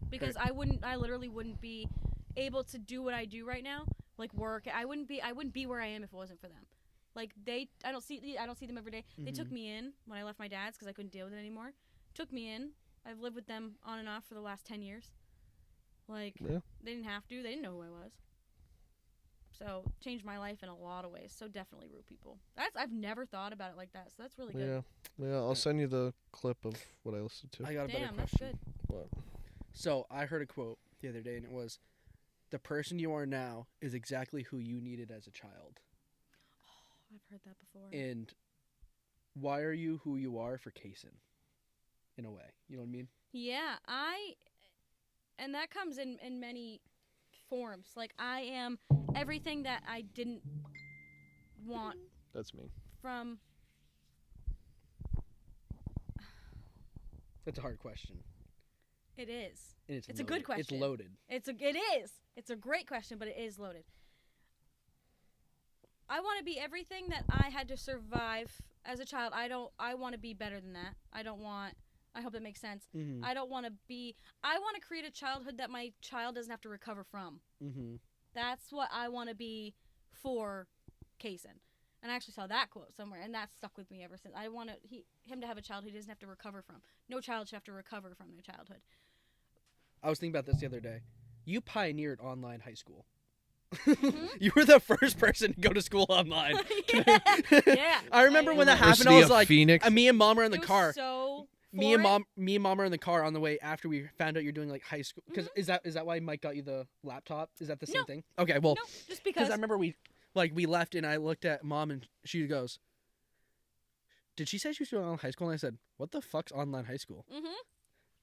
because I literally wouldn't be able to do what I do right now, like work. I wouldn't be where I am if it wasn't for them. Like I don't see them every day. They took me in when I left my dad's because I couldn't deal with it anymore. Took me in. I've lived with them on and off for the last 10 years. Like Yeah. they didn't have to. They didn't know who I was. So changed my life in a lot of ways. So definitely root people. I've never thought about it like that. So that's really good. Yeah. Yeah. I'll send you the clip of what I listened to. I got a better Damn, that's question. good. What? So I heard a quote the other day, and it was, "The person you are now is exactly who you needed as a child." I've heard that before. And why are you who you are for Kaysen? In a way, you know what I mean? Yeah, and that comes in many forms. Like I am everything that I didn't want That's me. from. That's a hard question. It is. And It's a loaded. good question. It's loaded. It is. It's a great question, but it is loaded. I want to be everything that I had to survive as a child. I want to be better than that. I hope that makes sense. Mm-hmm. I want to create a childhood that my child doesn't have to recover from. Mm-hmm. That's what I want to be for Kaysen. And I actually saw that quote somewhere, and that stuck with me ever since. I want him to have a childhood he doesn't have to recover from. No child should have to recover from their childhood. I was thinking about this the other day. You pioneered online high school. Mm-hmm. You were the first person to go to school online. Yeah. I remember when that happened. University I was of like, Phoenix. me and mom were in the It was car. so Me and foreign. mom are in the car on the way after we found out you're doing like high school. Because is that why Mike got you the laptop? Is that the same No. thing? Okay, well, No, just because because. I remember we left and I looked at mom and she goes, "Did she say she was doing online high school?" And I said, "What the fuck's online high school?" Mm-hmm.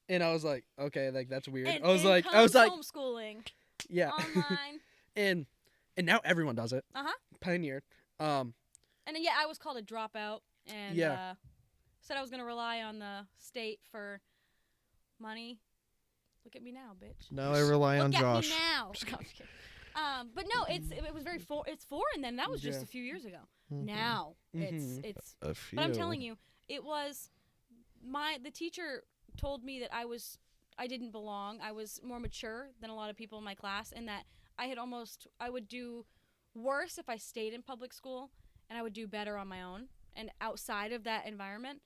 And I was like, "Okay, like that's weird." And I was in like, comes "Yeah," homeschooling and now everyone does it. Uh-huh. Pioneered. And then, yeah, I was called a dropout and said I was going to rely on the state for money. Look at me now, bitch. Now I rely on Look Josh. at me now. No, I'm just kidding. But no, it was very it's foreign then. That was just a few years ago. Mm-hmm. Now Mhm. it's A few. but I'm telling you, it was the teacher told me that I didn't belong. I was more mature than a lot of people in my class, and that I would do worse if I stayed in public school, and I would do better on my own and outside of that environment.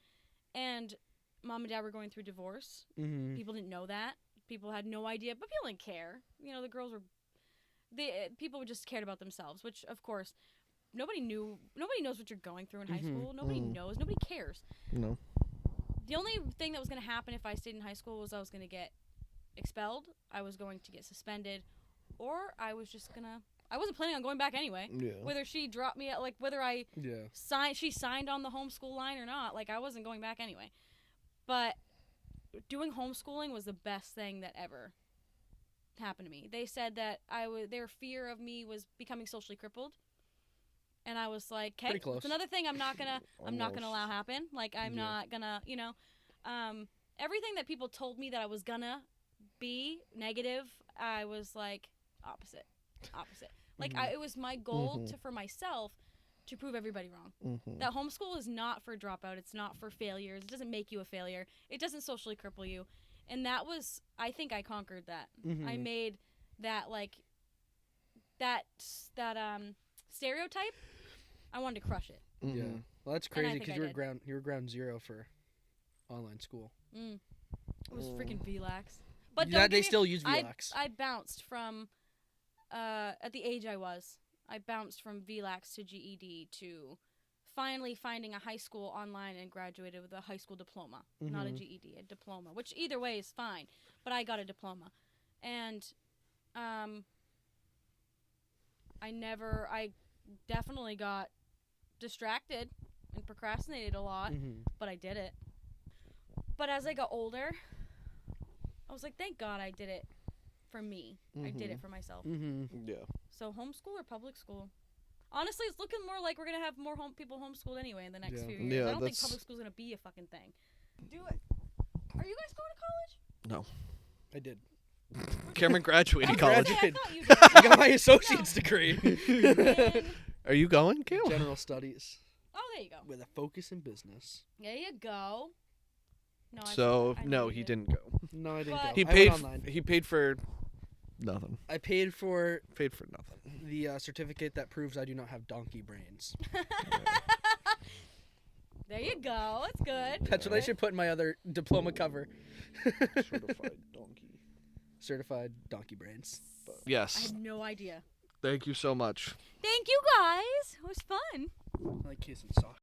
And mom and dad were going through divorce. Mm-hmm. People didn't know that. People had no idea, but people didn't care. You know, the girls were people just cared about themselves, which of course nobody knows what you're going through in high school. Nobody knows. Nobody cares. No. The only thing that was going to happen if I stayed in high school was I was going to get expelled, I was going to get suspended, or I wasn't planning on going back anyway. Yeah. Whether she dropped me at, whether she signed on the homeschool line or not, I wasn't going back anyway. But doing homeschooling was the best thing that ever happened to me. They said that their fear of me was becoming socially crippled. And I was like, "Okay, it's another thing I'm not gonna allow happen. I'm not gonna, everything that people told me that I was gonna be negative, I was like opposite. It was my goal for myself to prove everybody wrong. Mm-hmm. That homeschool is not for dropout. It's not for failures. It doesn't make you a failure. It doesn't socially cripple you. And I think I conquered that. Mm-hmm. I made that that stereotype. I wanted to crush it. Mm-hmm. Yeah. Well, that's crazy think because I you were ground zero for online school. It was freaking VLAX. But They still use VLAX. I bounced from at the age I bounced from VLAX to GED to finally finding a high school online and graduated with a high school diploma, not a GED, a diploma, which either way is fine. But I got a diploma, and I definitely got distracted and procrastinated a lot, but I did it. But as I got older, I was like, thank God I did it for me. I did it for myself. Yeah. So homeschool or public school? Honestly, it's looking more like we're going to have more people homeschooled anyway in the next few years. Yeah, I don't think public school's going to be a fucking thing. Do it. Are you guys going to college? No. I did. Cameron graduated I college. thought you did. I got my associate's degree. And- Are you going, Cam? General studies oh, there you go. with a focus in business. There you go. No, So I no, needed he it. didn't go. No, I didn't But- go. He I paid. went online. He paid for nothing. I paid for Paid for nothing. the certificate that proves I do not have donkey brains. There you go. That's good. That's what I should put in my other diploma cover. Certified donkey. Certified donkey brains. I Yes. had no idea. Thank you so much. Thank you guys. It was fun. I like kissing socks.